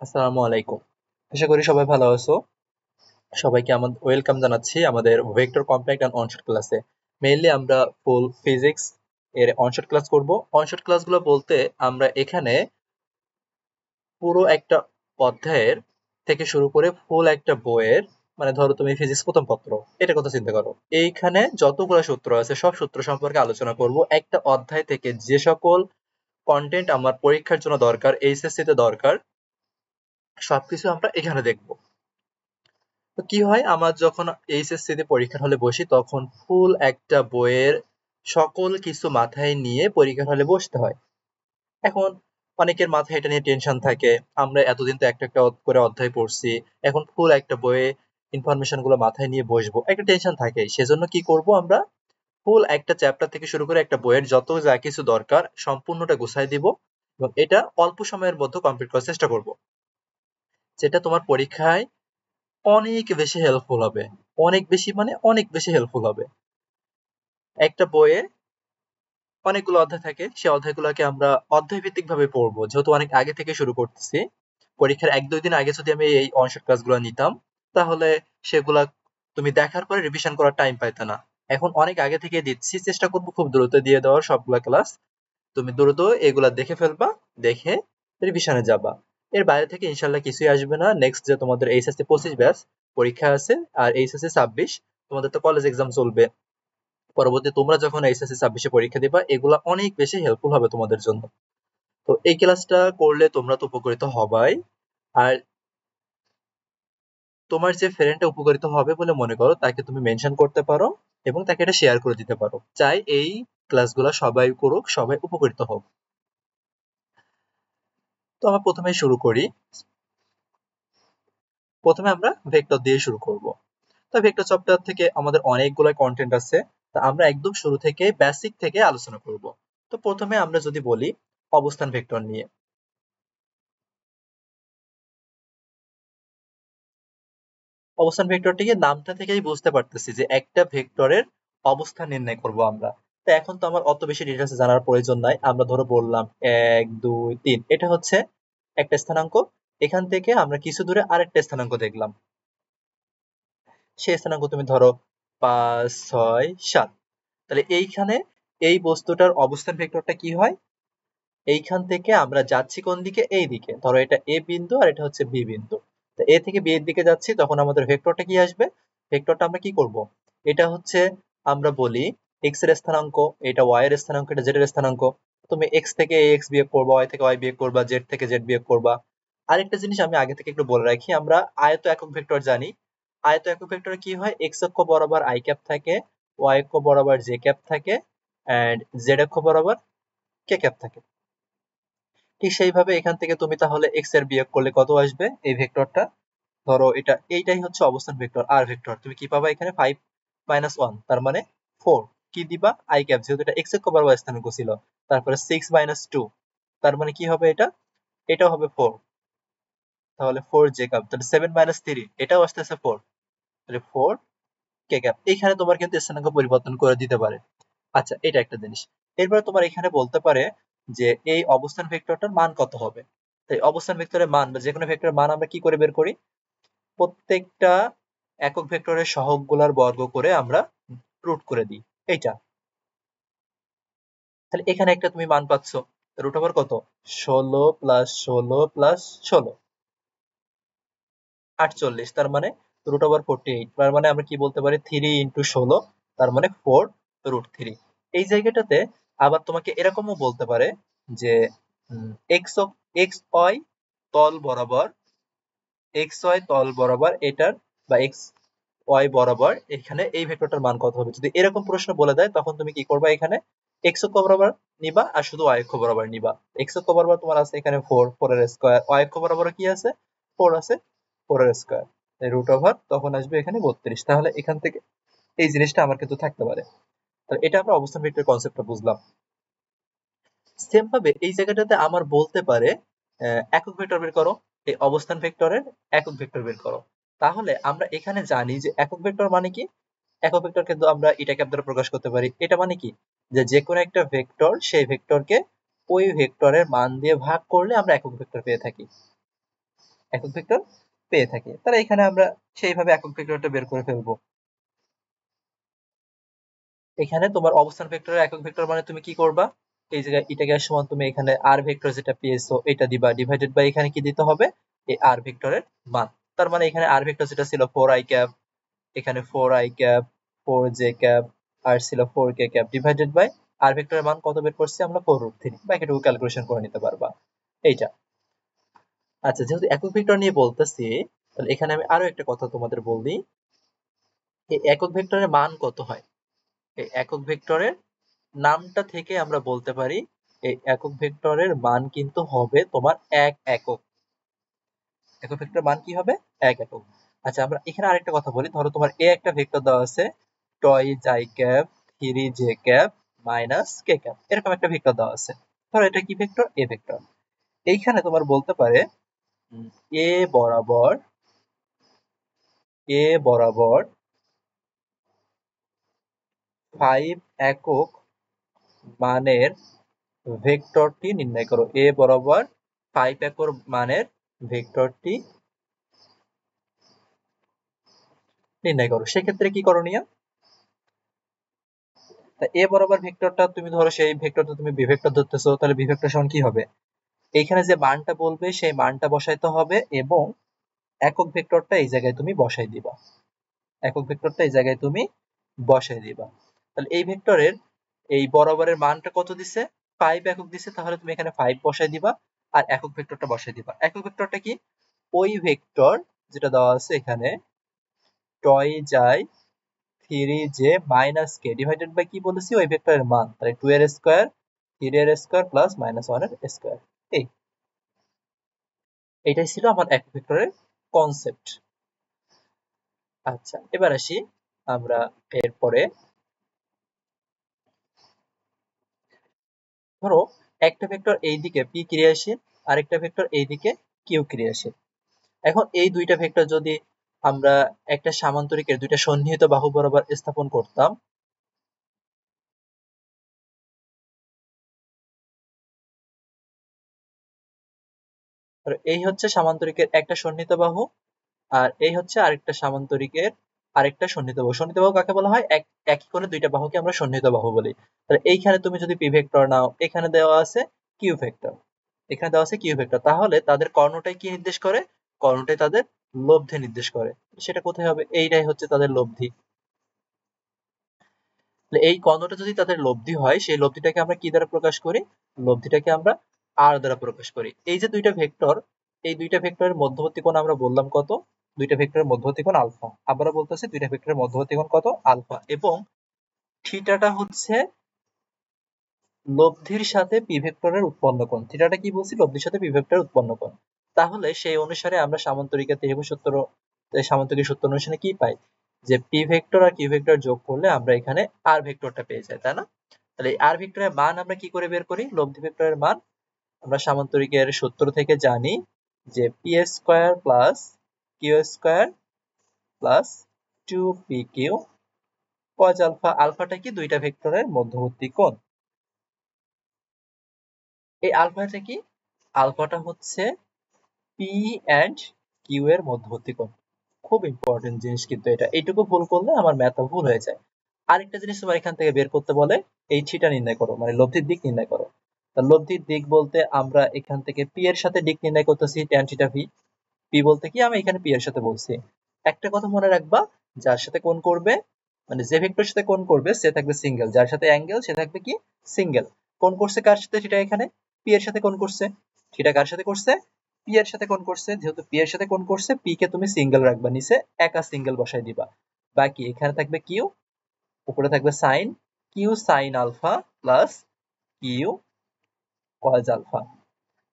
আসসালামু আলাইকুম। আশা করি সবাই ভালো আছো। সবাইকে আমাদের ওয়েলকাম জানাচ্ছি আমাদের ভেক্টর কম্প্যাক্ট এন্ড অনশট ক্লাসে। মেইনলি আমরা ফুল ফিজিক্স এর অনশট ক্লাস করব। অনশট ক্লাসগুলো বলতে আমরা এখানে পুরো একটা অধ্যায়ের থেকে শুরু করে ফুল একটা বইয়ের, মানে ধরো তুমি ফিজিক্স প্রথম পত্র, এটা কথা চিন্তা করো। এইখানে যতগুলো সূত্র আছে সব সূত্র সম্পর্কে আলোচনা করব। একটা অধ্যায় থেকে যে সকল কন্টেন্ট আমার পরীক্ষার জন্য দরকার, এইচএসসি তে দরকার, সবকিছু আমরা এখানে দেখব। তো কি হয়, আমার যখন এইচএসসি তে পরীক্ষার হলে বসি তখন ফুল একটা বইয়ের সকল কিছু মাথায় নিয়ে পরীক্ষার হলে বসতে হয়। এখন অনেকের মাথায় এটা নিয়ে টেনশন থাকে, আমরা এতদিন তো একটা একটা করে অধ্যায় পড়ছি, এখন ফুল একটা বইয়ে ইনফরমেশন গুলো মাথায় নিয়ে বসবো, একটা টেনশন থাকে। সেজন্য কি করব, আমরা ফুল একটা চ্যাপ্টার থেকে শুরু করে একটা বইয়ের যত যা কিছু দরকার সম্পূর্ণটা গুছাই দিব এবং এটা অল্প সময়ের মধ্যে কমপ্লিট করার চেষ্টা করব, যেটা তোমার পরীক্ষায় অনেক বেশি হেল্পফুল হবে। অনেক বেশি মানে অনেক বেশি হেল্পফুল হবে। একটা বইয়ে অনেকগুলো অধ্যায় থাকে, সেই অধ্যায়গুলোকে আমরা অধ্যায় ভিত্তিক ভাবে পড়বো, যেহেতু অনেক আগে থেকে শুরু করতেছি। পরীক্ষার ১-২ দিন আগে যদি আমি এই অনশট ক্লাসগুলো নিতাম, তাহলে সেগুলা তুমি দেখার পরে রিভিশন করার টাইম পাইতে না। এখন অনেক আগে থেকে দিচ্ছি, চেষ্টা করবো খুব দ্রুত দিয়ে দেওয়ার সবগুলা ক্লাস। তুমি দ্রুত এগুলা দেখে ফেলবা, দেখে রিভিশনে যাবা। এর বাইরে থেকে ইনশাল্লাহ কিছুই আসবে না। নেক্সট যে তোমাদের এইচএসসি 25 ব্যাচ পরীক্ষা আছে, আর এইচএসসি 26, তোমাদের তো কলেজ এক্সাম চলবে। পরবর্তী তোমরা যখন এইচএসসি 26 এ পরীক্ষা দিবা, এগুলা অনেক বেশি হেল্পফুল হবে তোমাদের জন্য। তো এই ক্লাসটা করলে তোমরা তো উপকৃত হবাই। আর তোমার যে ফ্রেন্ডটা উপকারিত হবে বলে মনে করো তাকে তুমি মেনশন করতে পারো এবং তাকে এটা শেয়ার করে দিতে পারো। চাই এই ক্লাসগুলো সবাই করুক, সবাই উপকৃত হোক। তো আমরা প্রথমে শুরু করি। প্রথমে আমরা ভেক্টর দিয়ে শুরু করব। তো ভেক্টর চ্যাপ্টার থেকে আমাদের অনেকগুলো কন্টেন্ট আছে। তা আমরা একদম শুরু থেকে বেসিক থেকে আলোচনা করব। তো প্রথমে আমরা যদি বলি অবস্থান ভেক্টর নিয়ে। অবস্থান ভেক্টরটিকে নামটা থেকেই বুঝতে পারতেছি যে একটা ভেক্টরের অবস্থান নির্ণয় করব আমরা। তো এখন তো আমার অত বেশি ডিটেলস জানার প্রয়োজন নাই। আমরা ধরো বললাম ১, ২, ৩, এটা হচ্ছে একটা স্থানাঙ্ক। এখান থেকে আমরা কিছু দূরে আরেকটা স্থানাঙ্ক দেখলাম, সেই স্থানাঙ্ক তুমি ধরো ৫, ৬, ৭। তাহলে এইখানে এই বস্তুটার অবস্থান ভেক্টরটা কি হয়, এইখান থেকে আমরা যাচ্ছি কোন দিকে, এই দিকে। ধরো এটা এ বিন্দু আর এটা হচ্ছে বি বিন্দু। তো এ থেকে বি এর দিকে যাচ্ছি, তখন আমাদের ভেক্টরটা কি আসবে, ভেক্টরটা আমরা কি করব, এটা হচ্ছে আমরা বলি এক্স এর স্থানাঙ্ক, এটা ওয়াই এর স্থানাঙ্ক, এটা জেড এর স্থানাঙ্ক। তুমি এক্স থেকে এক্স বিয়োগ করবা, ওয়াই থেকে ওয়াই বিয়োগ করবা, জেড থেকে জেড বিয়োগ করবা। আরেকটা জিনিস আমি আগে থেকে একটু বলে রাখি, আমরা আয়ত একক ভেক্টর জানি। আয়ত একক ভেক্টরে কি হয়, এক্স অক্ষ বরাবর আই ক্যাপ থাকে, ওয়াই অক্ষ বরাবর জে ক্যাপ থাকে, এন্ড জেড অক্ষ বরাবর কে ক্যাপ থাকে। ঠিক সেইভাবে এখান থেকে তুমি তাহলে এক্স এর বিয়োগ করলে কত আসবে, এই ভেক্টরটা ধরো এটা, এইটাই হচ্ছে অবস্থান ভেক্টর আর ভেক্টর। তুমি কি পাবা এখানে 5 - 1, তার মানে 4। কি দিবা, আই ক্যাপ, যেহেতু এটা এক্স অক্ষ বরাবর স্থানাঙ্ক ছিল। তারপরে 6 - 2, তার মানে কি হবে, এটা এটাও হবে 4। তাহলে 4 জে ক্যাপ, তাহলে 7 - 3, এটাও আসতেছে 4। তাহলে 4 কে ক্যাপ। এখানে তোমার কিন্তু স্থানাঙ্ক পরিবর্তন করে দিতে পারে। আচ্ছা, এটা একটা জিনিস। এরপরে তোমার এখানে বলতে পারে যে এই অবস্থান ভেক্টরটার মান কত হবে। তাই অবস্থান ভেক্টরের মান বা যেকোনো ভেক্টরের মান আমরা কি করে বের করি, প্রত্যেকটা একক ভেক্টরের সহগগুলার বর্গ করে আমরা রুট করে দিই, এইটা। তাহলে এখানে একটা তুমি মান পাচ্ছ, রুট ওভার কত, 16 + 16 + 16, 48। তার মানে রুট ওভার 48। তার মানে আমরা কি বলতে পারি, 3 × 16, তার মানে 4√3। এই জায়গাটাতে আবার তোমাকে এরকমও বলতে পারে যে এক্স এক্স ওয়াই তল বরাবর, এক্স ওয়াই তল বরাবর এটার, বা এক্স ওয়াই বরাবর এখানে এই ভেক্টরটার মান কত হবে। যদি এরকম প্রশ্ন বলে দেয় তখন তুমি কি করবা, এখানে এক্স অক্ষ বরাবর নিবা আর শুধু ওয়াই অক্ষ বরাবর নিবা। এক্স অক্ষ বরাবর তোমার আছে এখানে 4, 4 এর স্কয়ার, ওয়াই অক্ষ বরাবর কি আছে, 4 আছে, 4 এর স্কয়ার, রুট ওভার তখন আসবে এখানে 32। তাহলে এখান থেকে এই জিনিসটা আমার কিন্তু থাকতে পারে। তাহলে এটা আমরা অবস্থান ভেক্টর কনসেপ্টটা বুঝলাম। সেম ভাবে এই জায়গাটাতে আমার বলতে পারে একক ভেক্টর বের করো, এই অবস্থান ভেক্টরের একক ভেক্টর বের করো। তাহলে আমরা এখানে জানি যে একক ভেক্টর মানে কি, একক ভেক্টর কিন্তু আমরা এটা ক্যাপ দ্বারা প্রকাশ করতে পারি। এটা মানে কি, যে যেকোনো একটা ভেক্টর, সেই ভেক্টরকে ওই ভেক্টরের মান দিয়ে ভাগ করলে আমরা একক ভেক্টর পেয়ে থাকি। একক ভেক্টর পেয়ে থাকি। তাহলে এখানে আমরা সেইভাবে একক ভেক্টরটা বের করে ফেলবো। এখানে তোমার অবস্থান ভেক্টরের একক ভেক্টর মানে তুমি কি করবা, এই জায়গায় ইটা সমান তুমি এখানে আর ভেক্টর যেটা পেয়েছো এটা দিবা, ডিভাইডেড বাই এখানে কি দিতে হবে, এই আর ভেক্টরের মান। তার মানে এখানে আর ভেক্টর যেটা ছিল 4i ক্যাপ, এখানে 4i ক্যাপ, 4j ক্যাপ, আর ছিল 4k ক্যাপ, ডিভাইডেড বাই আর ভেক্টরের মান কত বের করছি আমরা 4√3। বাকিটুকু ক্যালকুলেশন করে নিতে পারবা এইটা। আচ্ছা, যেহেতু একক ভেক্টর নিয়ে বলতেছি, তাহলে এখানে আমি আরো একটা কথা তোমাদের বলি, এই একক ভেক্টরের মান কত হয়। এই একক ভেক্টরের নামটা থেকে আমরা বলতে পারি এই একক ভেক্টরের মান কিন্তু হবে তোমার এক একক। একক ভেক্টরের মান কি হবে, এক একক। আচ্ছা, আমরা এখানে আরেকটা কথা বলি, ধরো তোমার এ একটা ভেক্টর দেওয়া আছে, toys I cap, 3j cap, minus K cap, এরকম একটা ভেক্টর দেওয়া আছে। ধরো এটা কি ভেক্টর, এ ভেক্টর। এইখানে তোমার বলতে পারে এ বরাবর, এ বরাবর 5 একক মানের ভেক্টরটি নির্ণয় করো। এ বরাবর 5 একক মানের ভেক্টরটি নির্ণয় করো। সেক্ষেত্রে কি করণীয়, এ বরাবর ভেক্টরটা তুমি ধরো, সেই ভেক্টরটা তুমি বি ভেক্টর ধরতেছো, তাহলে বি ভেক্টর সমান কি হবে, এইখানে যে মানটা বলবে সেই মানটা বসাইতে হবে এবং একক ভেক্টরটা এই জায়গায় তুমি বসাই দিবা। একক ভেক্টরটা এই জায়গায় তুমি বসাই দিবা। তাহলে এই ভেক্টরের এই বরাবরের মানটা কত দিছে, 5 একক দিছে, তাহলে তুমি এখানে 5 বসাই দিবা আর একক ভেক্টরটা বসাই দিবা। একক ভেক্টরটা কি, ওই ভেক্টর যেটা দেওয়া আছে এখানে, টয় যায় 3j minus K divided by কি বলেছি, ওই ভেক্টরের মান, তাহলে 2 এর স্কয়ার, 3 এর স্কয়ার প্লাস মাইনাস 1 এর স্কয়ার। এইটাই ছিল আমার একক ভেক্টরের কনসেপ্ট। আচ্ছা, এবার আসি আমরা এরপরে, ধরো একটা ভেক্টর এইদিকে পি ক্রিয়াশীল, আরেকটা ভেক্টর এইদিকে কিউ ক্রিয়াশীল। এখন এই দুইটা ভেক্টর যদি আমরা একটা সামান্তরিকের দুইটা সন্নিহিত বাহু বরাবর স্থাপন করতাম, এই হচ্ছে সামান্তরিকের একটা সন্নিহিত বাহু, আর এই হচ্ছে আরেকটা সামান্তরিকের আরেকটা সন্নিহিত বাহু। সন্নিহিত বাহু কাকে বলা হয়, একই কোণে দুইটা বাহুকে আমরা সন্নিহিত বাহু বলি। তাহলে এইখানে তুমি যদি পি ভেক্টর নাও, এখানে দেওয়া আছে কিউ ভেক্টর, এখানে দেওয়া আছে কিউ ভেক্টর, তাহলে তাদের কর্ণটাই কি নির্দেশ করে, কর্ণটাই তাদের লব্ধি নির্দেশ করে। সেটা কোথায় হবে, এইটাই হচ্ছে তাদের লব্ধি। এই কর্ণটা যদি তাদের লব্ধি হয়, সেই লব্ধিটাকে আমরা কি দ্বারা প্রকাশ করি, লব্ধিটাকে আমরা আর দ্বারা প্রকাশ করি। এই যে দুইটা ভেক্টর, এই দুইটা ভেক্টরের মধ্যবর্তী কোণ আমরা বললাম কত, দুইটা ভেক্টরের মধ্যবর্তী কোণ আলফা। আবারও বলতেছি, দুইটা ভেক্টরের মধ্যবর্তী কোণ কত, আলফা। এবং থিটাটা হচ্ছে লব্ধির সাথে পি ভেক্টরের উৎপন্ন কোণ। থিটাটা কি বলছি, লব্ধির সাথে পি ভেক্টরের উৎপন্ন কোণ। তাহলে সেই অনুসারে আমরা সামান্তরিকের ত্রিভুজ সূত্র, সামান্তরিক সূত্র অনুসারে কি পাই, যে পি ভেক্টর আর কিউ ভেক্টর যোগ করলে আমরা এখানে আর ভেক্টরটা পেয়ে যাই, তাই না। তাহলে এই আর ভেক্টরের মান আমরা কি করে বের করি, লব্ধি ভেক্টরের মান আমরা সামান্তরিকের সূত্র থেকে জানি যে P square plus Q square plus 2pq cos alpha. আলফাটা কি, দুইটা ভেক্টরের মধ্যবর্তী কোণ। এই আলফাটা কি, আলফাটা হচ্ছে পি এন্ড কিউ এর মধ্যবর্তী কোণ। খুব ইম্পর্টেন্ট জিনিস কিন্তু এটা, এইটুকু ভুল করলে আমার ম্যাথ ভুল হয়ে যায়। আরেকটা জিনিস তোমার এখান থেকে বের করতে বলে, এই থিটা নির্ণয় করো, মানে লব্ধির দিক নির্ণয় করো। লব্ধির দিক বলতে আমরা এখান থেকে পি এর সাথে দিক নির্ণয় করতেছি tan থিটা ভি। পি বলতে কি, আমি এখানে পি এর সাথে বলছি। একটা কথা মনে রাখবা, যার সাথে কোণ করবে, মানে যে ভেক্টরের সাথে কোণ করবে সে থাকবে সিঙ্গেল, যার সাথে অ্যাঙ্গেল সে থাকবে কি, সিঙ্গেল। কোণ করছে কার সাথে, থিটা এখানে পি এর সাথে কোণ করছে, থিটা কার সাথে করছে, পি এর সাথে কোণ করছে। যেহেতু পি এর সাথে কোণ করছে, পি কে তুমি সিঙ্গেল রাখবা, নিচে একা সিঙ্গেল বসাই দিবা। বাকি এখানে থাকবে কিউ, উপরে থাকবে sine, Q sine alpha plus Q cos alpha.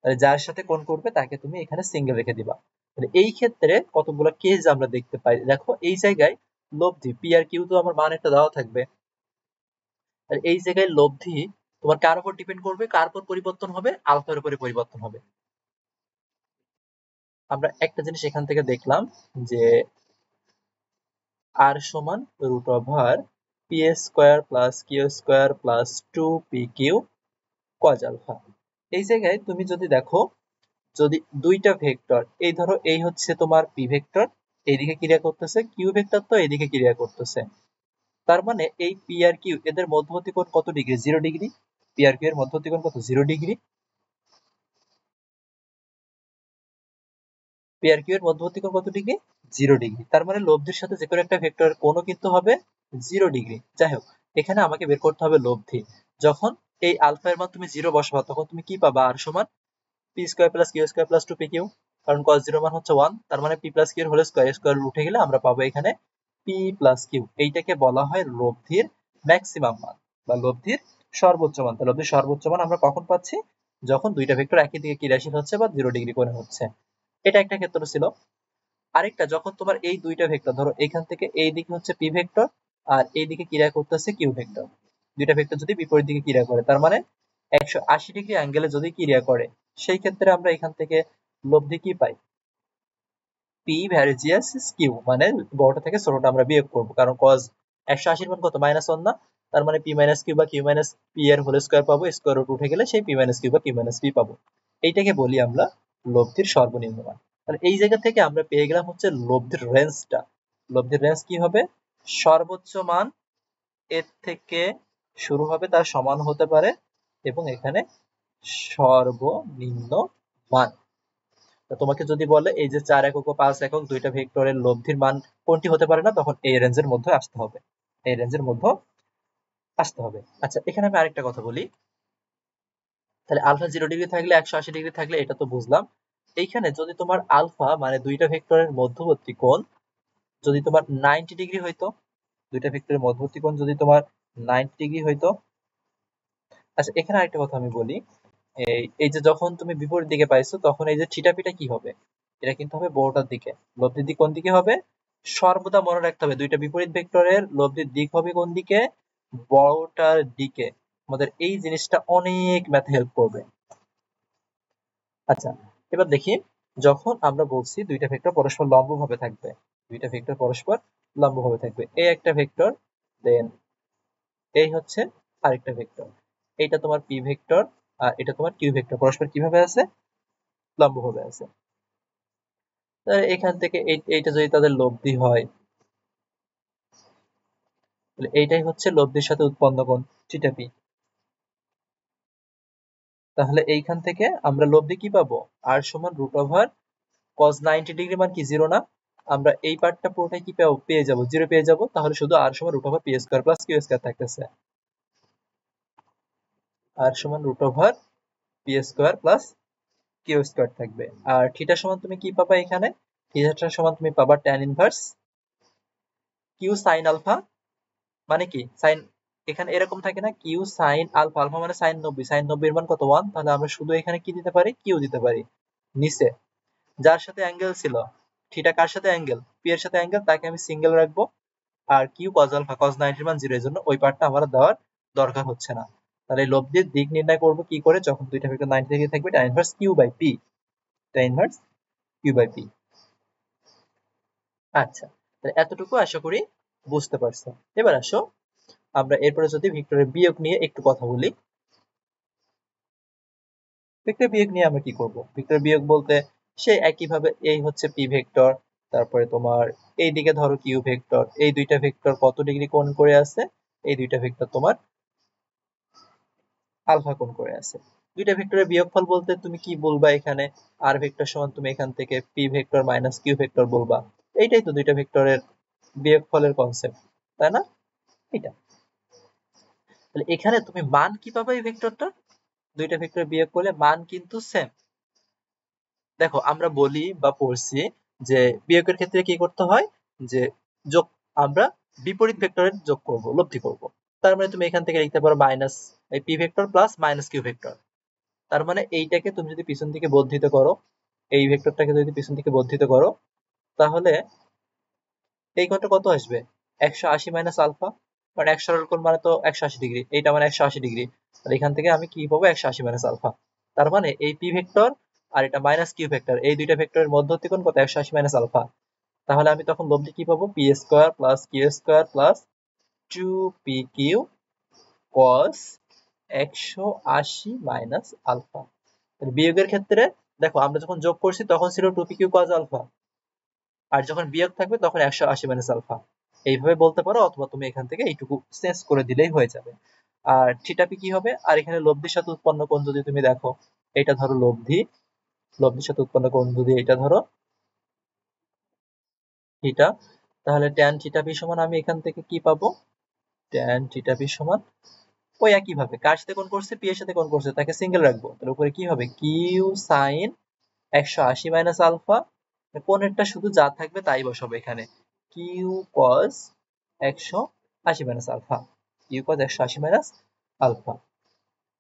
তাহলে যার সাথে কোণ করবে তাকে তুমি এখানে সিঙ্গেল রেখে দিবা। তাহলে এই ক্ষেত্রে কতগুলো কেস আমরা দেখতে পাই, দেখো এই জায়গায় লব্ধি পি আর কিউ তো আমার মান একটা দেওয়া থাকবে, আর এই জায়গায় লব্ধি তোমার কার উপর ডিপেন্ড করবে, কার উপর পরিবর্তন হবে, আলফার উপরে পরিবর্তন হবে। আমরা একটা জিনিস এখান থেকে দেখলাম যে আর সমান root over P square plus Q square plus 2pq cos alpha. এই জায়গায় তুমি যদি দেখো যদি দুইটা ভেক্টর, এই ধরো এই হচ্ছে তোমার পি ভেক্টর, এইদিকে ক্রিয়া করতেছে, কিউ ভেক্টর তো এইদিকে ক্রিয়া করতেছে, তার মানে এই পি আর কিউ এদের মধ্যবর্তী কোণ কত degree? 0 degree. P R Q এর মধ্যবর্তী কোণ কত? 0 ডিগ্রি। পি আর কিউ এর মধ্যবর্তী কোণ কত ডিগ্রি? 0 ডিগ্রি। তার মানে লব্ধির সাথে যে কোনো একটা ভেক্টরের কোণও কিন্তু হবে 0 ডিগ্রি। যাই হোক, এখানে আমাকে বের করতে হবে লব্ধি। যখন এই আলফা এর মান তুমি 0 বসাবা তখন তুমি কি পাবা? আর সমান P square plus Q square plus 2 P Q, কারণ cos 0 মান হচ্ছে 1, তার মানে পি প্লাস কিউ এর হোল স্কয়ার, স্কয়ার উঠে গেলে আমরা পাবো এখানে পি প্লাস কিউ। এইটাকে বলা হয় লব্ধির ম্যাক্সিমাম মান বা লব্ধির সর্বোচ্চ মান। তাহলে লব্ধির সর্বোচ্চ মান আমরা কখন পাচ্ছি? যখন দুইটা ভেক্টর একই দিকে ক্রিয়াশীল হচ্ছে বা 0 ডিগ্রি কোণে হচ্ছে। এটা একটা ক্ষেত্র ছিল। আরেকটা, যখন তোমার এই দুইটা ভেক্টর ধরো এখান থেকে এই দিকে হচ্ছে পি ভেক্টর আর এই দিকে ক্রিয়া করতেছে কিউ ভেক্টর, দুইটা ভেক্টর যদি বিপরীত দিকে ক্রিয়া করে, তার মানে 180 ডিগ্রি অ্যাঙ্গেলে যদি ক্রিয়া করে, সেই ক্ষেত্রে আমরা এখান থেকে লব্ধি কি পাই? পি ভ্যারিজিয়াস কিউ, মানে বড়টা থেকে ছোটটা আমরা বিয়োগ করবো, কারণ cos 180 মান কত? -1 না, তার মানে পি মাইনাস কিউ বা কিউ মাইনাস পি এর হোল স্কয়ার পাবো, স্কয়ার রুট উঠে গেলে সেই পি মাইনাস কিউ বা কিউ মাইনাস পি পাবো। এইটাকে বলি আমরা লব্ধির সর্বনিম্ন মান। তাহলে এই জায়গা থেকে আমরা পেয়ে গেলাম হচ্ছে লব্ধির রেঞ্জটা। লব্ধির রেঞ্জ কি হবে? সর্বোচ্চ মান এর থেকে শুরু হবে, তার সমান হতে পারে, এবং এখানে সর্বনিম্ন মান। তোমাকে যদি বলে এই যে 4 একক ও 5 একক দুইটা ভেক্টরের লব্ধির মান কোনটি হতে পারে না, তখন এই রেঞ্জের মধ্যে আসতে হবে, এই রেঞ্জের মধ্যে আসতে হবে। আচ্ছা, এখানে আমি আরেকটা কথা বলি। তাহলে আলফা 0 ডিগ্রি থাকলে 180 ডিগ্রি থাকলে এটা তো বুঝলাম। এইখানে যদি তোমার আলফা মানে দুইটা ভেক্টরের মধ্যবর্তী কোণ যদি তোমার 90 ডিগ্রি হইতো, দুইটা ভেক্টরের মধ্যবর্তী কোণ যদি তোমার 90 ডিগ্রি হইতো। আচ্ছা, এখানে আরেকটা কথা আমি বলি। এই যে যখন তুমি বিপরীত দিকে পাইছো তখন এই যে থিটা পিটা কি হবে? এটা কিন্তু হবে বড়টার দিকে। লব্ধির দিক কোন দিকে হবে? সর্বদা মনে রাখতে হবে দুইটা বিপরীত ভেক্টরের লব্ধির দিক হবে কোন দিকে? বড়টার দিকে। আমাদের এই জিনিসটা অনেক ম্যাথে হেল্প করবে। আচ্ছা, এবার দেখি, যখন আমরা বলছি দুইটা ভেক্টর পরস্পর লম্বভাবে থাকবে, দুইটা ভেক্টর পরস্পর লম্বভাবে থাকবে, এই একটা ভেক্টর, দেন এই হচ্ছে আরেকটা ভেক্টর, এইটা তোমার পি ভেক্টর আর এটা তোমার কিউ ভেক্টর, পরস্পর কিভাবে আছে? লম্বভাবে আছে। এখান থেকে এইটা যদি তাদের লব্ধি হয়, তাহলে এইটাই হচ্ছে লব্ধির সাথে উৎপন্ন কোণ থিটা পি। তাহলে এইখান থেকে আমরা লব্ধি কি পাবো? আর সমান রুট ওভার cos 90 ডিগ্রি মান কি 0 না? আমরা এই পার্টটা পুরোটাই কি পেয়ে যাবো? 0 পেয়ে যাবো। তাহলে শুধু আর সমান root over P square plus Q square থাকতেছে, আর সমান root over P square plus Q square থাকবে। আর থিটা সমান তুমি কি পাবা? এখানে থিটা সমান তুমি পাবা tan inverse Q sine alpha, মানে কি সাইন, এখানে এরকম থাকে না কিউ সাইন আলফা, আলফা মানে সাইন 90, সাইন 90 এর মান কত? 1, তাহলে আমরা শুধু এখানে কি দিতে পারি? কিউ দিতে পারি। নিচে যার সাথে অ্যাঙ্গেল ছিল, থিটা কার সাথে অ্যাঙ্গেল? পি এর সাথে অ্যাঙ্গেল, তাকে আমি সিঙ্গেল রাখবো। আর কিউ কজ আলফা, কজ 90 এর মান 0 এর জন্য ওই পার্টটা আমার দেওয়ার দরকার হচ্ছে না। তাহলে লব্ধির দিক নির্ণয় করব কি করে? যখন দুইটা ভেক্টর 90 ডিগ্রি থাকবে, tan inverse Q by P, tan inverse Q by P. আচ্ছা, তাহলে এতটুকু আশা করি বুঝতে পারছো। এবার আসো আমরা এরপরে যদি ভেক্টরের বিয়োগ নিয়ে একটু কথা বলি। ভেক্টর বিয়োগ নিয়ে আমরা কি করব? ভেক্টর বিয়োগ বলতে সেই একইভাবে এই হচ্ছে পি ভেক্টর, তারপরে তোমার এই দিকে ধরো কিউ ভেক্টর, এই দুইটা ভেক্টর কত ডিগ্রি কোণ করে আছে? এই দুইটা ভেক্টর তোমার আলফা কোণ করে আছে। দুইটা ভেক্টরের বিয়োগফল বলতে তুমি কি বলবা? এখানে আর ভেক্টর সমান তুমি এখান থেকে P vector minus Q vector বলবা। এইটাই তো দুইটা ভেক্টরের বিয়োগফলের কনসেপ্ট, তাই না? এটা, তাহলে এখানে তুমি মান কি পাবা? এই ভেক্টরটা দুইটা ভেক্টর বিয়োগ করলে মান কিন্তু সেম। দেখো আমরা বলি বা পড়ছি যে বিয়োগের ক্ষেত্রে কি করতে হয়, যে যোগ, আমরা বিপরীত ভেক্টরের যোগ করব, লব্ধি করব। তার মানে তুমি এখান থেকে লিখতে পারো মাইনাস এই P vector plus minus Q vector. তার মানে এইটাকে তুমি যদি পিছন দিকে বর্ধিত করো, এই ভেক্টরটাকে যদি পিছন দিকে বর্ধিত করো, তাহলে এই কোণটা কত আসবে? 180 মাইনাস আলফা, কারণ এক সরল কোণ মানে তো 180 ডিগ্রি, এইটা মানে 180 ডিগ্রি। তাহলে এখান থেকে আমি কি পাবো? 180 মাইনাস আলফা। তার মানে এই পি ভেক্টর আর এটা মাইনাস কিউ ভেক্টর, এই দুইটা ভেক্টরের মধ্যবর্তী কোণ কত? 180 মাইনাস আলফা। তাহলে আমি তখন লব্ধি কি পাবো? P square plus Q square plus 2 P Q cos 180 minus alpha. বিয়োগের ক্ষেত্রে দেখো আমরা যখন যোগ করছি তখন ছিল 2p কিউ cos আলফা, আর যখন বিয়োগ থাকবে তখন 180 মাইনাস আলফা। এইভাবে বলতে পারো, অথবা তুমি এখান থেকে এইটুকু চেঞ্জ করে দিলেই হয়ে যাবে। আর থিটা পি কি হবে, আর এখানে লব্ধির সাথে উৎপন্ন কোণ যদি তুমি দেখো, এটা ধরো লব্ধি, লব্ধির সাথে উৎপন্ন কোণ যদি এটা ধরো থিটা, তাহলে ট্যান থিটা পি সমান আমি এখান থেকে কি পাবো, ট্যান থিটা পি সমান ওই একই ভাবে কার সাথে কোণ করছে, পি এর সাথে কোণ করছে, তাকে সিঙ্গেল রাখবো, তার উপরে কি হবে কিউ সাইন 180 মাইনাস আলফা, কোণেরটা শুধু যা থাকবে তাই বসাবো এখানে, Q cos 180 minus alpha, Q cos 180 minus alpha.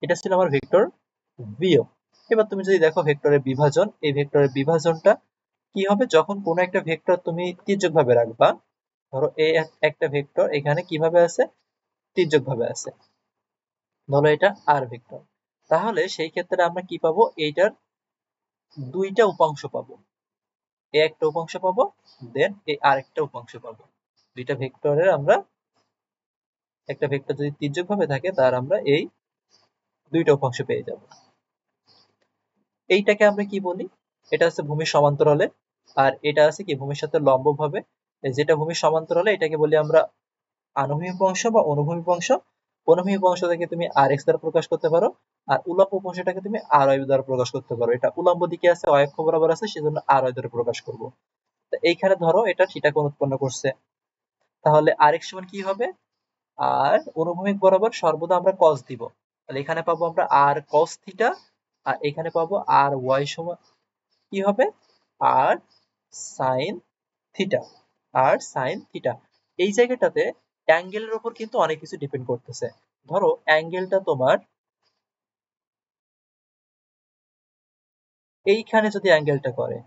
এটা ছিল আমার ভেক্টর বিয়োগ। এবার তুমি যদি দেখো ভেক্টরের বিভাজন, এই ভেক্টরের বিভাজনটা কি হবে, যখন কোনো একটা ভেক্টর তুমি তির্যক ভাবে রাখবা, ধরো এই একটা ভেক্টর এখানে কিভাবে আছে, তির্যক ভাবে আছে, ধরো এটা আর ভেক্টর, তাহলে সেই ক্ষেত্রে আমরা কি পাবো, এইটার দুইটা উপাংশ পাবো, এই একটা উপাংশ পাবো, দেন এই আরেকটা উপাংশ পাবো। দুইটা ভেক্টরের আমরা, একটা ভেক্টর যদি তির্যক ভাবে থাকে তার আমরা এই দুইটা উপাংশ পেয়ে যাব। এইটাকে আমরা কি বলি, এটা হচ্ছে ভূমির সমান্তরালে, আর এটা আছে কি ভূমির সাথে লম্ব ভাবে। যেটা ভূমির সমান্তরালে এটাকে বলি আমরা আনুভূমিক অংশ বা অনুভূমিক অংশ। অনুভূমিক অংশটাকে তুমি আর এক্স দ্বারা প্রকাশ করতে পারো, আর উল্লম্ব অংশটাকে তুমি আর ওয়াই দ্বারা প্রকাশ করতে পারো। এটা উল্লম্ব দিকে আছে, অয় অক্ষ বরাবর আছে, সেজন্য আর ওয়াই দ্বারা প্রকাশ করব। তো এইখানে ধরো এটা থিটা কোণ উৎপন্ন করছে, তাহলে আর এক্স সমান কি হবে, আর অনুভূমিক বরাবর সর্বদা আমরা cos দিব, তাহলে এখানে পাবো আমরা আর cos থিটা, আর এখানে পাবো আর ওয়াই সমান কি হবে, আর sin থিটা, আর sin থিটা। এই জায়গাটাতে অ্যাঙ্গেলের উপর কিন্তু অনেক কিছু ডিপেন্ড করতেছে। ধরো অ্যাঙ্গেলটা তোমার এইখানে যদি অ্যাঙ্গেলটা করে,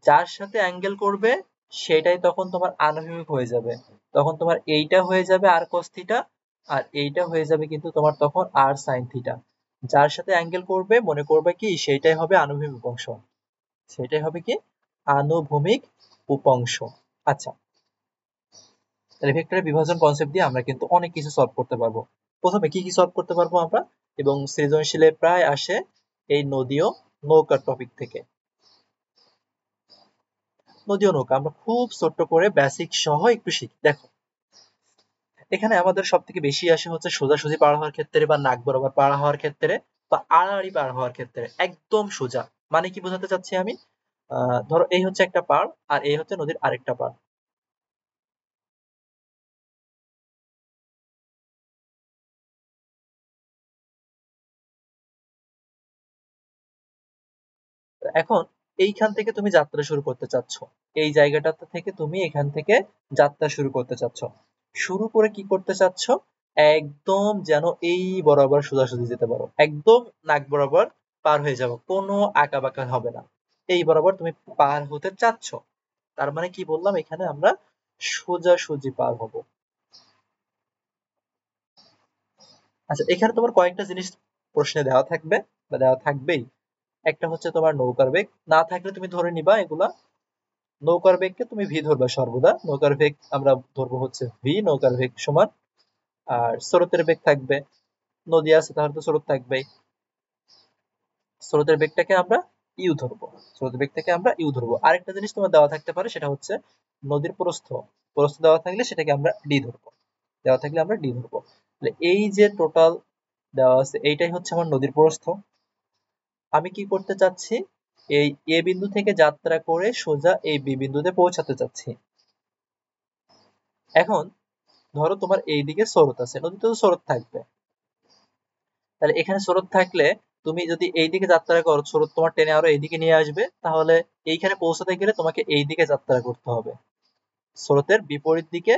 যার সাথে অ্যাঙ্গেল করবে সেটাই তখন তোমার আনুভূমিক হয়ে যাবে, তখন তোমার এইটা হয়ে যাবে আর cos থিটা, আর এইটা হয়ে যাবে কিন্তু তোমার তখন আর sin থিটা। যার সাথে অ্যাঙ্গেল করবে মনে করবে কি সেটাই হবে আনুভূমিক উপাংশ, সেটাই হবে কি আনুভূমিক উপাংশ। আচ্ছা, তাহলে ভেক্টরের বিভাজন কনসেপ্ট দিয়ে আমরা কিন্তু অনেক কিছু সলভ করতে পারবো। প্রথমে কি কি সলভ করতে পারবো আমরা, এবং সৃজনশীলে প্রায় আসে এই নদী ও নৌকার টপিক থেকে। নদী ও নৌকা আমরা খুব ছোট্ট করে বেসিক সহ একটু শিখি। দেখো এখানে আমাদের সব থেকে বেশি আসে হচ্ছে সোজাসুজি পার হওয়ার ক্ষেত্রে, বা নাক বরাবর পার হওয়ার ক্ষেত্রে, বা আড়াআড়ি পার হওয়ার ক্ষেত্রে। একদম সোজা মানে কি বোঝাতে চাচ্ছি আমি, ধরো এই হচ্ছে একটা পার, আর এই হচ্ছে নদীর আরেকটা পার। এখন এইখান থেকে তুমি যাত্রা শুরু করতে চাচ্ছ, এই জায়গাটা থেকে তুমি এখান থেকে যাত্রা শুরু করতে চাচ্ছ, শুরু করে কি করতে চাচ্ছ, একদম যেন এই বরাবর সোজাসুজি যেতে পারো, একদম নাক বরাবর পার হয়ে যাবো, কোনো আঁকা বাঁকা হবে না, এই বরাবর তুমি পার হতে চাচ্ছ। তার মানে কি বললাম, এখানে আমরা সোজাসুজি পার হব। আচ্ছা, এখানে তোমার কয়েকটা জিনিস প্রশ্নে দেওয়া থাকবে বা দেওয়া থাকবেই। একটা হচ্ছে তোমার নৌকার বেগ, না থাকলে তুমি ধরে নিবা এগুলা, নৌকার বেগকে তুমি ভি ধরবা সর্বদা, নৌকার বেগ আমরা ধরবো হচ্ছে ভি, নৌকার বেগ সমান, আর স্রোতের বেগ থাকবে, নদী আছে তাহলে তো স্রোত থাকবেই, স্রোতের বেগটাকে আমরা ইউ ধরবো, স্রোতের বেগটাকে আমরা ইউ ধরবো। আরেকটা জিনিস তোমার দেওয়া থাকতে পারে, সেটা হচ্ছে নদীর প্রস্থ, প্রস্থ দেওয়া থাকলে সেটাকে আমরা ডি ধরবো, দেওয়া থাকলে আমরা ডি ধরবো। তাহলে এই যে টোটাল দেওয়া আছে এইটাই হচ্ছে আমার নদীর প্রস্থ। আমি কি করতে চাচ্ছি, এই এ বিন্দু থেকে যাত্রা করে সোজা এই বি বিন্দুতে পৌঁছাতে চাচ্ছি। এখন ধরো তোমার এইদিকে স্রোত আছে, নদীতে তো স্রোত থাকবে, তাহলে এখানে স্রোত থাকলে তুমি যদি এইদিকে যাত্রা করো, স্রোত তোমার টেনে আরো এইদিকে নিয়ে আসবে, তাহলে এইখানে পৌঁছাতে গেলে তোমাকে এইদিকে যাত্রা করতে হবে, স্রোতের বিপরীত দিকে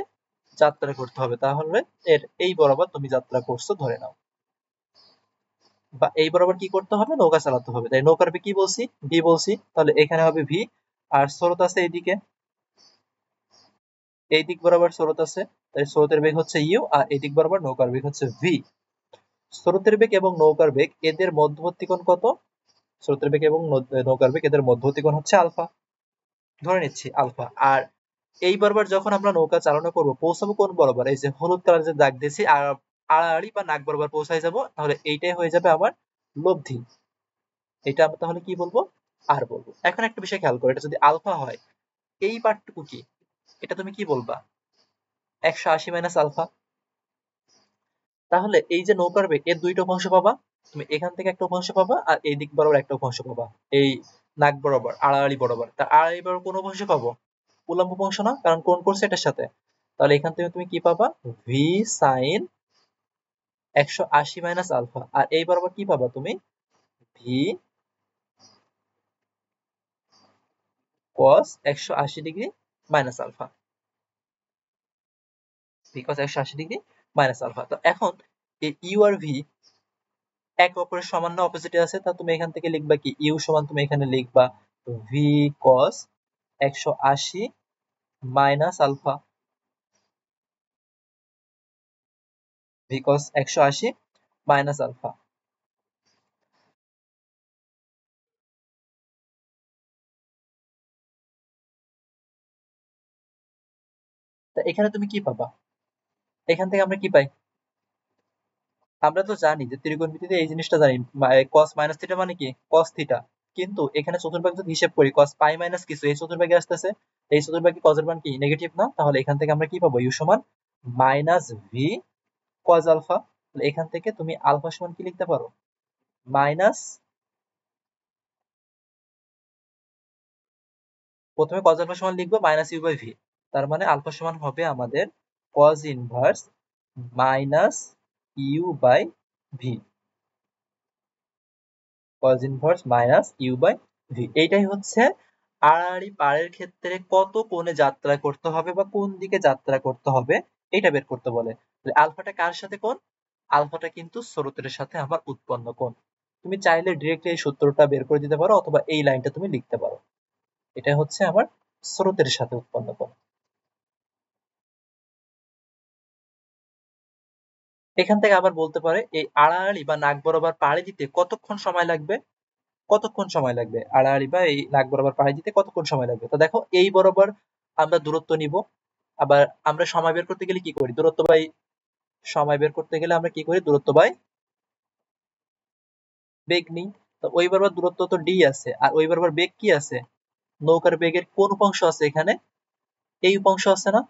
যাত্রা করতে হবে, তাহলে এর এই বরাবর তুমি যাত্রা করছো ধরে নাও, বা এই বরাবর কি করতে হবে, নৌকা চালাতে হবে। তাই নৌকার বেগ কি বলছি, ভি বলছি, তাহলে এখানে হবে ভি, আর স্রোত আছে এইদিকে, এই দিক বরাবর স্রোত আছে, তাই স্রোতের বেগ হচ্ছে ইউ, আর এই দিক বরাবর নৌকার বেগ হচ্ছে ভি। স্রোতের বেগ এবং নৌকার বেগ এদের মধ্যবর্তী কোণ কত, স্রোতের বেগ এবং নৌকার বেগ এদের মধ্যবর্তী কোণ হচ্ছে আলফা, ধরে নিচ্ছি আলফা। আর এই বরাবর যখন আমরা নৌকা চালনা করব পৌঁছাবো কোন বরাবর, এই যে হলুদ কালার যে দাগ দিয়েছি, আর আড়াআড়ি বা নাক বরাবর পৌঁছায় যাব, তাহলে এইটাই হয়ে যাবে আমার লব্ধি। এটা আমরা তাহলে কি বলবো, আর বলবো। এখন একটা বিষয় খেয়াল করো, এটা যদি আলফা হয়, এই পার্টটুকু কি, এটা তুমি কি বলবা, 180 মাইনাস আলফা। তাহলে এই যে নৌকার বেগ, এর দুইটা উপাংশ পাবা, তুমি এখান থেকে একটা উপাংশ পাবা আর এই দিক বরাবর একটা উপাংশ পাবা, এই নাক বরাবর আড়াআড়ি বরাবর। তা আড়াআড়ি বরাবর কোন উপাংশ পাবো, উল্লম্ব উপাংশ না, কারণ কোণ করছে এটার সাথে। তাহলে এখান থেকে তুমি কি পাবা, ভি সাইন 180 মাইনাস আলফা। আর এই বরাবর কি পাবা তুমি, ভি কস 180 ডিগ্রি মাইনাস আলফা, ভি কস 180 ডিগ্রি মাইনাস আলফা। তো এখন এই ইউ আর ভি এক অপরের সমান না অপোজিটে আছে, তা তুমি এখান থেকে লিখবা কি, ইউ সমান তুমি এখানে লিখবা ভি কস 180 মাইনাস আলফা, ভি কস 180 মাইনাস আলফা। তা এখানে তুমি কি পাবা, এখান থেকে আমরা কি পাই, আমরা তো জানি যে ত্রিকোণমিতিতে এই জিনিসটা জানি, cos মাইনাস থিটা মানে কি cos থিটা। কিন্তু এখানে চতুর্ভাগ যদি হিসেব করি, cos পাই মাইনাস কিছু এই চতুর্ভাগে আসতেছে, এই চতুর্ভাগে cos এর মান কি নেগেটিভ না, তাহলে এখান থেকে আমরা কি পাবো, ইউ সমান মাইনাস ভি cos আলফা। তাহলে এখান থেকে তুমি আলফা সমান কি লিখতে পারো, মাইনাস, প্রথমে cos আলফা সমান লিখবো মাইনাস ইউ বাই ভি। তার মানে আলফা সমান হবে আমাদের cos inverse minus U by V, cos inverse minus U by V. এইটাই হচ্ছে আড়াআড়ি পাড়ের ক্ষেত্রে কত কোণে যাত্রা করতে হবে বা কোন দিকে যাত্রা করতে হবে, এটা বের করতে বলে। আলফাটা কার সাথে কোণ, আলফাটা কিন্তু স্রোতের সাথে আমার উৎপন্ন কোণ। তুমি চাইলে ডিরেক্টলি এই সূত্রটা বের করে দিতে পারো, অথবা এই লাইনটা তুমি লিখতে পারো, এটা হচ্ছে আমার স্রোতের সাথে উৎপন্ন কোণ। এখান থেকে আবার বলতে পারে এই আড়াআড়ি বা নাক বরাবর পাড়ি দিতে কতক্ষণ সময় লাগবে, কতক্ষণ সময় লাগবে আড়াআড়ি বা এই নাক বরাবর পাড়ি দিতে কতক্ষণ সময় লাগবে। তো দেখো এই বরাবর আমরা দূরত্ব নিব, আবার আমরা সময় বের করতে গেলে কি করি, দূরত্ব বাই, সময় বের করতে গেলে আমরা কি করি, দূরত্ব বাই বেগ নিই। তো ওই বরাবর দূরত্ব তো ডি আছে, আর ওই বরাবর বেগ কি আছে, নৌকার বেগের কোন উপাংশ আছে এখানে, এই উপাংশ আছে না,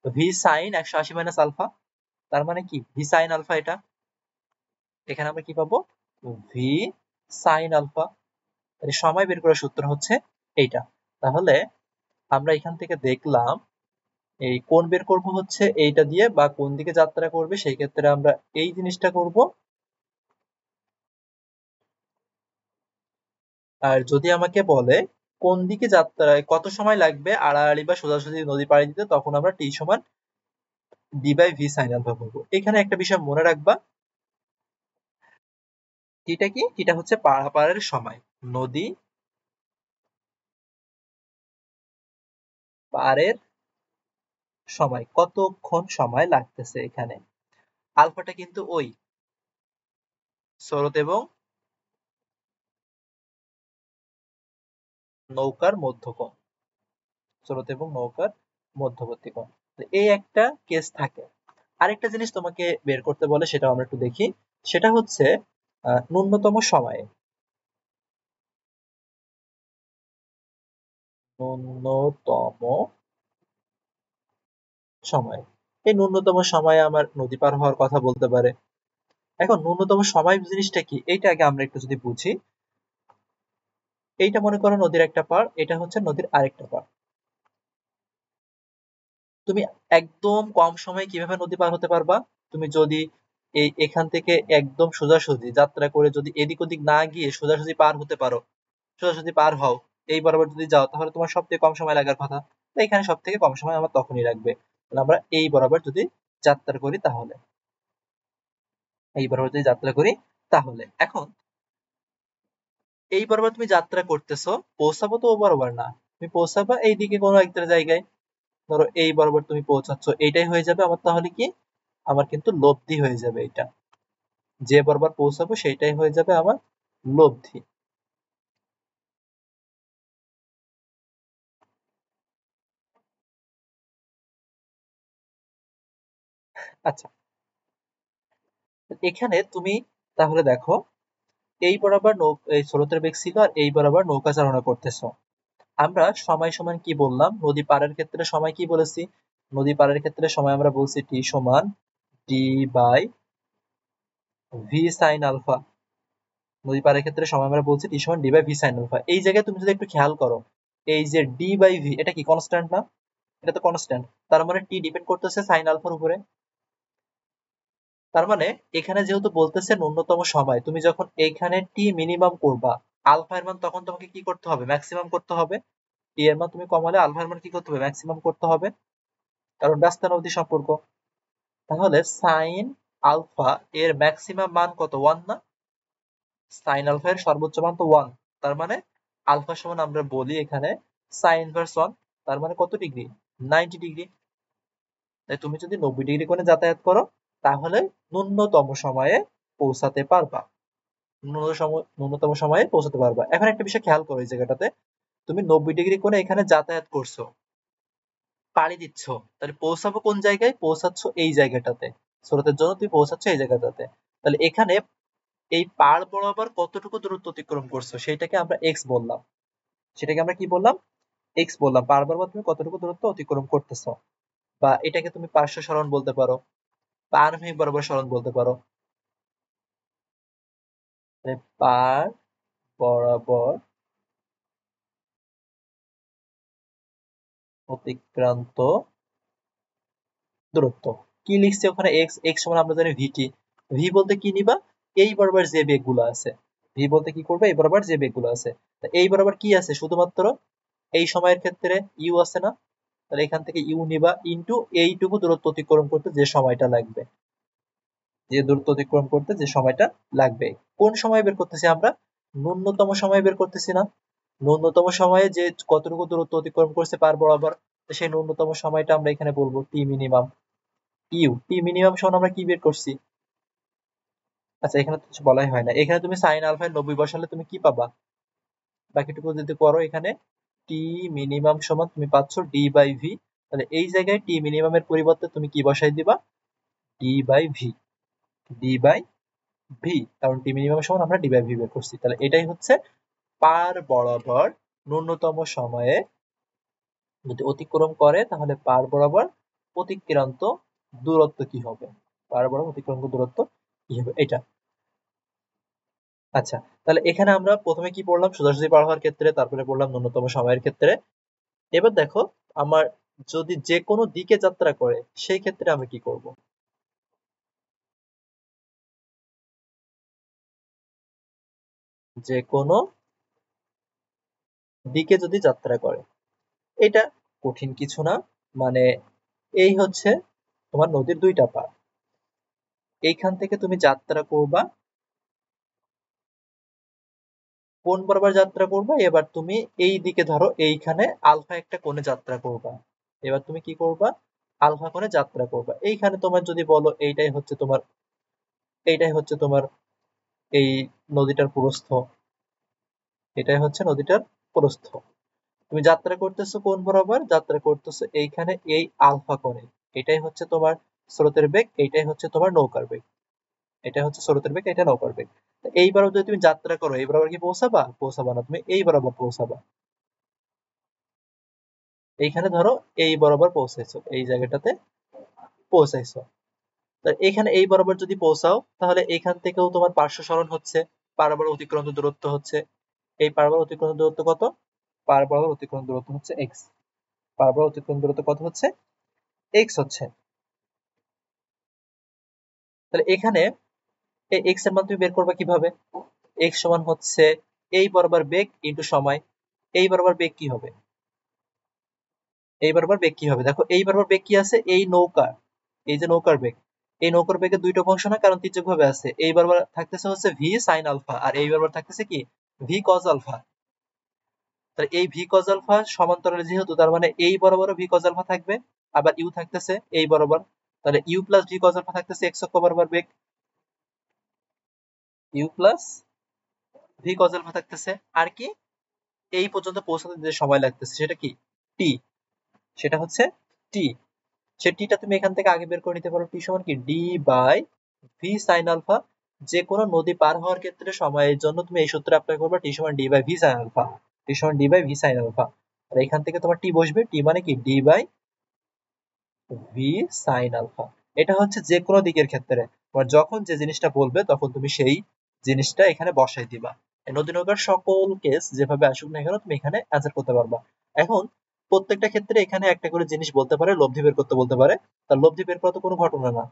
ভি সাইন 180 মাইনাস আলফা। তার মানে কি ভি সাইন আলফা, এটা এখানে আমরা কি পাবো, ভি সাইন আলফা। সময় বের করার সূত্র হচ্ছে এইটা। তাহলে আমরা এখান থেকে দেখলাম এই কোণ বের করব হচ্ছে এইটা দিয়ে, বা কোন দিকে যাত্রা করবে সেই ক্ষেত্রে আমরা এই জিনিসটা করব। আর যদি আমাকে বলে কোন দিকে যাত্রায় কত সময় লাগবে আড়াআড়ি বা সোজাসুজি নদী পাড়ি দিতে, তখন আমরা টি সমান D by V sine alpha করবো। এখানে একটা বিষয় মনে রাখবা, টিটা কি, টিটা হচ্ছে পারাপারের সময়, নদী পারের সময়, কতক্ষণ সময় লাগতেছে এখানে। আলফাটা কিন্তু ওই স্রোত এবং নৌকার মধ্যকোণ, স্রোত এবং নৌকার মধ্যবর্তী কোণ। এই একটা কেস থাকে। আরেকটা জিনিস তোমাকে বের করতে বলে, সেটা আমরা একটু দেখি। সেটা হচ্ছে ন্যূনতম সময়ে, ন্যূনতম সময়, এই ন্যূনতম সময়ে আমার নদী পার হওয়ার কথা বলতে পারে। এখন ন্যূনতম সময় জিনিসটা কি, এইটা আগে আমরা একটু যদি বুঝি। এইটা মনে করো নদীর একটা পার, এটা হচ্ছে নদীর আরেকটা পার। তুমি একদম কম সময়ে কিভাবে নদী পার হতে পারবা, তুমি যদি এই এখান থেকে একদম সোজাসুজি যাত্রা করে যদি এদিক ওদিক না গিয়ে সোজাসুজি পার হতে পারো, সোজাসুজি পার হও, এই বরাবর যদি যাও, তাহলে তোমার সব থেকে কম সময় লাগার কথা। তো এখানে সব থেকে কম সময় আমার তখনই লাগবে, তাহলে আমরা এই বরাবর যদি যাত্রা করি তাহলে, এই বরাবর যদি যাত্রা করি তাহলে, এখন এই বরাবর তুমি যাত্রা করতেছো, পৌঁছাবো তো ও বরাবর না, তুমি পৌঁছাবা এইদিকে কোনো একটা জায়গায়, ধরো এই বরাবর তুমি পৌঁছাচ্ছ, এইটাই হয়ে যাবে আমার তাহলে কি, আমার কিন্তু লব্ধি হয়ে যাবে এটা, যে বরাবর পৌঁছাবো সেইটাই হয়ে যাবে আমার লব্ধি। আচ্ছা, এখানে তুমি তাহলে দেখো এই বরাবর এই স্রোতের বেগ ছিল আর এই বরাবর নৌকা চালনা করতেছো। আমরা সময় সমান কি বললাম? নদী পাড়ের ক্ষেত্রে সময় কি বলেছি? নদী পাড়ের ক্ষেত্রে সময় আমরা বলছি টি সমান D by V sine alpha. নদী পাড়ের ক্ষেত্রে সময় আমরা বলছি টি সমান D by V sine alpha. এই জায়গায় তুমি যদি একটু খেয়াল করো, এই যে ডি বাই ভি এটা কি কনস্ট্যান্ট না? এটা তো কনস্ট্যান্ট। তার মানে টি ডিপেন্ড করতেছে সাইন আলফার উপরে। তার মানে এখানে যেহেতু বলতেছে ন্যূনতম সময়, তুমি যখন এইখানে টি মিনিমাম করবা, আলফা এর মান তখন তোমাকে কি করতে হবে? ম্যাক্সিমাম করতে হবে। টি এর মান তুমি কমালে আলফা এর মান কি করতে হবে? ম্যাক্সিমাম করতে হবে, কারণ ব্যস্তানুপাতিক সম্পর্ক। তাহলে সাইন আলফা এর ম্যাক্সিমাম মান কত? 1 না? সাইন আলফা এর সর্বোচ্চ মান তো 1। তার মানে আলফা সমান আমরা বলি এখানে সাইন ইনভার্স 1। তার মানে কত ডিগ্রি? 90 ডিগ্রি। তাই তুমি যদি 90 ডিগ্রি কোণে যাতায়াত করো তাহলে ন্যূনতম সময়ে পৌঁছাতে পারবা। ন্যূনতম সময়ে পৌঁছাতে পারবা। এখন একটা বিষয় খেয়াল করো, এই জায়গাটাতে তুমি 90 ডিগ্রি কোণে এখানে যাতায়াত করছো, পাড়ি দিচ্ছ, তাহলে পৌঁছাবো কোন জায়গায়? পৌঁছাচ্ছ এই জায়গাটাতে। স্রোতের জন্য তুমি পৌঁছাচ্ছ এই জায়গাটাতে। তাহলে এখানে এই পাড় বরাবর কতটুকু দূরত্ব অতিক্রম করছো সেটাকে আমরা এক্স বললাম। সেটাকে আমরা কি বললাম? এক্স বললাম। পাড় বরাবর তুমি কতটুকু দূরত্ব অতিক্রম করতেছো, বা এটাকে তুমি পার্শ্ব সরণ বলতে পারো বা আনুভূমিক বরাবর সরণ বলতে পারো। পাড় বরাবর অতিক্রান্ত দূরত্ব। কি লিখছি ওখানে? এক্স। এক্স সমান আমরা জানি ভিটি। ভি বলতে কি নিবা? এই বরাবর যে বেগগুলো আছে। ভি বলতে কি করবে? এই বরাবর যে বেগগুলো আছে। এই বরাবর কি আছে? শুধুমাত্র এই সময়ের ক্ষেত্রে ইউ আছে না? তাহলে এখান থেকে ইউ নিবা ইনটু এইটুকু দূরত্ব অতিক্রম করতে যে সময়টা লাগবে। যে দূরত্ব অতিক্রম করতে যে সময়টা লাগবে। কোন সময় বের করতেছি আমরা? ন্যূনতম সময় বের করতেছি না? ন্যূনতম সময়ে যে কতটুকু দূরত্ব অতিক্রম করছে পার বরাবর, সেই ন্যূনতম সময়টা আমরা এখানে বলবো টি মিনিমাম। ইউ টি মিনিমাম সমান আমরা কি বের করছি? আচ্ছা, এখানে তো কিছু বলাই হয় না। এখানে তুমি সাইন আলফা 90 বসালে তুমি কি পাবা? বাকিটুকু যদি করো, এখানে টি মিনিমাম সমান তুমি পাচ্ছ ডি বাই ভি। তাহলে এই জায়গায় টি মিনিমামের পরিবর্তে তুমি কি বসাই দিবা? D by V. D by V, কারণ টি মিনিমাম সমান আমরা ডি বাই ভি বের করছি। তাহলে এটাই হচ্ছে পার বরাবর ন্যূনতম সময়ে যদি অতিক্রম করে তাহলে পার বরাবর অতিক্রান্ত দূরত্ব কি হবে? পার বরাবর অতিক্রান্ত দূরত্ব কি হবে? এটা। আচ্ছা, তাহলে এখানে আমরা প্রথমে কি পড়লাম? সোজাসুজি পার হওয়ার ক্ষেত্রে, তারপরে পড়লাম ন্যূনতম সময়ের ক্ষেত্রে। এবার দেখো, আমার যদি যে কোনো দিকে যাত্রা করে সেই ক্ষেত্রে আমি কি করব? যে কোনো দিকে যদি যাত্রা করে, এটা কঠিন কিছু না। মানে এই হচ্ছে তোমার নদীর দুইটা পাড়। এইখান থেকে তুমি যাত্রা করবা কোন বরাবর যাত্রা করবা? এবার তুমি এই দিকে ধরো, এইখানে আলফা একটা কোণে যাত্রা করবা। এবার তুমি কি করবা? আলফা কোণে যাত্রা করবা। এইখানে তোমার যদি বলো এইটাই হচ্ছে তোমার এই নদীটার প্রস্থ। এটাই হচ্ছে নদীটার প্রস্থ। তুমি যাত্রা করতেছো কোন বরাবর? যাত্রা করতেছো এইখানে এই আলফা কোণে। এটাই হচ্ছে তোমার স্রোতের বেগ, এইটাই হচ্ছে তোমার নৌকার বেগ। এটা হচ্ছে স্রোতের বেগ, এটা নৌকার বেগ। এই বরাবর যদি তুমি যাত্রা করো, এই বরাবর কি পৌঁছাবা? পৌঁছাবা না, তুমি এই বরাবর পৌঁছাবা। এইখানে ধরো এই বরাবর পৌঁছাইছো, এই জায়গাটাতে পৌঁছাইছো। তা এখানে এই বরাবর যদি পৌঁছাও তাহলে এখান থেকেও তোমার পার্শ্ব সরণ হচ্ছে, পার বরাবর অতিক্রান্ত দূরত্ব হচ্ছে। এই পার বরাবর অতিক্রান্ত দূরত্ব কত? পার বরাবর অতিক্রান্ত দূরত্ব হচ্ছে এক্স। পার বরাবর অতিক্রান্ত দূরত্ব কত হচ্ছে? এক্স হচ্ছে। তাহলে এখানে এই এক্স এর মান তুমি বের করবে কিভাবে? এক্স সমান হচ্ছে এই বরাবর বেগ ইনটু সময়। এই বরাবর বেগ কি হবে? এই বরাবর বেগ কি হবে? দেখো এই বরাবর বেগ কি আছে? এই নৌকা, এই যে নৌকার বেগ, এই নৌকার বেগের দুইটা অংশ না, কারণ তির্যক ভাবে আছে। এই বরাবর থাকতেছে হচ্ছে ভি সাইন আলফা, আর এই বরাবর থাকতেছে কি? V cos alpha. তাহলে এই ভি কজ আলফা সমান্তরালে যেহেতু, তার মানে এই বরাবরও ভি কজ আলফা থাকবে। আবার ইউ থাকতেছে এই বরাবর, তাহলে U plus V cos alpha থাকতেছে এক্স অক্ষ বরাবর বেগ। U plus V cos alpha থাকতেছে। আর কি? এই পর্যন্ত পৌঁছাতে যে সময় লাগতেছে সেটা কি? টি। সেটা হচ্ছে টি। সে টিটা তুমি এখান থেকে আগে বের করে নিতে পারো। টি সমান কি? D by V sine alpha. যে কোনো নদী পার হওয়ার ক্ষেত্রে সময়ের জন্য তুমি এই সূত্র অ্যাপ্লাই করবে, টি সমান D by V sine alpha. T সমান D by V sine alpha. আর এখান থেকে তোমার টি বসবে, টি মানে কি D by V sine alpha. এটা হচ্ছে যে কোনো দিকের ক্ষেত্রে তোমার যখন যে জিনিসটা বলবে তখন তুমি সেই জিনিসটা এখানে বসাই দিবা। নদী নৌকার সকল কেস যেভাবে আসুক না কেন তুমি এখানে অ্যান্সার করতে পারবা। এখন প্রত্যেকটা ক্ষেত্রে এখানে একটা করে জিনিস বলতে পারে, লব্ধি বের করতে বলতে পারে। তার লব্ধি বের করা তো কোনো ঘটনা না।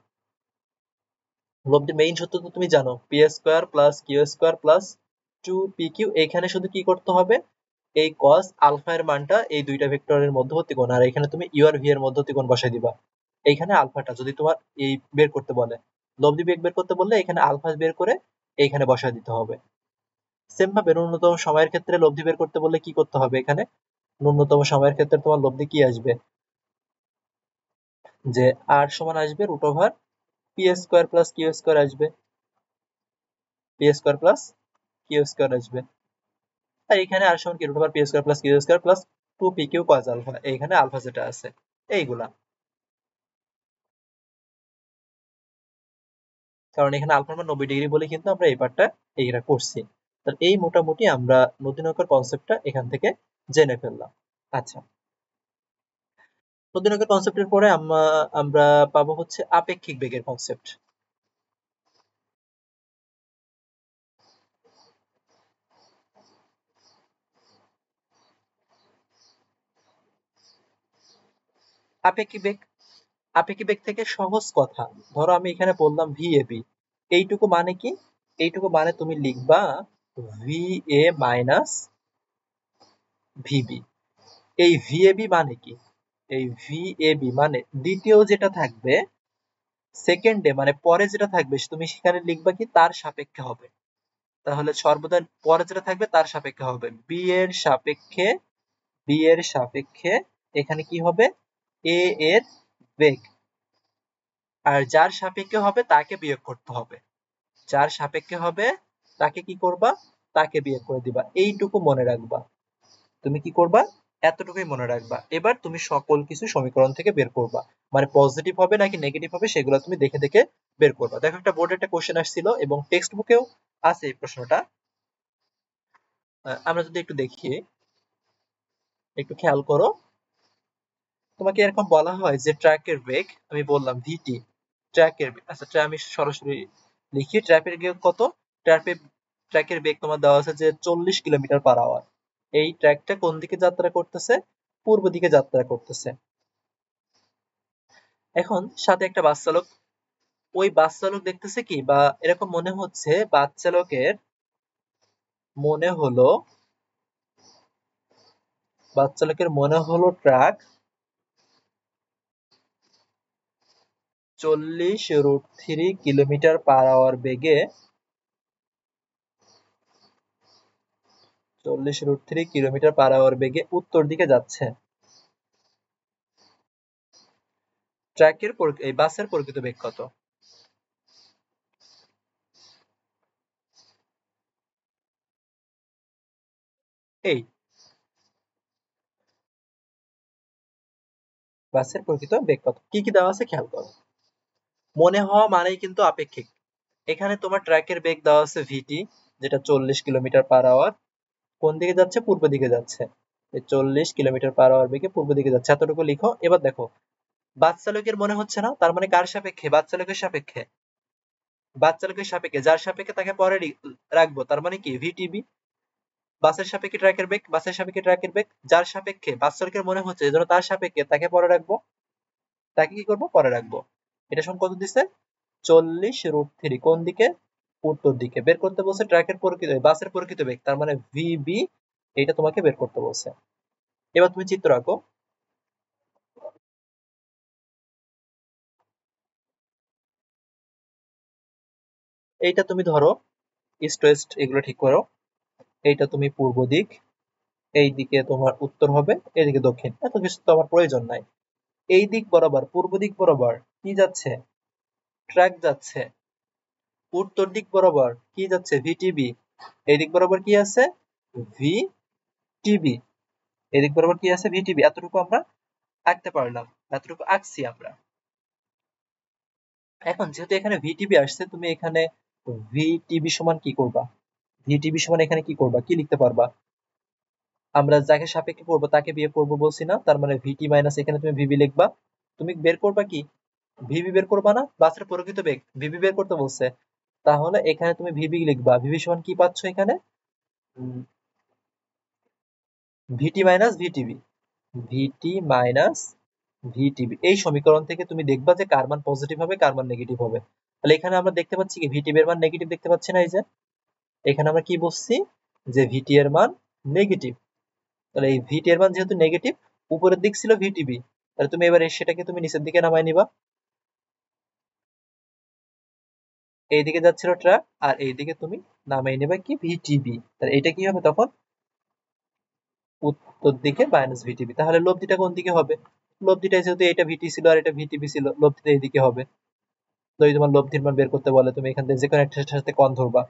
লব্ধি মেইন সূত্র তো তুমি জানো, P square plus Q square plus 2pq। এখানে শুধু কি করতে হবে, এই cos আলফা এর মানটা এই দুইটা ভেক্টরের মধ্যবর্তী কোণ, আর এখানে তুমি ইউ আর ভি এর মধ্যবর্তী কোণ বসাই দিবা। এইখানে আলফাটা যদি তোমার এই বের করতে বলে, লব্ধি বেগ বের করতে বললে এখানে আলফা বের করে এইখানে বসায় দিতে হবে। সেম ভাবে ন্যূনতম সময়ের ক্ষেত্রে লব্ধি বের করতে বললে কি করতে হবে, এখানে ন্যূনতম সময়ের ক্ষেত্রে তোমার লব্ধি কি আসবে, যে আর সমান আসবে root over P square plus Q square আসবে, P square plus Q square আসবে। আর এখানে আর সমান কি root over P square plus Q square plus 2pq cos alpha, এইখানে আলফা যেটা আছে এইগুলা, কারণ এখানে আলফার মান 90 ডিগ্রি বলে কিন্তু আমরা এই পার্টটা এইটা করছি। তাহলে এই মোটামুটি আমরা নদী নৌকার কনসেপ্টটা এখান থেকে জেনে ফেললাম। আচ্ছা, নদী নৌকার কনসেপ্টের পরে আমরা পাবো হচ্ছে আপেক্ষিক বেগের কনসেপ্ট। আপেক্ষিক বেগ, আপেক্ষিক বেগ থেকে সহজ কথা, ধরো আমি এখানে বললাম ভি এ বি, এইটুকু মানে কি, এইটুকু মানে তুমি লিখবা ভি এ মাইনাস ভিবি। এই ভি এ বি মানে কি, এই ভি এ বি মানে দ্বিতীয় যেটা থাকবে, সেকেন্ডে মানে পরে যেটা থাকবে তুমি সেখানে লিখবা কি তার সাপেক্ষে হবে। তাহলে সর্বদা পরে যেটা থাকবে তার সাপেক্ষে হবে, বি এর সাপেক্ষে, বি এর সাপেক্ষে এখানে কি হবে এ এর বেগ, আর যার সাপেক্ষে হবে তাকে বিয়োগ করতে হবে, যার সাপেক্ষে হবে তাকে কি করবা, তাকে বিয়োগ করে দিবা। এইটুকু মনে রাখবা, তুমি কি করবা, এতটুকুই মনে রাখবা। এবার তুমি সকল কিছু সমীকরণ থেকে বের করবা, মানে পজিটিভ হবে নাকি নেগেটিভ হবে সেগুলো তুমি দেখে দেখে বের করবা। দেখো একটা বোর্ডে একটা কোশ্চেন আসছিল এবং টেক্সট বুকেও আছে এই প্রশ্নটা। আমরা যদি একটু দেখি, একটু খেয়াল করো, তোমাকে এরকম বলা হয় যে ট্র্যাকের বেগ, আমি বললাম ভিটি, ট্র্যাকের বেগ, আচ্ছা আমি সরাসরি লিখি, ট্র্যাকের বেগ কত, ট্র্যাকের বেগ তোমার দেওয়া আছে যে 40 কিলোমিটার/আওয়ার। এই ট্র্যাকটা কোন দিকে যাত্রা করতেছে, পূর্ব দিকে যাত্রা করতেছে। এখন সাথে একটা বাস চালক, ওই বাস চালক দেখতেছে কি, বা এরকম মনে হচ্ছে বাস চালকের মনে হলো, বাস চালকের মনে হলো ট্রাক 40√3 কিলোমিটার/আওয়ার বেগে, 40√3 কিলোমিটার/আওয়ার বেগে উত্তর দিকে যাচ্ছে। ট্রাকের এই বাসের প্রকৃত বেগ কত? এই বাসের প্রকৃত বেগ কত, কি কি দেওয়া আছে খেয়াল করো। মনে হওয়া মানেই কিন্তু আপেক্ষিক। এখানে তোমার ট্রাকের বেগ দেওয়া আছে ভিটি, যেটা 40 কিলোমিটার/আওয়ার, কোন দিকে যাচ্ছে, পূর্ব দিকে যাচ্ছে। এই 40 কিলোমিটার/আওয়ার বেগে পূর্ব দিকে যাচ্ছে, এতটুকু লিখো। এবার দেখো বাস চালকের মনে হচ্ছে না, তার মানে কার সাপেক্ষে, বাস চালকের সাপেক্ষে, বাস চালকের সাপেক্ষে, যার সাপেক্ষে তাকে পরে রাখবো, তার মানে কি ভিটিবি। বাসের সাপেক্ষে ট্রাকের বেগ, বাসের সাপেক্ষে ট্রাকের বেগ, যার সাপেক্ষে বাস চালকের মনে হচ্ছে এজন্য তার সাপেক্ষে তাকে পরে রাখবো, তাকে কি করবো, পরে রাখবো। এটা সমান কত দিছে, 40√3, কোন দিকে, উত্তর দিকে। বের করতে বলছে ট্রাকের প্রকৃত, বাসের প্রকৃত বেগ, তার মানে ভিবি, এটা তোমাকে বের করতে বলছে। এবার তুমি চিত্র আঁকো। এইটা তুমি ধরো ইস্ট ওয়েস্ট, এগুলো ঠিক করো। এইটা তুমি পূর্ব দিক, এই দিকে তোমার উত্তর হবে, এদিকে দক্ষিণ, এত কিছু তো আমার প্রয়োজন নাই। এই দিক বরাবর, পূর্ব দিক বরাবর কি যাচ্ছে, ট্রাক যাচ্ছে। উত্তর দিক বরাবর কি যাচ্ছে, ভিটিবি। এই দিক বরাবর কি আছে, ভিটিবি। এই দিক বরাবর কি আছে, ভিটিবি। এতটুকু আমরা আঁকতে পারলাম, এতটুকু আঁকছি আমরা। এখন যেহেতু এখানে ভিটিবি আসছে, তুমি এখানে ভিটিবি সমান কি করবা? ভিটিবি সমান এখানে কি করবা, কি লিখতে পারবা? আমরা যাকে সাপেক্ষে করবো তাকে বিয়োগ করবো বলছি না, তার মানে ভিটি মাইনাস এখানে তুমি ভিবি লিখবা। তুমি বের করবা কি, ভিবি বের করবা না, বাসের প্রকৃত বেগ ভিবি বের করতে বলছে, তাহলে এখানে তুমি ভিবি লিখবা। ভিবি সমান কি পাচ্ছ এখানে, ভিটি মাইনাস ভিটিবি, ভিটি মাইনাস ভিটিবি। এই সমীকরণ থেকে তুমি দেখবা যে কার মান পজিটিভ হবে কার মান নেগেটিভ হবে। তাহলে এখানে আমরা দেখতে পাচ্ছি কি ভিটিবি এর মান নেগেটিভ দেখতে পাচ্ছি না, এই যে এখানে আমরা কি বলছি যে ভিটি এর মান নেগেটিভ। তাহলে এই ভিটি এর মান যেহেতু নেগেটিভ, উপরের দিক ছিল ভিটিবি, তাহলে তুমি এবারে সেটাকে তুমি নিচের দিকে নামায় নিবা। এইদিকে যাচ্ছিল ট্রাক আর এইদিকে তুমি নামিয়ে নেবে কি ভিটিবি, তাহলে এটা কি হবে তখন উত্তর দিকে মাইনাস ভিটিবি। তাহলে লব্ধিটা কোন দিকে হবে, লব্ধিটা যেহেতু এটা ভিটি ছিল আর এটা ভিটিবি ছিল, লব্ধিটা এইদিকে হবে। যদি তোমার লব্ধির মান বের করতে বলে তুমি এখান থেকে যে কোনো একটার সাথে কোণ ধরবা,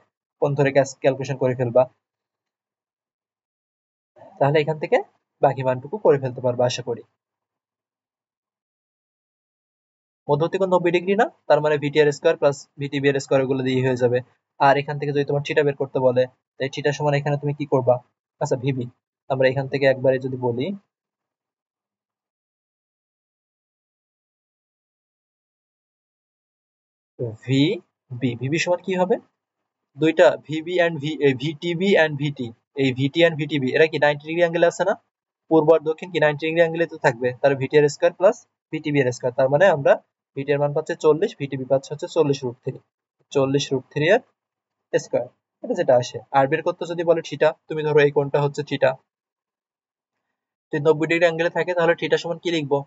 কোণ ধরে ক্যালকুলেশন করে ফেলবা, তাহলে এখান থেকে বাকি মানটুকু করে ফেলতে পারবা আশা করি। মধ্যবর্তী কোণ 90 ডিগ্রি না, তার মানে ভিটি আর স্কয়ার প্লাস ভিটিবি এর স্কয়ার গুলো দিয়ে হয়ে যাবে। আর এখান থেকে যদি তোমার থিটা বের করতে বলে, তাই থিটা সমান এখানে তুমি কি করবা, আচ্ছা ভিবি, আমরা এখান থেকে একবারে যদি বলি ভি বি, ভিবি সমান কি হবে, দুইটা ভিবি এন্ড ভিটিবি এন্ড ভিটি, এই ভিটি এন্ড ভিটিবি এরা কি 90 ডিগ্রি অ্যাঙ্গেলে আছে না, পূর্ব আর দক্ষিণ কি 90 ডিগ্রি অ্যাঙ্গেলে তো থাকবে, তার ভিটি আর স্কয়ার প্লাস ভিটিবি এর স্কয়ার, তার মানে আমরা ভিটি এর মান পাচ্ছে 40, ভিটিবি পাচ্ছে হচ্ছে 40√3, 40√3 এর স্কয়ার, এটা যেটা আসে। আর বের করতে যদি বলে থিটা, তুমি ধরো এই কোণটা হচ্ছে থিটা, যদি 90 ডিগ্রি অ্যাঙ্গেলে থাকে তাহলে থিটা সমান কি লিখবো,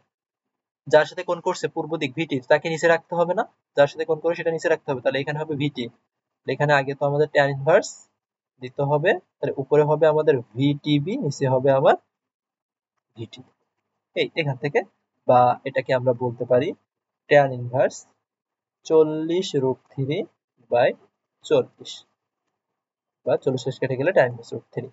যার সাথে কোণ করছে পূর্ব দিক ভিটি তাকে নিচে রাখতে হবে না, যার সাথে কোণ করে সেটা নিচে রাখতে হবে, তাহলে এখানে হবে ভিটি, এখানে আগে তো আমাদের ট্যান ইনভার্স দিতে হবে, তাহলে উপরে হবে আমাদের ভিটিবি, নিচে হবে আমার ভিটি, এই এখান থেকে। বা এটাকে আমরা বলতে পারি ট্যান ইনভার্স 40√3/40, বা 40 শেষ কেটে গেলে ট্যান ইনভার্স √3।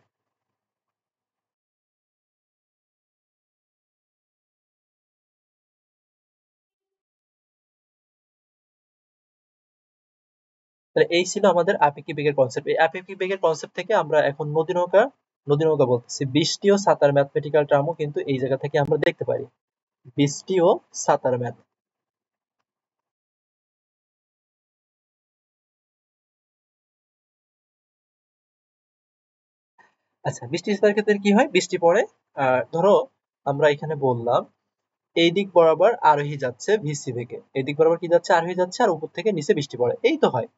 তাহলে এই ছিল আমাদের আপেক্ষিক বেগের কনসেপ্ট। এই আপেক্ষিক বেগের কনসেপ্ট থেকে আমরা এখন নদী নৌকা বলতেছি, বৃষ্টি ও সাঁতার ম্যাথমেটিক্যাল টার্মও কিন্তু এই জায়গা থেকে আমরা দেখতে পারি, বৃষ্টি ও সাঁতার ম্যাথ। আচ্ছা, বৃষ্টি সাঁতারের ক্ষেত্রে কি হয়, বৃষ্টি পড়ে, ধরো আমরা এখানে বললাম এই দিক বরাবর আরোহী যাচ্ছে ভিসি থেকে, এই দিক বরাবর কি যাচ্ছে, আরোহী যাচ্ছে, আর উপর থেকে নিচে বৃষ্টি পড়ে, এই তো হয়।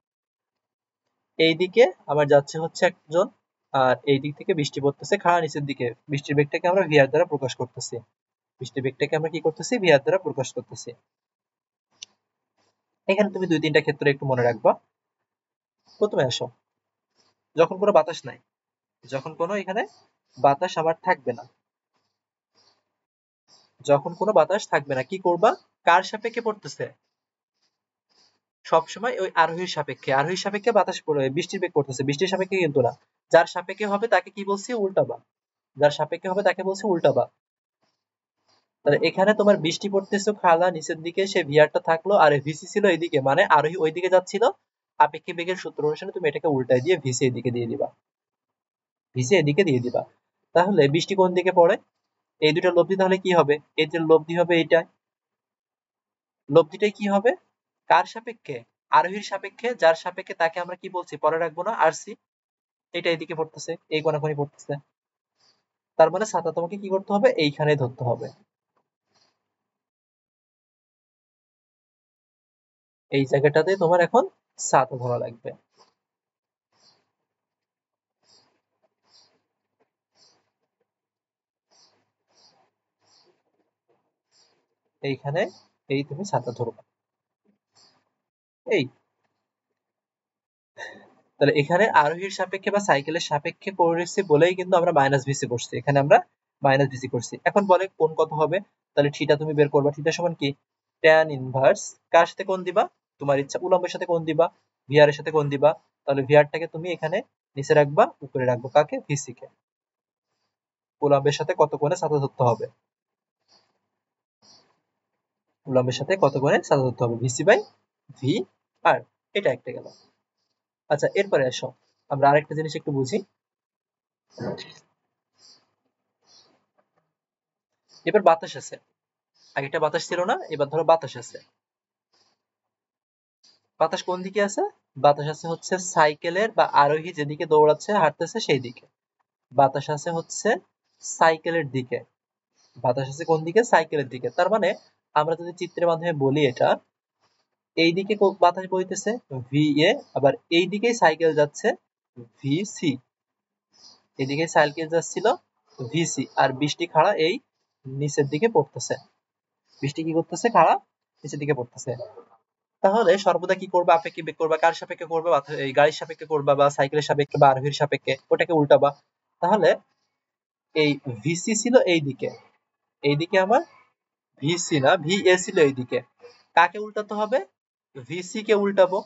এইদিকে আবার যাচ্ছে হচ্ছে একজন, আর এই দিক থেকে বৃষ্টি পড়তেছে খাড়া নিচের দিকে, বৃষ্টির বেগটাকে আমরা ভিআর দ্বারা প্রকাশ করতেছি, বৃষ্টির বেগটাকে আমরা কি করতেছি, ভিআর দ্বারা প্রকাশ করতেছি। এখানে তুমি 2-3টা ক্ষেত্রে একটু মনে রাখবা। প্রথমে আসো, যখন কোনো বাতাস নাই, যখন কোনো এখানে বাতাস আমার থাকবে না, যখন কোনো বাতাস থাকবে না কি করবা, কার সাপেক্ষে পড়তেছে, সবসময় ওই আরোহীর সাপেক্ষে, আরোহীর সাপেক্ষে বাতাস পড়ে বৃষ্টির বেগ পড়তেছে, বৃষ্টির সাপেক্ষে কিন্তু না, যার সাপেক্ষে হবে তাকে কি বলছি, উল্টাবা, যার সাপেক্ষে হবে তাকে বলছি উল্টাবা। তাহলে এখানে তোমার বৃষ্টি পড়তেছে খালা নিচের দিকে, সে ভিআরটা থাকলো আর ভিসি ছিল এইদিকে, মানে আরোহী ওইদিকে যাচ্ছিল, আপেক্ষিক বেগের সূত্র অনুসারে তুমি এটাকে উল্টায় দিয়ে ভিসি এদিকে দিয়ে দিবা, ভিসি এদিকে দিয়ে দিবা। তাহলে বৃষ্টি কোন দিকে পড়ে, এই দুটো লব্ধি, তাহলে কি হবে, এই যে লব্ধি হবে এইটাই, লব্ধিটাই কি হবে, কার সাপেক্ষে, আরোহীর সাপেক্ষে, যার সাপেক্ষে তাকে আমরা কি বলছি পরে রাখবো না, আরসি, এটা এদিকে পড়তেছে, এই কোনাকুনি পড়তেছে, তার মানে ছাতা তোমাকে কি করতে হবে, এইখানে ধরতে হবে, এই জায়গাটাতে তোমার এখন ছাতা ধরা লাগবে, এইখানে এই তুমি ছাতা ধরবে, এই। তাহলে এখানে আরোহীর সাপেক্ষে বা সাইকেলের সাপেক্ষে করেছি বলেই কিন্তু আমরা মাইনাস ভিসি করছি, এখানে আমরা মাইনাস ভিসি করছি। এখন বলে কোন কত হবে, তাহলে থিটা তুমি বের করবা, থিটা সমান কি ট্যান ইনভার্স, কার সাথে কোণ দিবা, তোমার ইচ্ছা উলম্বের সাথে কোণ দিবা, ভিআর এর সাথে কোণ দিবা, তাহলে ভিআরটাকে তুমি এখানে নিচে রাখবা, উপরে রাখবো কাকে, ভিসি কে, উলম্বের সাথে কত কোণে ছাতা ধরতে হবে, উলম্বের সাথে কত কোণে ছাতা ধরতে হবে, ভিসি বাই ভি আর, এটা একটা গেল। আচ্ছা, এরপরে আসো আমরা আরেকটা জিনিস একটু বুঝি। এবার বাতাস আছে, আগেটা বাতাস ছিল না, এবার ধরো বাতাস আছে। বাতাস কোন দিকে আছে? বাতাস আছে হচ্ছে সাইকেলের বা আরোহী যেদিকে দৌড়াচ্ছে হাঁটতেছে সেই দিকে। বাতাস আছে হচ্ছে সাইকেলের দিকে। বাতাস আছে কোন দিকে? সাইকেলের দিকে। তার মানে আমরা যদি চিত্রের মাধ্যমে বলি এটা, এই দিকে বাতাস বইতেছে ভি এ, আবার এই দিকেই সাইকেল যাচ্ছে ভি সি। এদিকে সাইকেল যাচ্ছিল ভি সি, আর বৃষ্টি খাড়া এই নিচের দিকে পড়তেছে। বৃষ্টি কি করতেছে? খাড়া নিচের দিকে পড়তেছে। তাহলে সর্বদা কি করবা? আপেক্ষিক বেগ করবা। কার সাপেক্ষে করবা? এই গাড়ির সাপেক্ষে করবা, বা সাইকেলের সাপেক্ষে, বা আরোহীর সাপেক্ষে, ওটাকে উল্টাবা। তাহলে এই ভিসি ছিল এই দিকে, এইদিকে আমার ভিসি না ভিএ ছিল এইদিকে। কাকে উল্টাতে হবে? ভিসি কে উল্টাবো।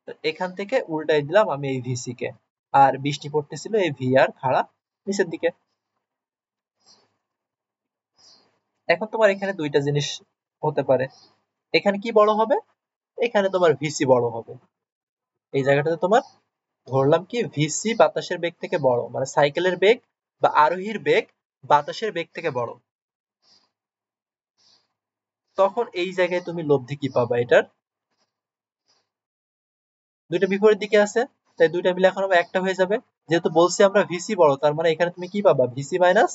তো এখান থেকে উল্টাই দিলাম আমি এই ভিসি কে। আর বৃষ্টি পড়তেছিল এই ভি আর খাড়া নিচের দিকে। এখন তোমার এখানে দুইটা জিনিস হতে পারে। এখানে কি বড় হবে? এখানে তোমার ভিসি বড় হবে। এই জায়গাটাতে তোমার ধরলাম কি ভিসি বাতাসের বেগ থেকে বড়, মানে সাইকেলের বেগ বা আরোহীর বেগ বাতাসের বেগ থেকে বড়। তখন এই জায়গায় তুমি লব্ধি কি পাবা এটার? দুইটা বিপরীত দিকে আছে, তাই দুইটা মিলে এখন আবার একটা হয়ে যাবে। যেহেতু বলছি আমরা ভিসি বড়, তার মানে এখানে তুমি কি পাবা? ভিসি মাইনাস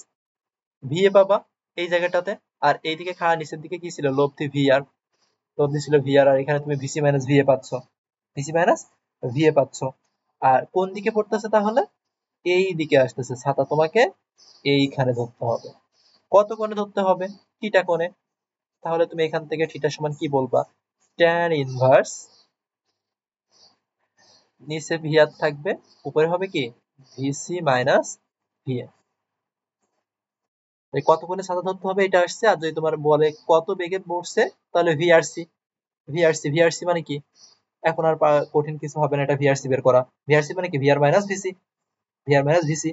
ভিএ পাবা এই জায়গাটাতে। আর এইদিকে খাড়া নিচের দিকে কি ছিল? লব্ধি ভিআর। লব্ধি ছিল ভিআর, আর এখানে তুমি ভিসি মাইনাস ভিএ পাচ্ছ। ভিসি মাইনাস ভিএ পাচ্ছ। আর কোন দিকে পড়তেছে তাহলে? এই দিকে আসতেছে। ছাতা তোমাকে এইখানে ধরতে হবে। কত কোণে ধরতে হবে? থিটা কোণে। তাহলে তুমি এখান থেকে থিটা সমান কি বলবা? ট্যান ইনভার্স, নিচে ভিআর থাকবে, উপরে হবে কি? VC minus VA. কত কোণে ছাতা ধরতে হবে এটা আসছে। আর যদি তোমার বলে কত বেগে পড়ছে, তাহলে ভিআরসি। ভিআরসি ভিআরসি মানে কি? এখন আর কঠিন কিছু হবে না এটা ভিআরসি বের করা। ভিআরসি মানে কি? VR minus VC. VR minus VC.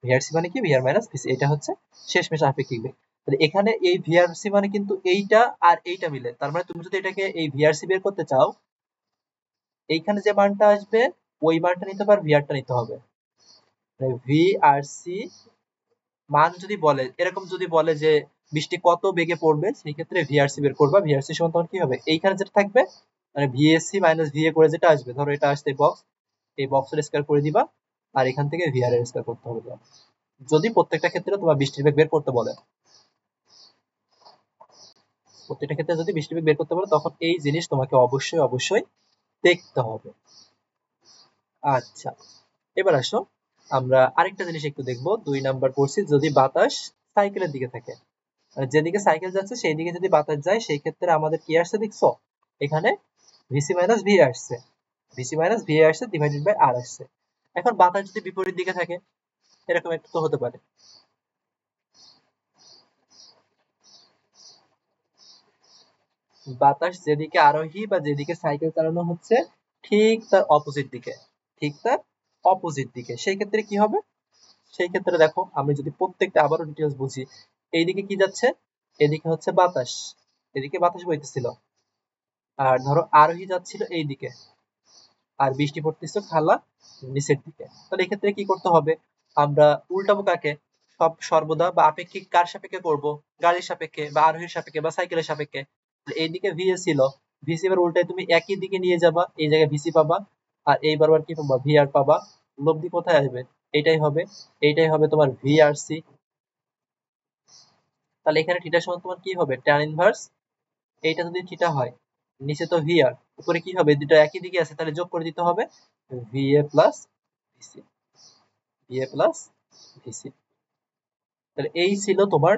VRC মানে কি? VR minus VC. এটা হচ্ছে শেষমেশ আপেক্ষিক বেগ। তাহলে এখানে এই ভিআরসি মানে কিন্তু এইটা আর এইটা মিলে। তার মানে তুমি যদি এটাকে এই ভিআরসি বের করতে চাও, এইখানে যে মানটা আসবে ওই মানটা নিতে হবে, আর ভিআরটা নিতে হবে। ভিআরসি মান যদি বলে, এরকম যদি বলে যে বৃষ্টি কত বেগে পড়বে, সেই ক্ষেত্রে ভিআরসি বের করবা। ভিআরসি সমান তখন কি হবে? এইখানে যেটা থাকবে মানে ভিএসসি মাইনাস ভিএ করে যেটা আসবে, ধরো এটা আসছে বক্স, এই বক্সের স্কয়ার করে দিবা। আর এখান থেকে ভিআর এর স্কয়ার করতে হবে তোমার। যদি প্রত্যেকটা ক্ষেত্রে তোমার বৃষ্টির বেগ বের করতে বলে, প্রত্যেকটা ক্ষেত্রে যদি বৃষ্টির বেগ বের করতে বলে, তখন এই জিনিস তোমাকে অবশ্যই অবশ্যই দেখতে হবে। আচ্ছা, এবার আসো আমরা আরেকটা জিনিস একটু দেখবো। 2 নাম্বার পড়ছি, যদি বাতাস সাইকেলের দিকে থাকে, মানে যেদিকে সাইকেল যাচ্ছে সেই দিকে যদি বাতাস যায়, সেই ক্ষেত্রে আমাদের কি আসছে দেখছো? এখানে ভিসি মাইনাস ভি আসছে। ভিসি মাইনাস ভি আসছে ডিভাইডেড বাই আর আসছে। এখন বাতাস যদি বিপরীত দিকে থাকে, এরকম একটা তো হতে পারে। বাতাস যেদিকে আরোহী বা যেদিকে সাইকেল চালানো হচ্ছে, ঠিক তার অপোজিট দিকে, ঠিক তার অপোজিট দিকে, সেই ক্ষেত্রে কি হবে? সেই ক্ষেত্রে দেখো, আমি যদি প্রত্যেকটা আবারও ডিটেলস বুঝি, এইদিকে কি যাচ্ছে? এদিকে হচ্ছে বাতাস, এদিকে বাতাস বইতেছিল। আর ধরো আরোহী যাচ্ছিল এইদিকে, আর বৃষ্টি পড়তেছিল খালা নিচের দিকে। তাহলে এক্ষেত্রে কি করতে হবে? আমরা উল্টাবো কাকে? সব সর্বদা বা আপেক্ষিক কার সাপেক্ষে করব? গাড়ির সাপেক্ষে বা আরোহীর সাপেক্ষে বা সাইকেলের সাপেক্ষে। এইদিকে ভিএ ছিল, ভিসি এবার উল্টায় তুমি একই দিকে নিয়ে যাবা, এই জায়গায় ভিসি পাবা। আর এই বারবার কি পাবা? ভিআর পাবা। লব্ধি কোথায় আসবে? এইটাই হবে, এইটাই হবে তোমার ভিআরসি। তাহলে এখানে থিটা সমান তোমার কি হবে? ট্যান ইনভার্স, এইটা যদি থিটা হয়, নিচে তো ভিআর, উপরে কি হবে? দুটো একই দিকে আছে, তাহলে যোগ করে দিতে হবে VA plus VC. VA plus VC. তাহলে এই ছিল তোমার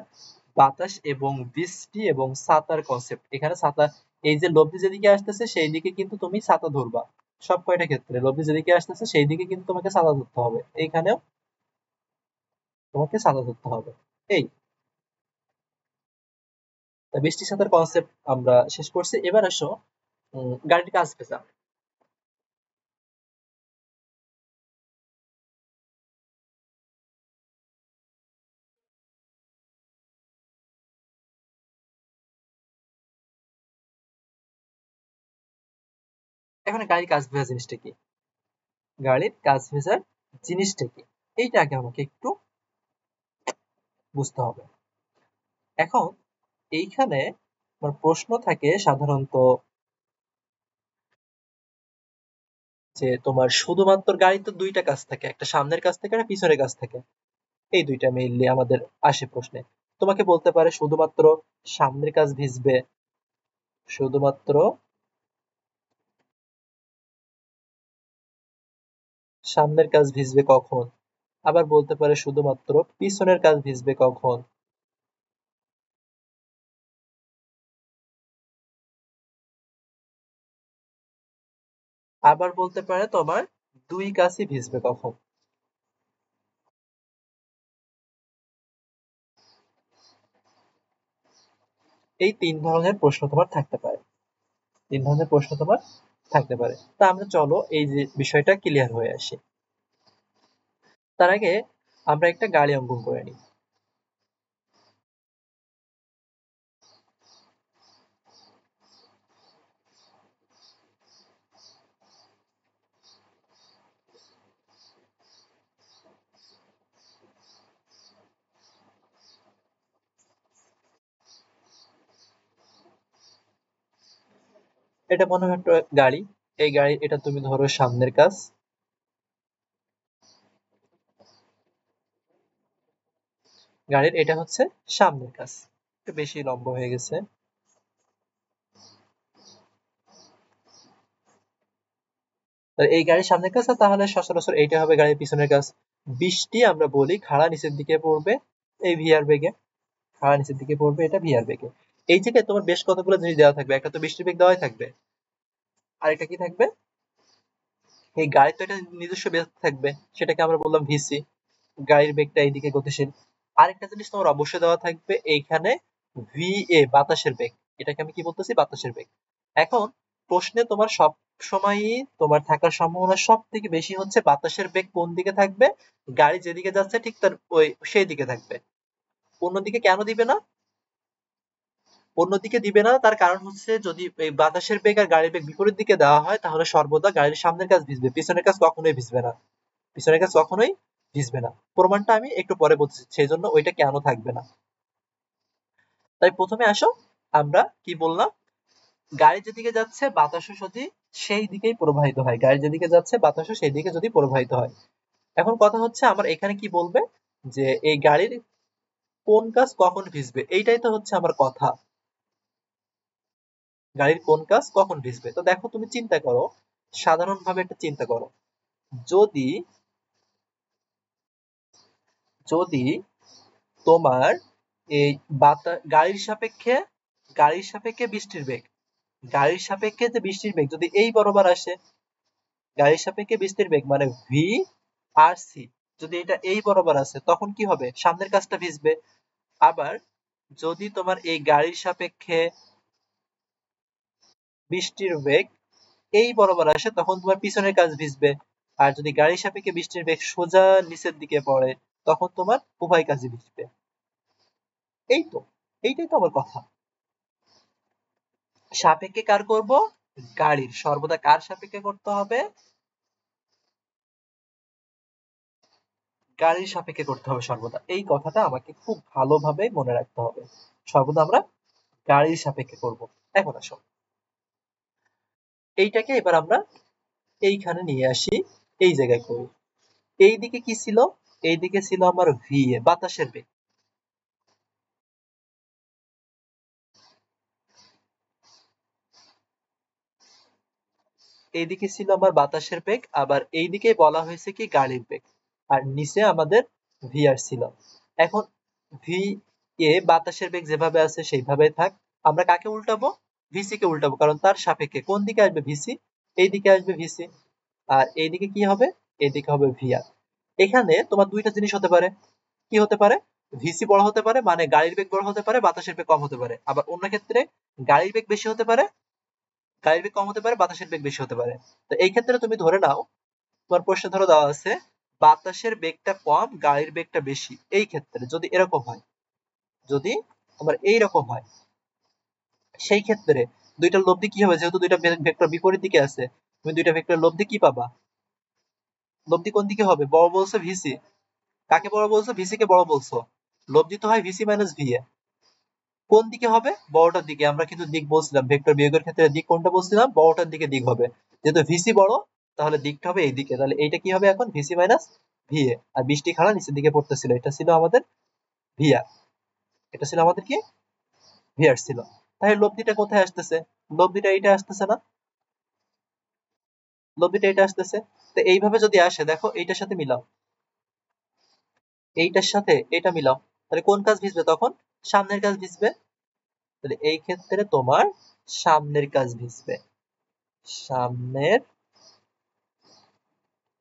বাতাস এবং বৃষ্টি এবং ছাতার কনসেপ্ট। এখানে ছাতা, এই যে লব্ধি যেদিকে আসতেছে সেই দিকে কিন্তু তুমি ছাতা ধরবা। সব কয়টা ক্ষেত্রে লব্ধি যেদিকে আসতেছে সেই দিকে কিন্তু তোমাকে ছাতা ধরতে হবে। এইখানেও তোমাকে ছাতা ধরতে হবে। এই তা বৃষ্টি ছাতার কনসেপ্ট আমরা শেষ করছি। এবার আসো গাড়ির কাজ পেঁচা। এখন গাড়ির কাজ ভেজা জিনিসটা কি, গাড়ির কাজ ভেজার জিনিসটা কি, এইটা আগে আমাকে একটু বুঝতে হবে। এখন এইখানে আমার প্রশ্ন থাকে সাধারণত যে তোমার শুধুমাত্র গাড়ি তো দুইটা কাজ থাকে, একটা সামনের কাজ থাকে একটা পিছনের কাজ থাকে, এই দুইটা মেইনলি আমাদের আসে প্রশ্নে। তোমাকে বলতে পারে শুধুমাত্র সামনের কাজ ভিজবে, শুধুমাত্র সামনের কাজ ভিজবে কখন, আবার বলতে পারে শুধুমাত্র পিছনের কাজ ভিজবে কখন, আবার বলতে পারে তোমার দুই কাজই ভিজবে কখন। এই তিন ধরনের প্রশ্ন তোমার থাকতে পারে, তিন ধরনের প্রশ্ন তোমার থাকতে পারে। তা আমরা চলো এই যে বিষয়টা ক্লিয়ার হয়ে আসি। তার আগে আমরা একটা গাড়ি অঙ্কন করে নিই। এটা মনে হয় একটা গাড়ি, এই গাড়ি এটা তুমি ধরো সামনের কাজ, গাড়ির এটা হচ্ছে সামনের কাজ, একটু বেশি লম্বা হয়ে গেছে। এই গাড়ির সামনের কাজ, তাহলে সচরাচর এইটা হবে গাড়ির পিছনের কাজ। বৃষ্টি আমরা বলি খাড়া নিচের দিকে পড়বে এই ভিআর বেগে, খাড়া নিচের দিকে পড়বে এটা ভিআর বেগে। এই জায়গায় তোমার বেশ কতগুলো জিনিস দেওয়া থাকবে, একটা তো বৃষ্টির বেগ দেওয়াই থাকবে, আর এটা কি থাকবে, এই গাড়ির তো একটা নিজস্ব বেগ থাকবে, সেটাকে আমরা বললাম ভিসি, গাড়ির বেগটা এইদিকে গতিশীল। আরেকটা জিনিস তোমার অবশ্যই দেওয়া থাকবে এইখানে, ভিএ বাতাসের বেগ, এটাকে আমি কি বলতেছি বাতাসের বেগ। এখন প্রশ্নে তোমার সব সময়ই তোমার থাকার সম্ভাবনা সব থেকে বেশি হচ্ছে বাতাসের বেগ কোন দিকে থাকবে, গাড়ি যেদিকে যাচ্ছে ঠিক তার ওই সেই দিকে থাকবে। অন্যদিকে কেন দিবে না, অন্যদিকে দিবে না তার কারণ হচ্ছে যদি এই বাতাসের বেগ আর গাড়ির বেগ বিপরীত দিকে দেওয়া হয় তাহলে সর্বদা গাড়ির সামনের কাজ ভিজবে, পিছনের কাজ কখনোই ভিজবে না, পিছনের কাজ কখনোই ভিজবে না। প্রমাণটা আমি একটু পরে বলছি সেই জন্য ওইটা কেন থাকবে না। তাই প্রথমে আসো আমরা কি বললাম, গাড়ি যেদিকে যাচ্ছে বাতাসও যদি সেই দিকেই প্রবাহিত হয়, গাড়ি যেদিকে যাচ্ছে বাতাসও সেই দিকে যদি প্রবাহিত হয়। এখন কথা হচ্ছে আমার এখানে কি বলবে, যে এই গাড়ির কোন কাজ কখন ভিজবে, এইটাই তো হচ্ছে আমার কথা, গাড়ির কোন কাজ কখন ভিজবে। তো দেখো তুমি চিন্তা করো, সাধারণভাবে একটা চিন্তা করো, যদি যদি তোমার এই গাড়ির সাপেক্ষে, গাড়ির সাপেক্ষে বৃষ্টির বেগ, গাড়ির সাপেক্ষে যে বৃষ্টির বেগ যদি এই বরাবর আসে, গাড়ির সাপেক্ষে বৃষ্টির বেগ মানে ভি আর সি, যদি এটা এই বরাবর আসে তখন কি হবে, সামনের কাজটা ভিজবে। আবার যদি তোমার এই গাড়ির সাপেক্ষে বৃষ্টির বেগ এই বরাবর আসে তখন তোমার পিছনের কাজ ভিজবে। আর যদি গাড়ির সাপেক্ষে বৃষ্টির বেগ সোজা নিচের দিকে পড়ে তখন তোমার উভয় কাজই ভিজবে। এই তো, এইটাই তো আমার কথা। সাপেক্ষে কার করব, গাড়ির, সর্বদা কার সাপেক্ষে করতে হবে, গাড়ির সাপেক্ষে করতে হবে সর্বদা, এই কথাটা আমাকে খুব ভালোভাবে মনে রাখতে হবে, সর্বদা আমরা গাড়ির সাপেক্ষে করব। এখন আসো এইটাকে এবার আমরা এইখানে নিয়ে আসি, এই জায়গায় করি। এইদিকে কি ছিল, এইদিকে ছিল আমার ভি এ বাতাসের বেগ, এইদিকে ছিল আমার বাতাসের বেগ, আবার এইদিকে বলা হয়েছে কি গাড়ির বেগ, আর নিচে আমাদের ভিআর ছিল। এখন ভি এ বাতাসের বেগ যেভাবে আছে সেইভাবে থাক, আমরা কাকে উল্টাবো, ভিসি কে উল্টাবো, কারণ তার সাপেক্ষে কোন দিকে আসবে ভিসি, এই দিকে আসবে ভিসি, আর এইদিকে কি হবে, এইদিকে হবে ভিআর। এখানে তোমার দুইটা জিনিস হতে পারে, কি হতে পারে, ভিসি বড় হতে পারে মানে গাড়ির বেগ বড় হতে পারে, বাতাসের বেগ কম হতে পারে, আবার অন্য ক্ষেত্রে গাড়ির বেগ বেশি হতে পারে, গাড়ির বেগ কম হতে পারে, বাতাসের বেগ বেশি হতে পারে। তো এই ক্ষেত্রে তুমি ধরে নাও, তোমার প্রশ্নে ধরো দেওয়া আছে বাতাসের বেগটা কম গাড়ির বেগটা বেশি, এই ক্ষেত্রে যদি এরকম হয়, যদি তোমার এইরকম হয়, সেই ক্ষেত্রে দুইটার লব্ধি কি হবে, যেহেতু দুইটা ভেক্টর বিপরীত দিকে আছে, তুমি দুইটা ভেক্টর লব্ধি কি পাবা? লব্ধি কোন দিকে হবে? বড় বলছো ভিসি। কাকে বড় বলছো? ভিসি কে বড় বলছো। লব্ধি তো হয় ভিসি মাইনাস ভি এ। কোন দিকে হবে? বড়টার দিকে। আমরা কিন্তু দিক বলছিলাম, ভেক্টর বিয়োগের ক্ষেত্রে দিক কোনটা বলছিলাম? বড়টার দিকে দিক হবে। যেহেতু ভিসি বড়, তাহলে দিকটা হবে এই দিকে। তাহলে এইটা কি হবে এখন? VC minus V A. আর বৃষ্টি খাড়া নিচের দিকে পড়তেছিল, এটা ছিল আমাদের ভিআর। এটা ছিল আমাদের কি? ভিআর ছিল। তাহলে লব্ধিটা কোথায় আসতেছে? লব্ধিটা এইটা আসতেছে না? লব্ধিটা এটা আসতেছে। তো এইভাবে যদি আসে, দেখো এইটার সাথে মিলাও, এইটার সাথে এটা মিলাও, তাহলে কোন কাজ ভিজবে তখন? সামনের কাজ ভিজবে। তাহলে এই ক্ষেত্রে তোমার সামনের কাজ ভিজবে। সামনের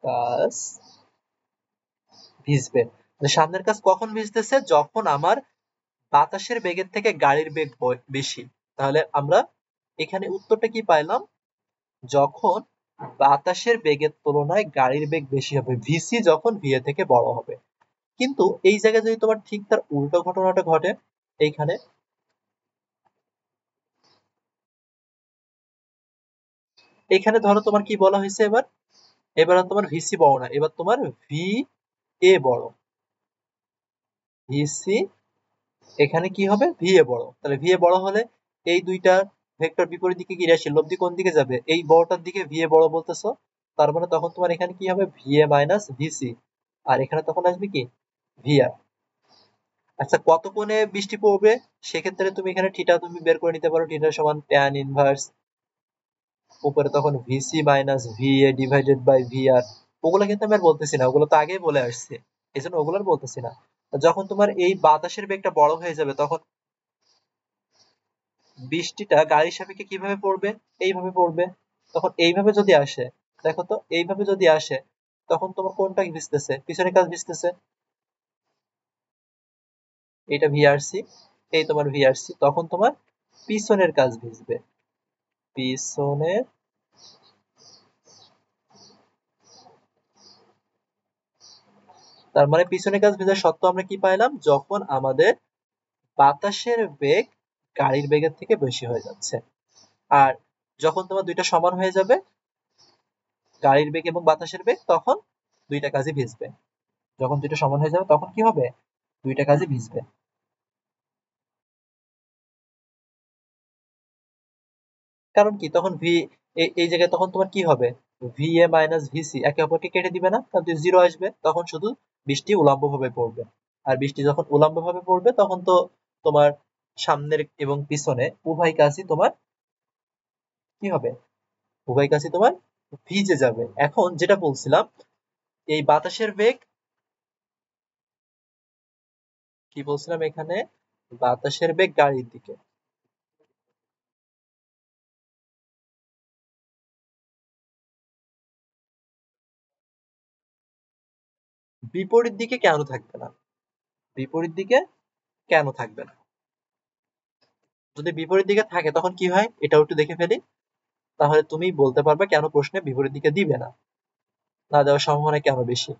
কাজ ভিজবে। সামনের কাজ কখন ভিজতেছে? যখন আমার বাতাসের বেগের থেকে গাড়ির বেগ বেশি। তাহলে আমরা এখানে উত্তরটা কি পাইলাম? যখন বাতাসের বেগের তুলনায় গাড়ির বেগ বেশি হবে, ভিসি যখন ভিএ থেকে বড় হবে। কিন্তু এই জায়গায় যদি তোমার ঠিক তার উল্টো ঘটনাটা ঘটে, এইখানে এখানে ধরো তোমার কি বলা হয়েছে এবার? এবার আর তোমার ভিসি বড় না, এবার তোমার ভি এ বড়। ভিসি এখানে কি হবে? ভি এ বড়। তাহলে ভি এ বড় হলে এই দুইটা ভেক্টর বিপরীত দিকে গিয়ে আসে, লব্ধি কোন দিকে যাবে? এই বড়টার দিকে। ভি এ বড় বলতেছো, তার মানে তখন তোমার এখানে কি হবে? V A minus VC. আর এখানে তখন আসবে কি? V R. আচ্ছা, কত কোণে বৃষ্টি পড়বে? সেক্ষেত্রে তুমি এখানে থিটা তুমি বের করে নিতে পারো। থিটা সমান ট্যান ইনভার্স উপরে তখন VC minus V A divided by V R. ওগুলো কিন্তু আমি আর বলতেছি না, ওগুলো তো আগেই বলে আসছে, এই জন্য ওগুলো আর বলতেছি না। যখন তোমার এই বাতাসের বেগটা বড় হয়ে যাবে, তখন বৃষ্টিটা গাড়ির সাপেক্ষে কিভাবে পড়বে? এইভাবে পড়বে। তখন এইভাবে যদি আসে, দেখো তো এইভাবে যদি আসে, তখন তোমার কোনটা ভিজতেছে? পিছনের কাজ ভিজতেছে। এটা ভিআরসি, এই তোমার ভিআরসি। তখন তোমার পিছনের কাজ ভিজবে। পিছনের, তার মানে পিছনের কাজ ভেজার সত্ত্ব আমরা কি পাইলাম? যখন আমাদের বাতাসের বেগ গাড়ির বেগের থেকে বেশি হয়ে যাচ্ছে। আর যখন তোমার দুইটা সমান হয়ে যাবে, গাড়ির বেগ এবং বাতাসের বেগ, তখন দুইটা কাজই ভিজবে। যখন দুইটা সমান হয়ে যাবে, তখন কি হবে? দুইটা কাজই ভিজবে। কারণ কি? তখন ভি, এই জায়গায় তখন তোমার কি হবে? ভি এ মাইনাস ভিসি একে অপরকে কেটে দিবে না? কারণ জিরো আসবে, তখন শুধু বৃষ্টি উলম্ব ভাবে পড়বে। আর বৃষ্টি যখন উলম্ব ভাবে পড়বে, তখন তো তোমার সামনের এবং পিছনে উভয় কাজই তোমার কি হবে? উভয় কাজই তোমার ভিজে যাবে। এখন যেটা বলছিলাম, এই বাতাসের বেগ, কি বলছিলাম এখানে? বাতাসের বেগ গাড়ির দিকে, বিপরীত দিকে কেন থাকবে না? বিপরীত দিকে কেন থাকবে না? যদি বিপরীত দিকে থাকে তখন কি হয়, এটাও একটু দেখে ফেলি। তাহলে তুমি বলতে পারবে কেন প্রশ্নে বিপরীত দিকে দিবে না, না দেওয়ার সম্ভাবনা কেন বেশি।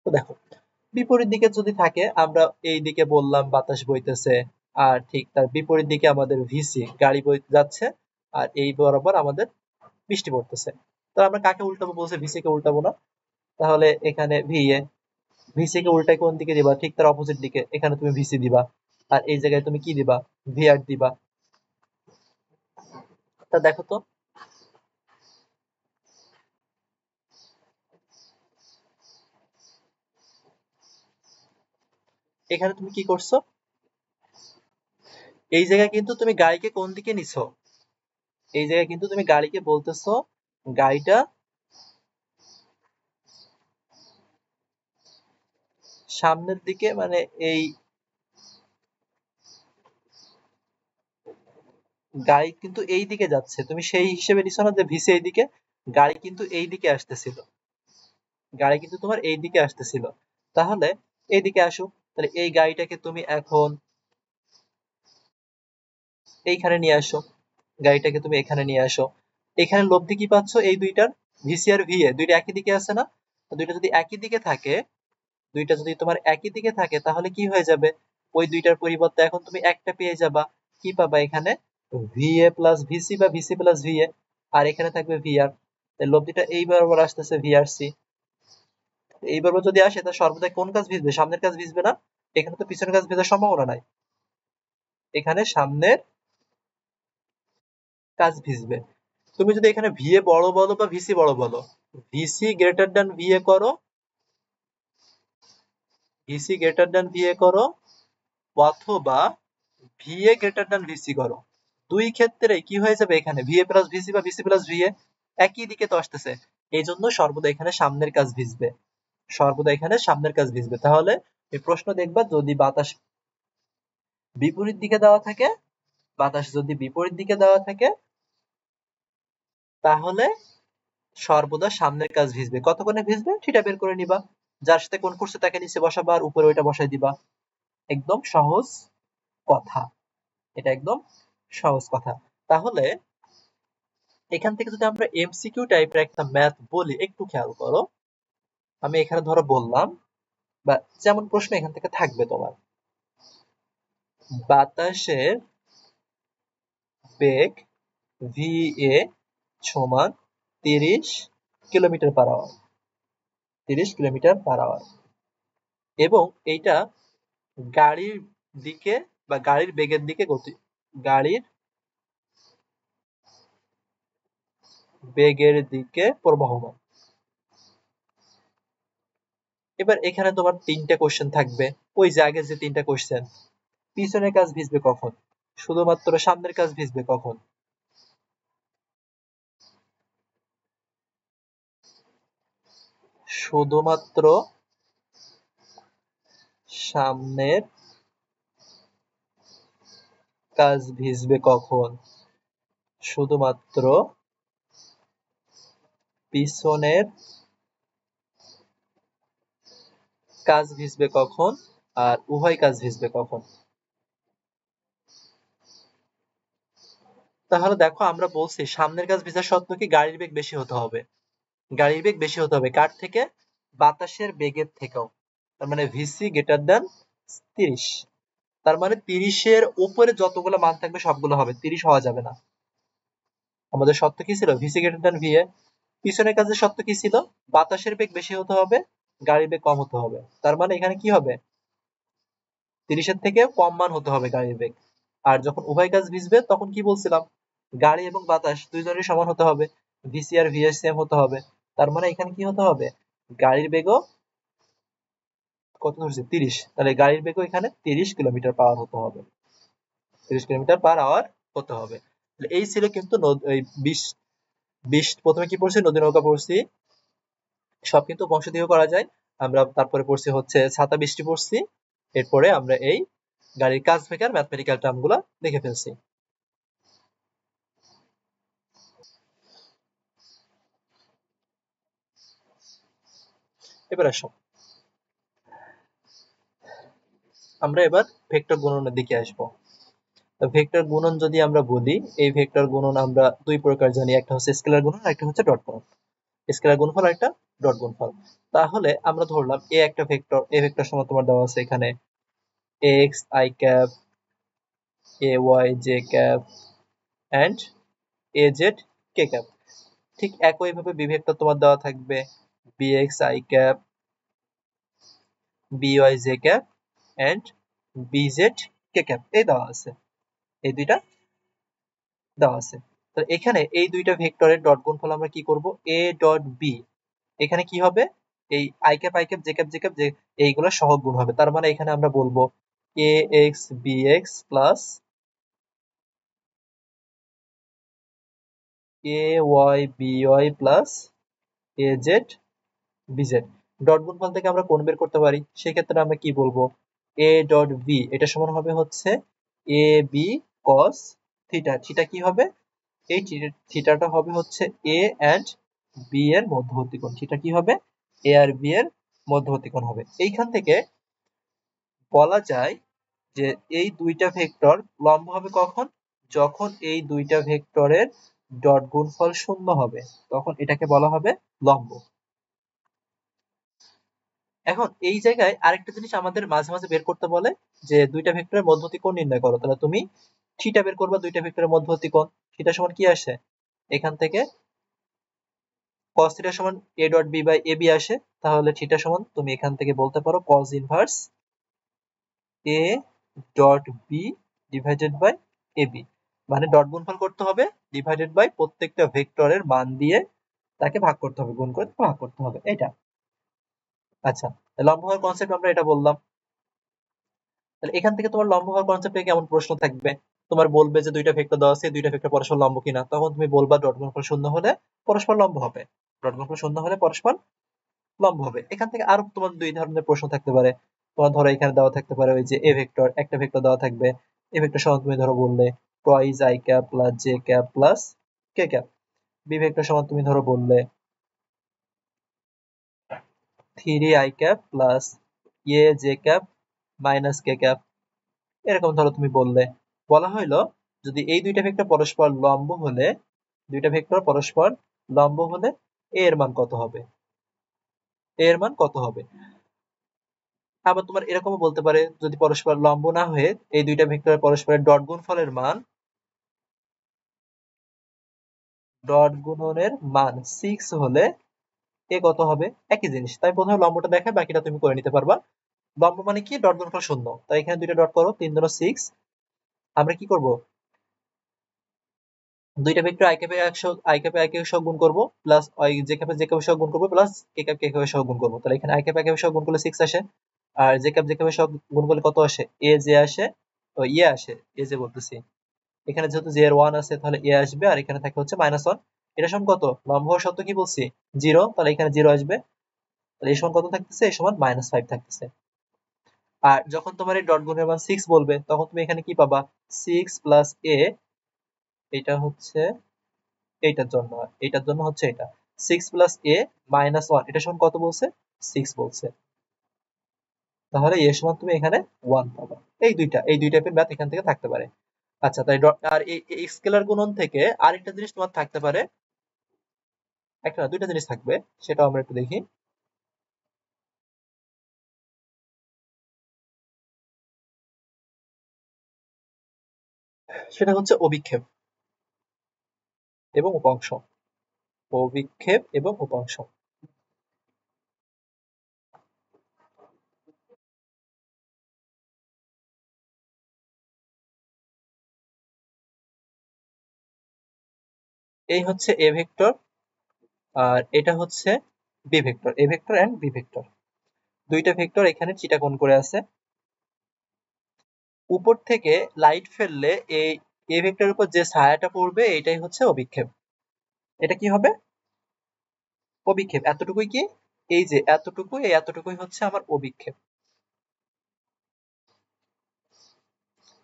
তো দেখো, বিপরীত দিকে যদি থাকে, আমরা এই দিকে বললাম বাতাস বইতেছে, আর ঠিক তার বিপরীত দিকে আমাদের ভিসি গাড়ি বই যাচ্ছে, আর এই বরাবর আমাদের বৃষ্টি পড়তেছে। তো আমরা কাকে উল্টাবো? বলছে ভিসি কে উল্টাবো না। তাহলে এখানে ভিএ, ভিসি কে উল্টাই কোন দিকে দিবা? ঠিক তার অপোজিট দিকে। এখানে তুমি ভিসি দিবা, আর এই জায়গায় তুমি কি দিবা? ভিআর দিবা। তা দেখো তো, এখানে তুমি কি করছো? এই জায়গায় কিন্তু তুমি গাড়িকে কোন দিকে নিছো? এই জায়গায় কিন্তু তুমি গাড়িকে বলতেছো, গাড়িটা সামনের দিকে, মানে এই গাড়ি কিন্তু এই দিকে যাচ্ছে, তুমি সেই হিসেবে নিছো না যে ভিসি এই দিকে? গাড়ি কিন্তু এই দিকে আসতেছিল, গাড়ি কিন্তু তোমার এই দিকে আসতেছিল। তাহলে এইদিকে আসো। তাহলে এই গাড়িটাকে তুমি এখন এইখানে নিয়ে আসো, গাড়িটাকে তুমি এখানে নিয়ে আসো। এখানে লব্ধি কি পাচ্ছ? এই দুইটার ভিসি আর ভিএ দুইটা একই দিকে আছে না? তো দুইটা যদি একই দিকে থাকে, দুইটা যদি তোমার একই দিকে থাকে, তাহলে কি হয়ে যাবে? ওই দুইটার পরিবর্তে এখন তুমি একটা পেয়ে যাবা। কি পাবা এখানে? VA প্লাস VC বা VC প্লাস VA, আর এখানে থাকবে VR। তাহলে লব্ধিটা এই বরাবর আসতেছে VRC। এই বরাবর যদি আসে তাহলে সর্বদাই কোন কাজ ভিজবে? সামনের কাজ ভিজবে না? এখানে তো পিছনের কাজ ভেজার সম্ভাবনা নাই, এখানে সামনের কাজ ভিজবে। তুমি যদি এখানে VA বড় বলো বা VC বড় বলো, VC গ্রেটার দ্যান VA করো, VC গ্রেটার দ্যান VA করো, অথবা VA গ্রেটার দ্যান VC করো, দুই ক্ষেত্রে কি হয়ে যাবে? এখানে VA প্লাস VC বা VC প্লাস VA একই দিকে তো আসতেছে, এই জন্য সর্বদা এখানে সামনের কাজ ভিজবে, সর্বদা এখানে সামনের কাজ ভিজবে। তাহলে এই প্রশ্ন দেখবা, যদি বাতাস বিপরীত দিকে দেওয়া থাকে, বাতাস যদি বিপরীত দিকে দেওয়া থাকে, তাহলে সর্বদা সামনের কাজ ভিজবে। কতক্ষণে ভিজবে সেটা বের করে নিবা, যার সাথে কোন করছে তাকে নিচে বসাবা আর উপরে ওইটা বসাই দিবা। একদম সহজ কথা, এটা একদম সহজ কথা। তাহলে এখান থেকে যদি আমরা এমসিকিউ টাইপের একটা ম্যাথ বলি, একটু খেয়াল করো। আমি এখানে ধরো বললাম, বা যেমন প্রশ্ন এখান থেকে থাকবে তোমার, বাতাসের বেগ VA সমান 30 kilometre per hour, 30 kilometre per hour, এবং এইটা গাড়ির দিকে বা গাড়ির বেগের দিকে গতি, গাড়ির বেগের দিকে প্রবাহমান। এবার এখানে তোমার তিনটা কোশ্চেন থাকবে, ওই যে আগে যে তিনটা কোশ্চেন, পিছনের কাজ ভিজবে কখন, শুধুমাত্র সামনের কাজ ভিজবে কখন, শুধুমাত্র সামনের কাজ ভিজবে কখন, শুধুমাত্র পিছনের কাজ ভিজবে কখন, আর উভয় কাজ ভিজবে কখন। তাহলে দেখো আমরা বলছি সামনের কাজ ভিজা শর্ত কি? গাড়ির বেগ বেশি হতে হবে, গাড়ির বেগ বেশি হতে হবে কার থেকে? বাতাসের বেগের থেকেও। তার মানে ভিসি গ্রেটার দ্যান 30, তার মানে 30-এর উপরে যতগুলো মান থাকবে সবগুলো হবে, 30 হওয়া যাবে না। আমাদের শর্ত কি ছিল? VC greater than VA. পিছনের কাজের শর্ত কি ছিল? বাতাসের বেগ বেশি হতে হবে, গাড়ির বেগ কম হতে হবে। তার মানে এখানে কি হবে? 30-এর থেকে কম মান হতে হবে গাড়ির বেগ। আর যখন উভয় কাজ ভিজবে তখন কি বলছিলাম? গাড়ি এবং বাতাস দুইজনের সমান হতে হবে, ভিসি আর ভিএস সেম হতে হবে। তার মানে এখানে কি হতে হবে? গাড়ির বেগও কত ধরছে? 30, তাহলে গাড়ির বেগও এখানে 30 কিলোমিটার পার হতে হবে, 30 কিলোমিটার পার আওয়ার হতে হবে। এই ছিল কিন্তু 20 20 প্রথমে কি পড়ছি? নদী নৌকা পড়ছি, সব কিন্তু বংশ দিয়ে করা যায়। আমরা তারপরে পড়ছি হচ্ছে ছাতা বৃষ্টি পড়ছি, এরপরে আমরা এই গাড়ির কাজ থেকে ম্যাথমেটিক্যাল টার্ম গুলা দেখে ফেলছি। এবার আসো আমরা এবার ভেক্টর গুণনের দিকে আসবো। ভেক্টর গুণন যদি আমরা বলি, এই ভেক্টর গুণন আমরা দুই প্রকার জানি, একটা হচ্ছে স্কেলার গুণন, একটা হচ্ছে ডট গুণন। স্কেলার গুণফল আর একটা ডট গুণফল। তাহলে আমরা ধরলাম এ একটা ভেক্টর, এ ভেক্টর সমান তোমার দেওয়া আছে এখানে X I cap, A Y J cap, and A Z K cap. ঠিক একইভাবে বি ভেক্টর তোমার দেওয়া থাকবে bx i cap, by j cap, and bz K cap, এই দেওয়া আছে, এই দুইটা দেওয়া আছে। তো এখানে এই দুইটা ভেক্টরের ডট গুণফল আমরা কি করব? a ডট বি, এখানে কি হবে? এই i cap i cap j cap j cap যে এইগুলো সহগ গুণ হবে। তার মানে এখানে আমরা বলবো ax bx plus ay by plus az bz। Dot গুণফল থেকে আমরা কোণ বের করতে পারি, সেক্ষেত্রে আমরা কি বলবো? a ডট বি এটা সমান হবে হচ্ছে এ বি কস থিটা। থিটা কি হবে? এই থিটাটা হবে হচ্ছে এ এন্ড বি এর মধ্যবর্তী কোণ। থিটা কি হবে? এ আর বি এর মধ্যবর্তী কোণ হবে। এইখান থেকে বলা যায় যে এই দুইটা ভেক্টর লম্ব হবে কখন? যখন এই দুইটা ভেক্টরের ডট গুণফল শূন্য হবে, তখন এটাকে বলা হবে লম্ব। এখন এই জায়গায় আরেকটা জিনিস আমাদের মাঝে মাঝে বের করতে বলে যে দুইটা ভেক্টরের মধ্যবর্তী কোণ নির্ণয় করো। তাহলে তুমি থিটা বের করবা, দুইটা ভেক্টরের মধ্যবর্তী কোণ। থিটা সমান কি আসে? এখান থেকে cos থিটা সমান a dot b by ab আসে। তাহলে থিটা সমান তুমি এখান থেকে বলতে পারো cos inverse a dot b divided by ab। মানে ডট গুণফল করতে হবে ডিভাইডেড বাই প্রত্যেকটা ভেক্টরের মান দিয়ে তাকে ভাগ করতে হবে, গুণ করে ভাগ করতে হবে, এটা। আচ্ছা, লম্ব হওয়ার কনসেপ্ট আমরা এটা বললাম। তাহলে এখান থেকে তোমার লম্ব হওয়ার কনসেপ্টে কেমন প্রশ্ন থাকবে? তোমার বলবে যে দুইটা ভেক্টর দেওয়া আছে, দুইটা ভেক্টর পরস্পর লম্ব কিনা। তখন তুমি বলবা ডট গুণফল শূন্য হলে পরস্পর লম্ব হবে। ডট গুণফল শূন্য হলে পরস্পর লম্ব হবে। এখান থেকে আরো তোমার দুই ধরনের প্রশ্ন থাকতে পারে। তোমার ধরো এখানে দেওয়া থাকতে পারে ওই যে এ ভেক্টর, একটা ভেক্টর দেওয়া থাকবে। এ ভেক্টর সমান তুমি ধরো বললে twice I cap plus J cap plus K cap. B vector সমান তুমি ধরো বললে 3i cap plus A J cap minus K cap. এরকম ধরো তুমি বললে। বলা হইলো যদি এই দুইটা ভেক্টর পরস্পর লম্ব হলে, দুইটা ভেক্টর পরস্পর লম্ব হলে এ এর মান কত হবে? এ এর মান কত হবে? আবার তোমার এরকমও বলতে পারে যদি পরস্পর লম্ব না হয়ে এই দুইটা ভেক্টরের পরস্পরের ডট গুণফলের মান, ডট গুণনের মান 6 হলে এ কত হবে? একই জিনিস। তাই প্রথমে লম্বটা দেখায়, বাকিটা তুমি করে নিতে পারবা। লম্ব মানে কি? ডট গুণফল শূন্য। তাই এখানে দুইটা ডট করো, 3 দুনো 6। আমরা কি করব? দুইটা ভেক্টর i ক্যাপে 100 i ক্যাপে i ক্যাপের সহ গুণ করব, প্লাস j ক্যাপে j ক্যাপের সহ গুণ করব, প্লাস k ক্যাপ k ক্যাপের সহ গুণ করব। তাহলে এখানে i ক্যাপ i ক্যাপের সহ গুণ করলে 6 আসে, আর j ক্যাপ j ক্যাপের সহ গুণ করলে কত আসে? a j আসে, ও ইয়ে আসে, a j বলতেছি। এখানে যেহেতু j এর 1 আছে তাহলে a আসবে, আর এখানে থাকে হচ্ছে -1। এটা সমান কত? লম্ব হওয়ার শর্ত কি বলছি? 0। তাহলে এখানে 0 আসবে। তাহলে এই সমান কত থাকতেছে? এই সমান -5 থাকতেছে। আর যখন তোমার এই ডট গুণের মান 6 বলবে তখন তুমি এখানে কি পাবা? 6 প্লাস a, এটা হচ্ছে এইটার জন্য, এইটার জন্য হচ্ছে এটা 6 প্লাস a মাইনাস 1, এটা সমান কত বলছে? 6 বলছে। তাহলে এর সমান তুমি এখানে 1 পাবা। এই দুই টাইপের ম্যাথ এখান থেকে থাকতে পারে। আচ্ছা, তাই আর এই স্কেলার গুণন থেকে আরেকটা জিনিস তোমার থাকতে পারে, একটা না দুইটা জিনিস থাকবে, সেটাও আমরা একটু দেখি। সেটা হচ্ছে অভিক্ষেপ এবং উপাংশ। অভিক্ষেপ এবং উপাংশ। এই হচ্ছে এ ভেক্টর, আর এটা হচ্ছে B vector. A vector and B vector, দুইটা ভেক্টর এখানে চিটাকোণ করে আছে। উপর থেকে লাইট ফেললে এই এ ভেক্টরের উপর যে ছায়াটা পড়বে এটাই হচ্ছে অভিক্ষেপ। এটা কি হবে? অভিক্ষেপ। এতটুকুই কি? এই যে এতটুকু, এই এতটুকুই হচ্ছে আমার অভিক্ষেপ।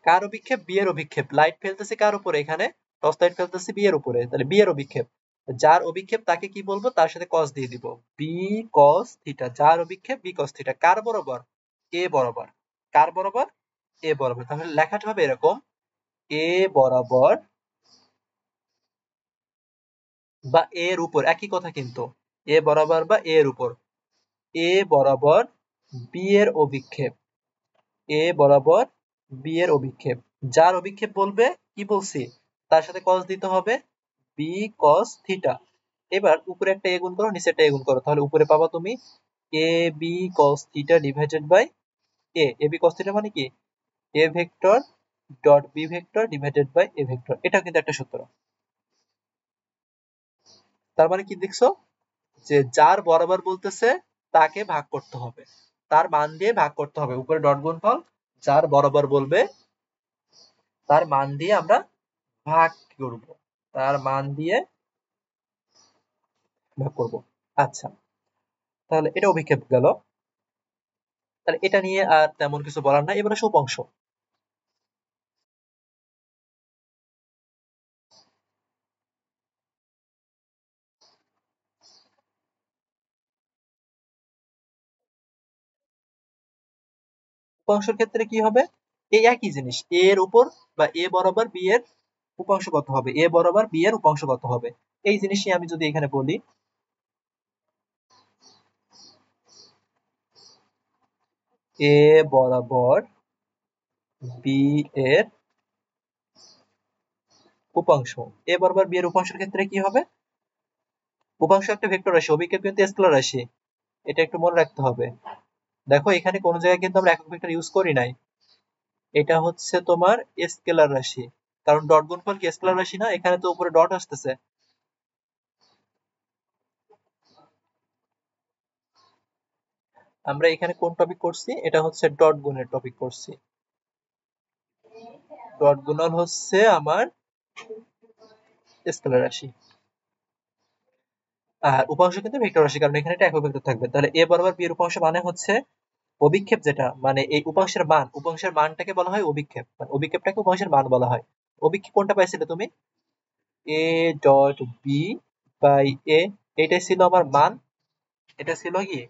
কার অভিক্ষেপ? বি এর অভিক্ষেপ। লাইট ফেলতেছে কার উপরে? এখানে টর্চ লাইট ফেলতেছে বি এর উপরে, তাহলে বি এর অভিক্ষেপ। যার অভিক্ষেপ তাকে কি বলবো? তার সাথে কস দিয়ে দিব, বি কস থিটা। যার অভিক্ষেপ বি কস থিটা। কার বরাবর? এ বরাবর। কার বরাবর? এ বরাবর। তাহলে লেখাটা হবে এরকম, এ বরাবর বা এর উপর, একই কথা কিন্তু। এ বরাবর বা এর উপর, এ বরাবর বি এর অভিক্ষেপ, এ বরাবর বি এর অভিক্ষেপ। যার অভিক্ষেপ বলবে, কি বলছি? তার সাথে কস দিতে হবে, বি কস থিটা। এবার উপরে একটা এ গুণ করো, নিচে একটা এ গুণ করো, তাহলে উপরে পাবা তুমি A B cos theta divided by A. A B cos theta মানে কি? A vector dot B vector divided by A vector. এটা কিন্তু একটা সূত্র। তার মানে কি দেখছো? যে যার বরাবর বলতেছে তাকে ভাগ করতে হবে, তার মান দিয়ে ভাগ করতে হবে। উপরে ডট গুণফল, যার বরাবর বলবে তার মান দিয়ে আমরা ভাগ করব, তার মান দিয়ে ভাগ করব। আচ্ছা, তাহলে এটা অভিক্ষেপ গেল। তাহলে এটা নিয়ে আর তেমন কিছু বলার নাই। এবারে উপাংশ। উপাংশের ক্ষেত্রে কি হবে? এই একই জিনিস, এ এর উপর বা এ বরাবর বি এর উপাংশ কত হবে? এ বরাবর বি এর উপাংশ কত হবে? এই জিনিসই আমি যদি এখানে বলি, এ বরাবর বি এর উপাংশ। এ বরাবর বি এর উপাংশের ক্ষেত্রে কি হবে? উপাংশ একটা ভেক্টর রাশি, অভিক্ষেপ কিন্তু স্কেলার রাশি, এটা একটু মনে রাখতে হবে। দেখো এখানে কোনো জায়গায় কিন্তু আমরা একক ভেক্টর ইউজ করি নাই, এটা হচ্ছে তোমার স্কেলার রাশি, কারণ ডট গুণফল কি স্কেলার রাশি না? এখানে তো উপরে ডট আসতেছে। আমরা এখানে কোন টপিক করছি? এটা হচ্ছে ডট গুণের টপিক করছি। ডট গুণন হচ্ছে আমার স্কেলার রাশি, আর উপাংশ কিন্তু ভেক্টর রাশি, কারণ এখানে এটা একক ভেক্টর থাকবে। তাহলে এ বরাবর বি এর উপাংশ মানে হচ্ছে অভিক্ষেপ, যেটা মানে এই উপাংশের মান, উপাংশের মানটাকে বলা হয় অভিক্ষেপ, মানে অভিক্ষেপটাকে উপাংশের মান বলা হয়। অভিক্ষেপ কোনটা পাইছিলে তুমি? এ ডট বি বাই এ, এটাই ছিল আমার মান। এটা ছিল কি,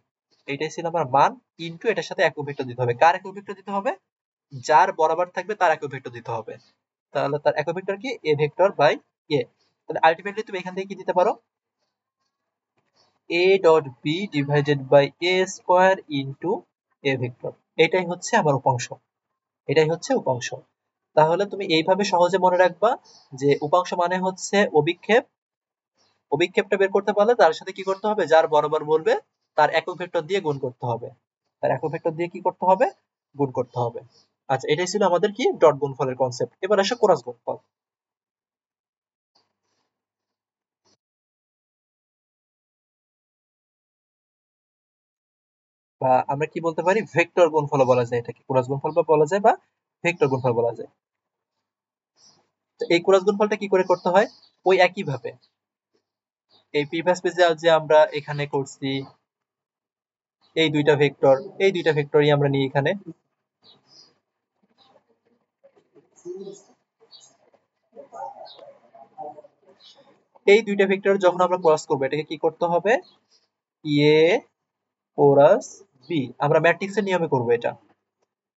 এটাই ছিল আমার মান, ইনটু এটার সাথে একক ভেক্টর দিতে হবে। কার একক ভেক্টর দিতে হবে? যার বরাবর থাকবে তার একক ভেক্টর দিতে হবে। তাহলে তার একক ভেক্টর কি? A vector by A. তাহলে আলটিমেটলি তুমি এখান থেকে কি দিতে পারো? A dot B divided by A square into A vector, এটাই হচ্ছে আমার উপাংশ, এটাই হচ্ছে উপাংশ। তাহলে তুমি এইভাবে সহজে মনে রাখবা যে উপাংশ মানে হচ্ছে অভিক্ষেপ। অভিক্ষেপটা বের করতে পারলে তার সাথে কি করতে হবে? যার বরাবর বলবে তার একক ভেক্টর দিয়ে গুণ করতে হবে, তার একক ভেক্টর দিয়ে কি করতে হবে? গুণ করতে হবে। আচ্ছা, এটাই ছিল আমাদের কি ডট গুণফলের কনসেপ্ট। এবার আসো ক্রস গুণফল, বা আমরা কি বলতে পারি ভেক্টর গুণফল বলা যায়, এটাকে ক্রস গুণফল বা বলা যায়, বা ভেক্টর গুণফল বলা যায়। তো এই ক্রস গুণফলটা কি করে করতে হয়? ওই একই ভাবে এই প্রিভিয়াস পেজে যে আমরা এখানে করছি, এই দুইটা ভেক্টর, এই দুইটা ভেক্টরই আমরা নিই এখানে। এই দুইটা ভেক্টর যখন আমরা ক্রস করবো, এটাকে কি করতে হবে? এ প্লাস বি, আমরা ম্যাট্রিক্সের নিয়মে করব এটা।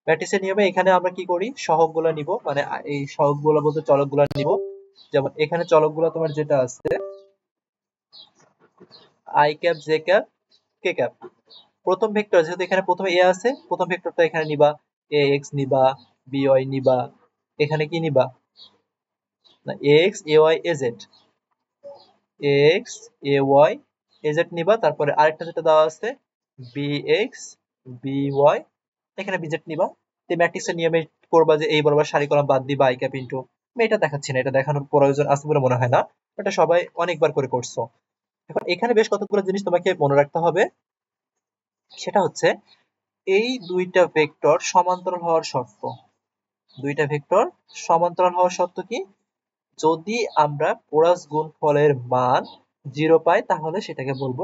ম্যাট্রিক্সের নিয়মে এখানে আমরা কি করি? সহগগুলো নিব, মানে এই সহগগুলো বলতে চলকগুলো নিব। যেমন এখানে চলকগুলো তোমার যেটা আছে I cap, J cap, K cap. প্রথম ভেক্টর যেহেতু এখানে প্রথমে এ আছে, প্রথম ভেক্টরটা এখানে নিবা, এ এক্স নিবা, বি ওয়াই নিবা, এখানে কি নিবা? না, X A Y A Z, X A Y A Z নিবা। তারপরে আরেকটা যেটা দেওয়া আছে বি এক্স বি ওয়াই, এখানে বিজেড নিবা। তো ম্যাট্রিক্সের নিয়মে করবা যে এই বরাবর সারি কলাম বাদ দিবা আই ক্যাপ ইনটু, আমি এটা দেখাচ্ছি না, এটা দেখানোর প্রয়োজন আছে বলে মনে হয় না, এটা সবাই অনেকবার করে করছো। এখন এখানে বেশ কতগুলো জিনিস তোমাকে মনে রাখতে হবে। সেটা হচ্ছে এই দুইটা ভেক্টর সমান্তরাল হওয়ার শর্ত। দুইটা ভেক্টর সমান্তরাল হওয়ার শর্ত কি? যদি আমরা ক্রস গুণফলের মান 0 পাই তাহলে সেটাকে বলবো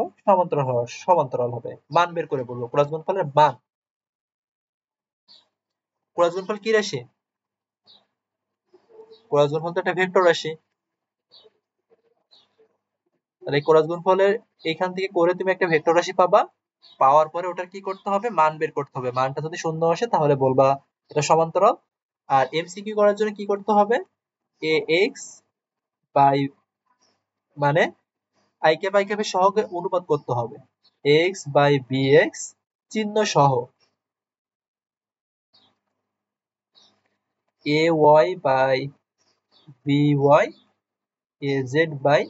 সমান্তরাল হবে। মান বের করে বলবো ক্রস গুণফলের মান। ক্রস গুণফল কি রাশি? ক্রস গুণফল তো একটা ভেক্টর রাশি। তাহলে ক্রস গুণফলের এখান থেকে করে তুমি একটা ভেক্টর রাশি পাবা, পাওয়ার পরে ওটার কি করতে হবে? মান বের করতে হবে। মানটা যদি শূন্য আসে তাহলে বলবা এটা সমান্তরাল। আর এমসিকিউ করার জন্য কি করতে হবে? এ এক্স বাই, মানে আই ক্যাপ আই ক্যাপের সহগে অনুপাত করতে হবে, এক্স বাই বি এক্স চিহ্ন সহ, A Y by B Y A Z by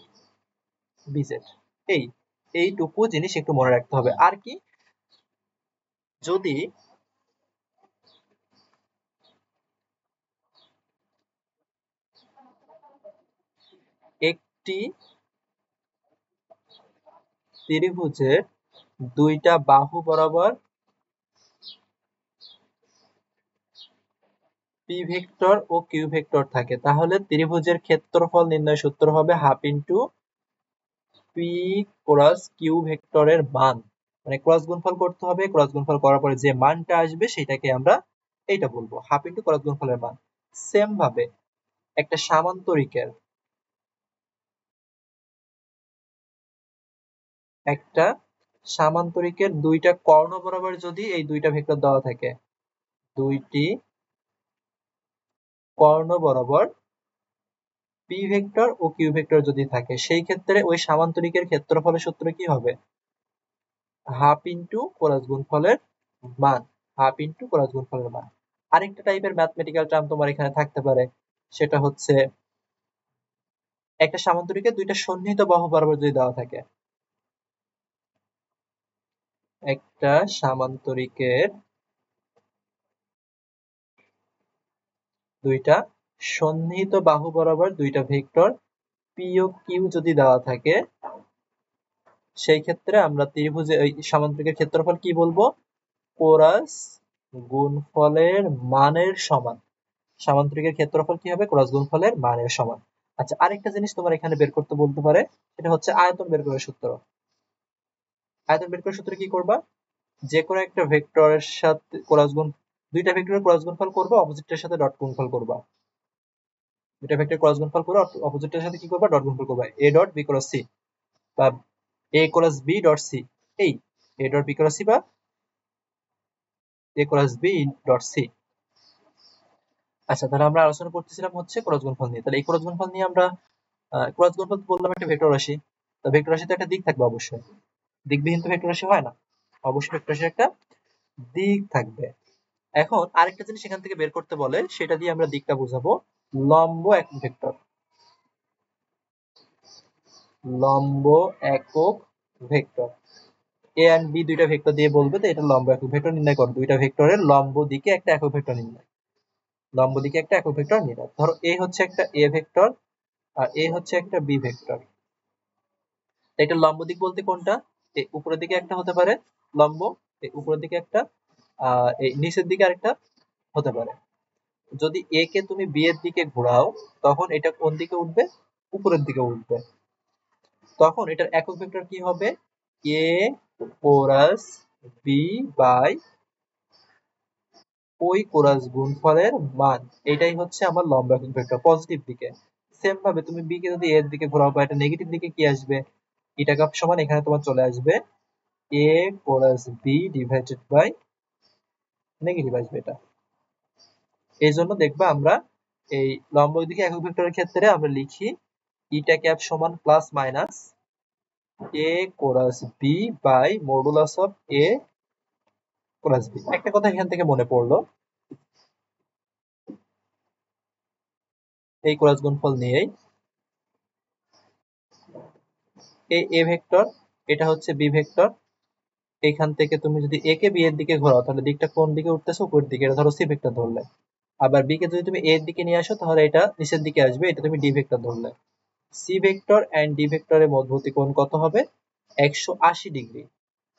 B Z. এই এইটুকু জিনিস একটু মনে রাখতে হবে। আর কি, যদি একটি ত্রিভুজের দুইটা বাহু বরাবর পি ভেক্টর ও কিউ ভেক্টর থাকে, তাহলে ত্রিভুজের ক্ষেত্রফল নির্ণয় সূত্র হবে half into P cross Q ভেক্টরের মান। মানে ক্রস গুণফল করতে হবে, ক্রস গুণফল করার পরে যে মানটা আসবে সেটাকে আমরা এইটা বলবো হাফ ইন্টু ক্রস গুণফলের মান। সেম ভাবে একটা সামান্তরিকের, একটা সামান্তরিকের দুইটা কর্ণ বরাবর যদি এই দুইটা ভেক্টর দেওয়া থাকে, দুইটি কর্ণ বরাবর পি ভেক্টর ও কিউ ভেক্টর যদি থাকে, সেই ক্ষেত্রে ওই সামান্তরিকের ক্ষেত্রফলের সূত্র কি হবে? হাফ ইন্টু ক্রস গুণফলের মান। হাফ ইন্টু ক্রস গুণফলের মান। আরেকটা টাইপের ম্যাথমেটিক্যাল টার্ম তোমার এখানে থাকতে পারে, সেটা হচ্ছে একটা সামান্তরিকের দুইটা সন্নিহিত বাহু বরাবর যদি দেওয়া থাকে, একটা সামান্তরিকের দুইটা সন্নিহিত বাহু বরাবর দুইটা ভেক্টর পি ও কিউ যদি দেওয়া থাকে, সেই ক্ষেত্রে আমরা ত্রিভুজে ওই সামান্তরিকের ক্ষেত্রফল কি বলবো? কোরাস গুণফলের মানের সমান। সামান্তরিকের ক্ষেত্রফল কি হবে? কোরাস গুণফলের মানের সমান। আচ্ছা, আরেকটা জিনিস তোমার এখানে বের করতে বলতে পারে, সেটা হচ্ছে আয়তন বের করার সূত্র। আয়তন বের করার সূত্র কি করবা? যে কোনো একটা ভেক্টরের সাথে ক্রস গুণ, দুইটা ভেক্টরের ক্রস গুণফল করবা, অপোজিটের সাথে ডট গুণফল করবা। দুইটা ভেক্টর ক্রস গুণফল করে অপোজিটের সাথে কি করবা? ডট গুণফল করবা। A dot B cross C, বা A cross B dot C, এই A dot B cross C বা A cross B dot C. আচ্ছা, তাহলে আমরা আলোচনা করতেছিলাম হচ্ছে ক্রস গুণফল নিয়ে। তাহলে এই ক্রস গুণফল নিয়ে আমরা ক্রস গুণফল বললাম একটা ভেক্টর রাশি। তো ভেক্টর রাশিতে একটা দিক থাকবে অবশ্যই, দিকবিহীন তো ভেক্টর রাশি হয় না, অবশ্যই ভেক্টর রাশির একটা দিক থাকবে। এখন আরেকটা জিনিস এখান থেকে বের করতে বলে, সেটা দিয়ে আমরা দিকটা বুঝাবো। লম্ব একক ভেক্টর, লম্ব একক ভেক্টর এ এন্ড বি দুইটা ভেক্টর দিয়ে বলবে তো এটা লম্ব একক ভেক্টর নির্ণয় করো। দুইটা ভেক্টরের লম্ব দিকে একটা একক ভেক্টর নির্ণয়, লম্ব দিকে একটা একক ভেক্টর নির্ণয়। ধরো এ হচ্ছে একটা এ ভেক্টর আর এ হচ্ছে একটা বি ভেক্টর। এটা লম্ব দিক বলতে কোনটা? এই উপরের দিকে একটা হতে পারে লম্ব, এই উপরের দিকে একটা, এই নিচের দিকে আরেকটা হতে পারে। যদি এ কে তুমি বি এর দিকে ঘোরাও, তখন এটা কোন দিকে উঠবে? উপরের দিকে উঠবে। তখন এটার একক ভেক্টর কি হবে? এ কোরাস বি বাই ওই কোরাস গুণফলের মান। এটাই হচ্ছে আমার লম্ব একক ভেক্টর পজিটিভ দিকে। সেম ভাবে তুমি বি কে যদি এর দিকে ঘোরাও বা এটা নেগেটিভ দিকে, কি আসবে? এটা কাপ সমান এখানে তোমার চলে আসবে A cross B divided by negative আসবে এটা। এই জন্য দেখবা আমরা এই লম্ব দিকে একক ভেক্টরের ক্ষেত্রে আমরা লিখি ইটা ক্যাপ সমান plus minus A cross B by modulus of A cross B. একটা কথা এখান থেকে মনে পড়লো, এই কোরাস গুণফল নিয়েই, এই এ ভেক্টর, এটা হচ্ছে বি ভেক্টর। এখান থেকে তুমি যদি এ কে বি এর দিকে ঘোরাও, তাহলে দিকটা কোন দিকে উঠতেছে? উপরের দিকে। এটা ধরো সি ভেক্টর ধরলে। আবার বি কে যদি তুমি এর দিকে নিয়ে আসো, তাহলে এটা নিচের দিকে আসবে, এটা তুমি ডি ভেক্টর ধরলে। সি ভেক্টর এন্ড ডি ভেক্টরের মধ্যবর্তী কোণ কত হবে? 180 ডিগ্রি।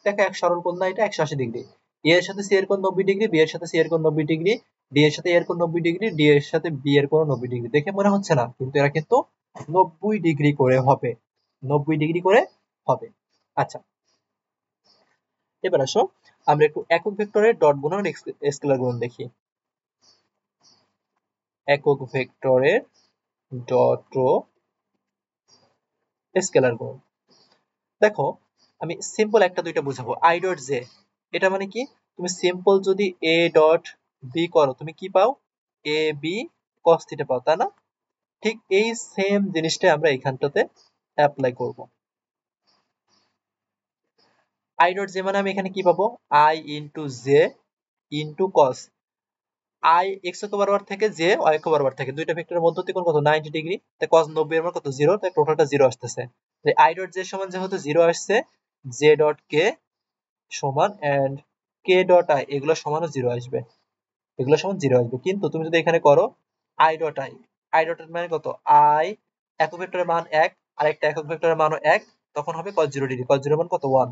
দেখো এক সরল কোণ না, এটা 180 ডিগ্রি। এ এর সাথে সি এর কোণ 90 ডিগ্রি, বি এর সাথে সি এর কোণ 90 ডিগ্রি, ডি এর সাথে এর কোণ 90 ডিগ্রি, ডি এর সাথে বি এর কোণ 90 ডিগ্রি। দেখে মনে হচ্ছে না, কিন্তু এরা কিন্তু 90 ডিগ্রি করে হবে, 90 ডিগ্রি করে হবে। আচ্ছা, এবার আসো আমরা একটু একক ভেক্টরের ডট গুণন স্কেলার গুণন দেখি। একক ভেক্টরের ডট ও স্কেলার গুণন। দেখো, আমি সিম্পল একটা দুইটা বুঝাবো। আই ডট জে, এটা মানে কি? তুমি সিম্পল যদি এ ডট বি করো, তুমি কি পাও? এ বি কস থিটা পাও, তাই না? ঠিক এই সেম জিনিসটা আমরা এখানটাতে অ্যাপ্লাই করব। আই ডট জে মানে আমি এখানে কি পাবো? I into J into cos. I x অক্ষ বরাবর থেকে, জে ওয়াই অক্ষ বরাবর থেকে, দুইটা ভেক্টরের মধ্যবর্তী কোণ কত? 90 ডিগ্রি। তাই cos 90 এর মান কত? 0। তাই টোটালটা 0 আসতেছে। তাই আই ডট জে সমান যেহেতু 0 আসছে, জে ডট কে সমান এন্ড কে ডট আই এগুলো সমানও 0 আসবে, এগুলো সমান 0 আসবে। কিন্তু তুমি যদি এখানে করো I dot I, I dot এর মানে কত? আই একক ভেক্টরের মান 1, আরেকটা একক ভেক্টরের মানও 1, তখন হবে cos 0 ডিগ্রি। cos 0 এর মান কত? 1।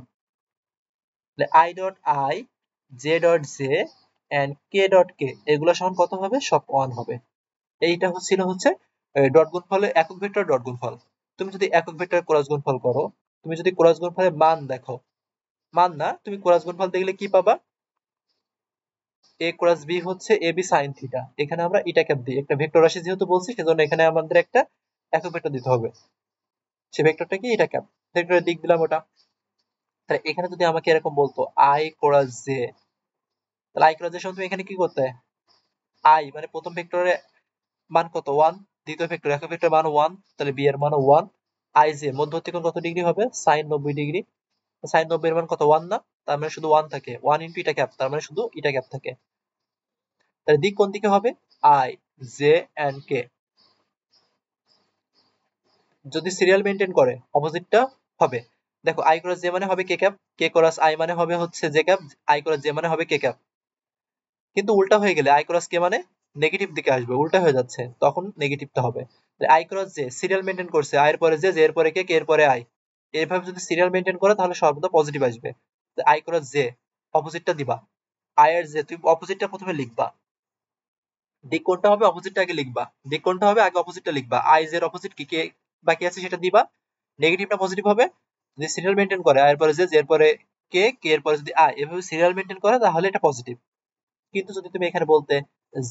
তাহলে I dot I, J dot J and K dot K এগুলো সমান কত হবে? সব 1 হবে। এইটা ছিল হচ্ছে ডট গুণফলের একক ভেক্টর ডট গুণফল। তুমি যদি একক ভেক্টরের ক্রস গুণফল করো, তুমি যদি ক্রস গুণফলের মান দেখো, মান না, তুমি ক্রস গুণফল দেখলে কি পাবা? এ ক্রস বি হচ্ছে এ বি সাইন থিটা। এখানে আমরা ইটা ক্যাপ দিই, একটা ভেক্টর রাশি যেহেতু বলছি, সেজন্য এখানে আমাদের একটা একক ভেক্টর দিতে হবে। সে ভেক্টরটা কি? ইটা ক্যাপ। ভেক্টরের দিক দিলাম ওটা। তাহলে এখানে যদি আমাকে এরকম বলতো আই ক্রস জে, তাহলে আই ক্রস জে সময় তুমি এখানে কি করতে? আই মানে প্রথম ভেক্টরের মান কত? 1। দ্বিতীয় ভেক্টর একক ভেক্টর মান 1, তাহলে বি এর মান 1। আই জে মধ্যবর্তী কোণ কত ডিগ্রি হবে? sin 90 degree. sin 90 এর মান কত 1 না, তার মানে শুধু 1 থাকে, 1 ইনটু ইটা ক্যাপ, তার মানে শুধু ইটা ক্যাপ থাকে। তাহলে দিক কোন দিকে হবে, i j and k। যদি সিরিয়াল মেইনটেইন করে অপোজিটটা হবে। দেখো i ক্রস j মানে হবে k cap, k cross i মানে হবে হচ্ছে j cap, i cross j মানে হবে k ক্যাপ। কিন্তু উল্টা হয়ে গেলে i ক্রস k মানে নেগেটিভ দিকে আসবে, উল্টা হয়ে যাচ্ছে, তখন নেগেটিভটা হবে। i cross j serial maintain করছে, i এর পরে j, j এর পরে k, k এর পরে i। এইভাবে যদি সিরিয়াল মেইনটেইন করে তাহলে সর্বদা পজিটিভ আসবে। i ক্রস j অপোজিটটা দিবা, i এর j তুমি অপোজিটটা প্রথমে লিখবা। দিক কোনটা হবে অপোজিটটা আগে লিখবা, দিক কোনটা হবে আগে অপোজিটটা লিখবা, i j এর অপোজিট কি, কে বাকি আছে সেটা দিবা। নেগেটিভটা পজিটিভ হবে। যদি সিরিয়াল মেইনটেইন করে i এর পরে j, j এর পরে k, k এর পরে যদি i, এভাবে সিরিয়াল মেইনটেইন করে তাহলে এটা পজিটিভ। কিন্তু যদি তুমি এখানে বলতে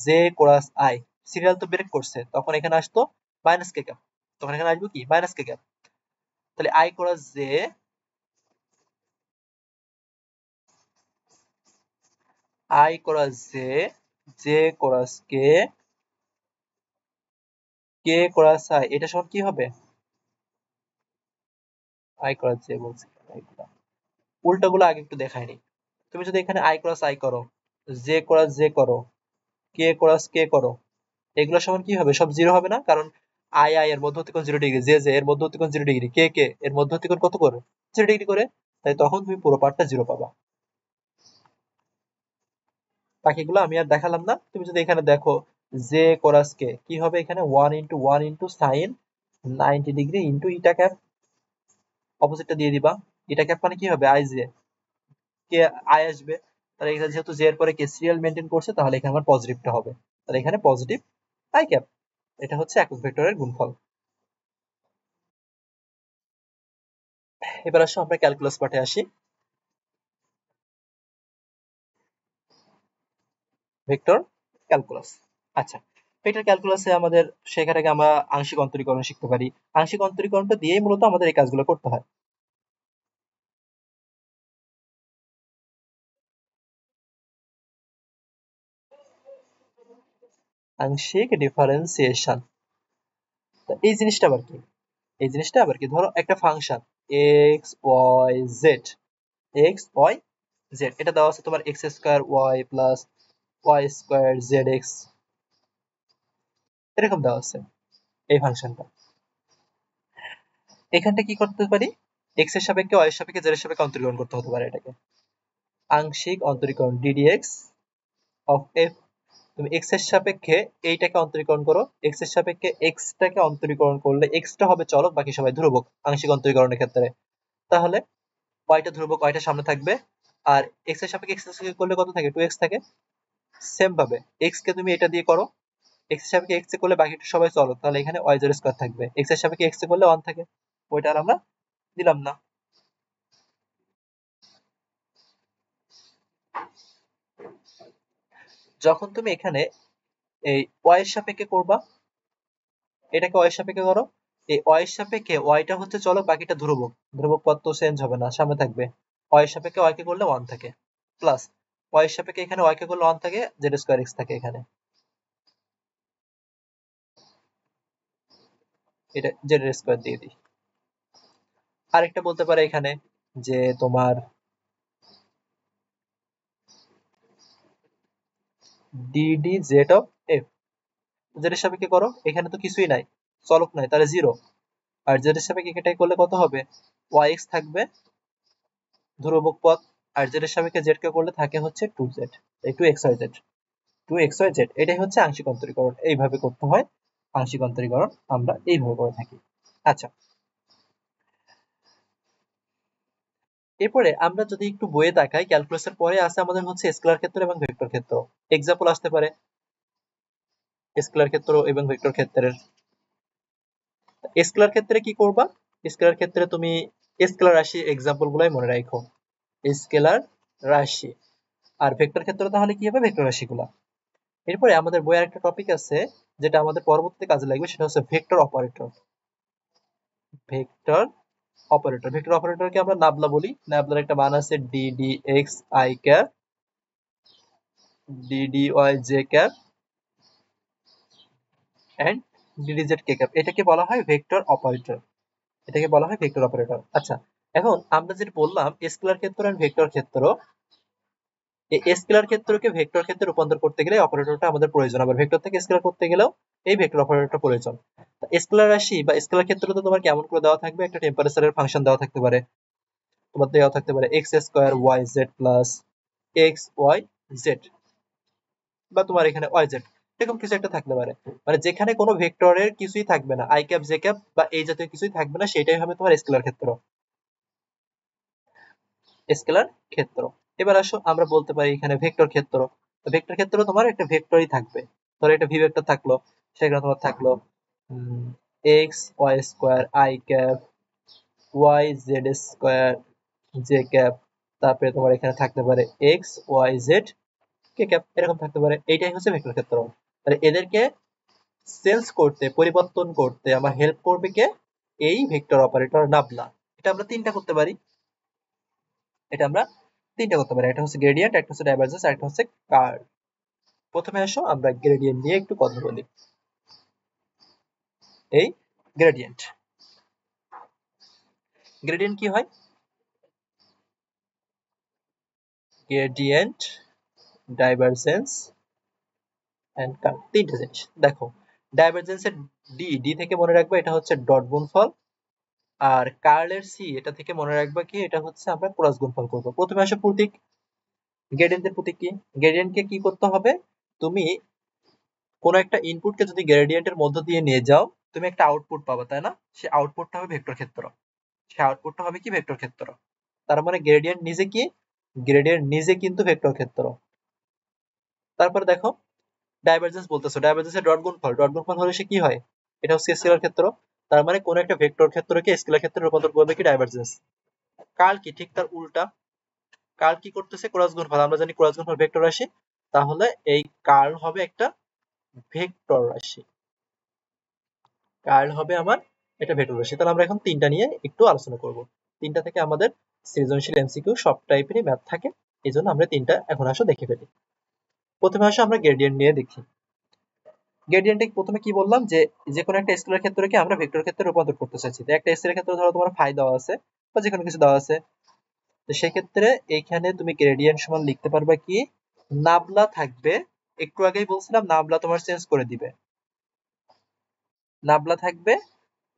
j ক্রস i, সিরিয়াল তো ব্রেক করছে, তখন এখানে আসতো মাইনাস কে ক্যাপ, তখন এখানে আসবে কি মাইনাস কে ক্যাপ। তাহলে i cross j, i cross j, j cross k, k cross i, এটা সমান কি হবে, i ক্রস j বলছি, উল্টাগুলো আগে একটু দেখাই নি। তুমি যদি এখানে i ক্রস i করো, j ক্রস j করো, k ক্রস k করো, এগুলো সমান কি হবে, সব জিরো হবে না, কারণ i এর মধ্য অতিকোণ 0 ডিগ্রি, j j এর মধ্য অতিকোণ 0 ডিগ্রি, k k এর মধ্য অতিকোণ কত করে 0 ডিগ্রি করে। তাই তখন তুমি পুরো পার্টটা জিরো পাবা। বাকিগুলো আমি আর দেখালাম না। তুমি যদি এখানে দেখো j cos k কি হবে, এখানে 1 into 1 into sin 90 degree into eta cap, অপোজিটটা দিয়ে দিবা। ইটা ক্যাপ মানে কি হবে i j, কে i আসবে। তাহলে এখানে যেহেতু j এর পরে কে সিরিয়াল মেইনটেইন করছে, তাহলে এখানে আমার পজিটিভটা হবে। তাহলে এখানে পজিটিভ i ক্যাপ। এটা হচ্ছে একক ভেক্টরের গুণফল। এবার আসো আমরা ক্যালকুলাস পার্টে আসি। Vector calculus. আচ্ছা, ভেক্টর ক্যালকুলাসে আমাদের শেখার আগে আমরা আংশিক অন্তরীকরণ শিখতে পারি। আংশিক অন্তরীকরণটা দিয়েই মূলত আমাদের এই কাজগুলো করতে হয়। আংশিক ডিফারেন্সিয়েশন, এই জিনিসটা আবার কি, এই জিনিসটা আবার কি, ধরো একটা function X Y Z, X Y Z, এটা দেওয়া আছে তোমার X square Y plus Y square Z X, এরকম দেওয়া আছে এই ফাংশনটা। এখানটা কি করতে পারি, এক্স এর সাপেক্ষে ওয়াই এর সাপেক্ষে জেড এর সাপেক্ষে অন্তরীকরণ করতে হতে পারে এটাকে। আংশিক অন্তরীকরণ ডিডিএক্স অফ এফ, তুমি এক্স এর সাপেক্ষে এইটাকে অন্তরীকরণ করো, এক্স এর সাপেক্ষে এক্স টাকে অন্তরীকরণ করলে এক্স টা হবে চলক, বাকি সবাই ধ্রুবক আংশিক অন্তরীকরণের ক্ষেত্রে। তাহলে ওয়াইটা ধ্রুবক, ওয়াইটা সামনে থাকবে, আর এক্স এর সাপেক্ষে এক্স এর করলে কত থাকে 2x থাকে। সেম ভাবে এক্স কে তুমি এটা দিয়ে করো, এক্স এর সাপেক্ষে এক্স এ করলে বাকিটা সবাই চলক, তাহলে এখানে ওয়াই জেড স্কয়ার থাকবে, এক্স এর সাপেক্ষে এক্স এ করলে 1 থাকে, ওইটা আর আমরা দিলাম না। যখন তুমি এখানে এই ওয়াই এর সাপেক্ষে করবা, এটাকে ওয়াই এর সাপেক্ষে করো, এই ওয়াই এর সাপেক্ষে ওয়াইটা হচ্ছে চলক, বাকিটা ধ্রুবক, ধ্রুবক পদ তো চেঞ্জ হবে না, সামনে থাকবে। ওয়াই এর সাপেক্ষে ওয়াই কে করলে 1 থাকে, প্লাস ওয়াই এর সাপেক্ষে এখানে ওয়াই কে করলে 1 থাকে, জেড স্কয়ার এক্স থাকে এখানে, এটা জেড স্কয়ার দিয়ে দিই। আরেকটা বলতে পারে এখানে যে তোমার DD Z of F, Z এর সাপেক্ষে করো, এখানে তো কিছুই নাই, চলক নাই, তাহলে জিরো। আর জেড এর সাপেক্ষে এটাই করলে কত হবে, ওয়াই এক্স থাকবে ধ্রুবক পদ, আর জেড এর সাপেক্ষে জেড কে করলে থাকে হচ্ছে 2z, এই 2xyz, 2xyz, এটাই হচ্ছে আংশিক অন্তরীকরণ, এইভাবে করতে হয় আংশিক অন্তরীকরণ, আমরা এইভাবে করে থাকি। আচ্ছা, এরপরে আমরা যদি একটু বইয়ে তাকাই, ক্যালকুলাসের পরে আছে আমাদের হচ্ছে স্কেলার ক্ষেত্র এবং ভেক্টর ক্ষেত্র। এক্সাম্পল আসতে পারে স্কেলার ক্ষেত্র এবং ভেক্টর ক্ষেত্রের। স্কেলার ক্ষেত্রে কি করবা, স্কেলার ক্ষেত্রে তুমি স্কেলার রাশি এক্সাম্পল গুলাই মনে রাখো, স্কেলার রাশি। আর ভেক্টর ক্ষেত্রে তাহলে কি হবে, ভেক্টর রাশিগুলা। এরপরে আমাদের বইয়ের একটা টপিক আছে যেটা আমাদের পরবর্তীতে কাজে লাগবে, সেটা হচ্ছে vector operator. Vector operator, vector অপারেটরকে আমরা নাবলা বলি, নাবলার একটা মান আছে DD X I cap, DD Y J cap and DD Z K cap, এটাকে বলা হয় ভেক্টর অপারেটর, এটাকে বলা হয় ভেক্টর অপারেটর। আচ্ছা, এখন আমরা যেটা বললাম স্কেলার ক্ষেত্র আর ভেক্টর ক্ষেত্র, এই স্কেলার ক্ষেত্রকে ভেক্টর ক্ষেত্রে রূপান্তর করতে গেলে অপারেটরটা আমাদের প্রয়োজন, আবার ভেক্টর থেকে স্কেলার করতে গেলেও এই ভেক্টর অপারেটরটা প্রয়োজন। স্কেলার রাশি বা স্কেলার ক্ষেত্র তো তোমার কেমন করে দেওয়া থাকবে, একটা টেম্পারেচারের ফাংশন দেওয়া থাকতে পারে, তোমার দেওয়া থাকতে পারে X square Y Z plus X Y Z, বা তোমার এখানে ওয়াই জেড, এরকম কিছু একটা থাকতে পারে। মানে যেখানে কোনো ভেক্টরের কিছুই থাকবে না, আই ক্যাপ জে ক্যাপ বা এই জাতীয় কিছুই থাকবে না, সেটাই হবে তোমার স্কেলার ক্ষেত্র। স্কেলার ক্ষেত্র। এবার আসো আমরা বলতে পারি এখানে ভেক্টর ক্ষেত্র। ভেক্টর ক্ষেত্র তোমার একটা ভেক্টরই থাকবে, ধরো একটা ভি ভেক্টর থাকলো, সেখানে তোমার থাকলো X Y square I cap Y Z square J cap, তারপরে তোমার এখানে থাকতে পারে X Y Z K cap, এরকম থাকতে পারে। এইটাই হচ্ছে ভেক্টর ক্ষেত্র। তাহলে এদেরকে চেঞ্জ করতে, পরিবর্তন করতে আমার হেল্প করবে কে? এই ভেক্টর অপারেটর নাবলা। এটা আমরা তিনটা করতে পারি, এটা আমরা তিনটা করতে পারি, একটা হচ্ছে গ্রেডিয়েন্ট, একটা হচ্ছে ডাইভারজেন্স, আর একটা হচ্ছে কার্ল। প্রথমে আসো আমরা গ্রেডিয়েন্ট নিয়ে একটু কথা বলি। এই গ্রেডিয়েন্ট, গ্রেডিয়েন্ট কি হয়? গ্রেডিয়েন্ট, ডাইভারজেন্স এন্ড কার্ল, তিনটা জিনিস। দেখো ডাইভারজেন্সের ডি, ডি থেকে মনে রাখবে এটা হচ্ছে ডট গুণফল, আর কার্লের সি, এটা থেকে মনে রাখবে কি এটা হচ্ছে আমরা ক্রস গুণফল করব। প্রথমে আসো প্রতীক, গ্রেডিয়েন্টের প্রতীক কি? গ্রেডিয়েন্টকে কি করতে হবে, তুমি কোনো একটা ইনপুটকে যদি গ্রেডিয়েন্টের মধ্য দিয়ে নিয়ে যাও, তুমি একটা আউটপুট পাবে, তাই না? সে আউটপুটটা হবে ভেক্টর ক্ষেত্র, সে আউটপুটটা হবে কি ভেক্টর ক্ষেত্র। তার মানে গ্রেডিয়েন্ট নিজে কি? গ্রেডিয়েন্ট নিজে কিন্তু ভেক্টর ক্ষেত্র। তারপরে দেখো ডাইভারজেন্স বলতেছো, ডাইভারজেন্সের ডট গুণফল, ডট গুণফল হলে সে কি হয়? এটা হচ্ছে স্কেলার ক্ষেত্র। তার মানে কোন একটা ভেক্টর ক্ষেত্রকে স্কেলার ক্ষেত্রে রূপান্তর করবে কি ডাইভারজেন্স। কার্ল কি? ঠিক তার উল্টা। কার্ল কি করতেছে? ক্রস গুণফল। আমরা জানি ক্রস গুণফল ভেক্টর রাশি, তাহলে এই কার্ল হবে একটা ভেক্টর রাশি, কার্ল হবে আমার এটা ভেক্টর রাশি। তাহলে আমরা এখন তিনটা নিয়ে একটু আলোচনা করব। তিনটা থেকে আমাদের সৃজনশীল এমসিকিউ সব টাইপেরই ম্যাথ থাকে, এই জন্য আমরা তিনটা এখন আসো দেখে ফেলি। প্রথমে আসো আমরা গ্রেডিয়েন্ট নিয়ে দেখি। গ্রেডিয়েন্টে প্রথমে কি বললাম, যে যে কোনো একটা স্কেলার ক্ষেত্রকে আমরা ভেক্টর ক্ষেত্রে রূপান্তর করতে চাচ্ছি। তো একটা স্কেলার ক্ষেত্র ধরো তোমার ফাই দেওয়া আছে বা যে কোনো কিছু দেওয়া আছে, তো সেক্ষেত্রে এইখানে তুমি গ্রেডিয়েন্ট সমান লিখতে পারবে কি, নাবলা থাকবে। একটু আগেই বলছিলাম নাবলা তোমার চেঞ্জ করে দিবে, নাবলা থাকবে,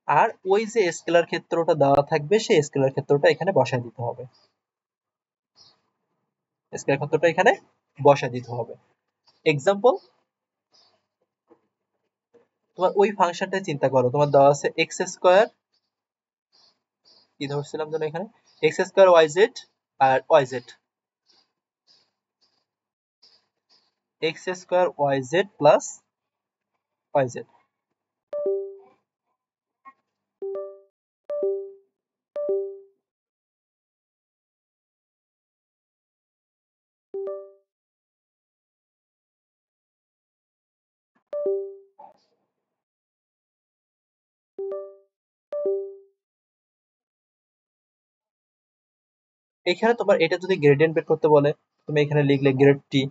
আর ওই যে স্কেলার ক্ষেত্রটা দেওয়া থাকবে সেই স্কেলার ক্ষেত্রটা এখানে বসায় দিতে হবে, স্কেলার ক্ষেত্রটা এখানে বসায় দিতে হবে। এক্সাম্পল, তোমার ওই ফাংশনটা চিন্তা করো, তোমার দেওয়া আছে এক্স স্কোয়ার, কি ধরছিলাম যেন এখানে, এক্স স্কোয়ার ওয়াই জেড আর Y Z, X square Y Z plus Y Z. এখানে তোমার এটা যদি গ্রেডিয়েন্ট বের করতে বলে, তুমি এখানে লিখলে গ্রেড টি,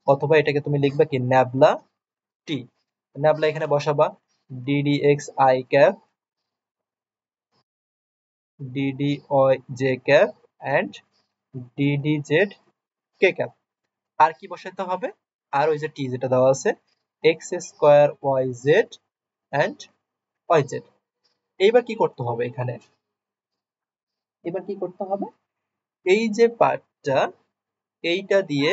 অথবা এটাকে তুমি লিখবে কি ন্যাবলা টি, ন্যাবলা এখানে বসাবা DD X I cap DD Y J cap and DD Z K cap. আর কি বসাতে হবে? আর ওই যে টি যেটা দেওয়া আছে, X square Y Z and Y Z. এইবার কি করতে হবে এখানে, এবার কি করতে হবে, এই যে পার্টটা, এইটা দিয়ে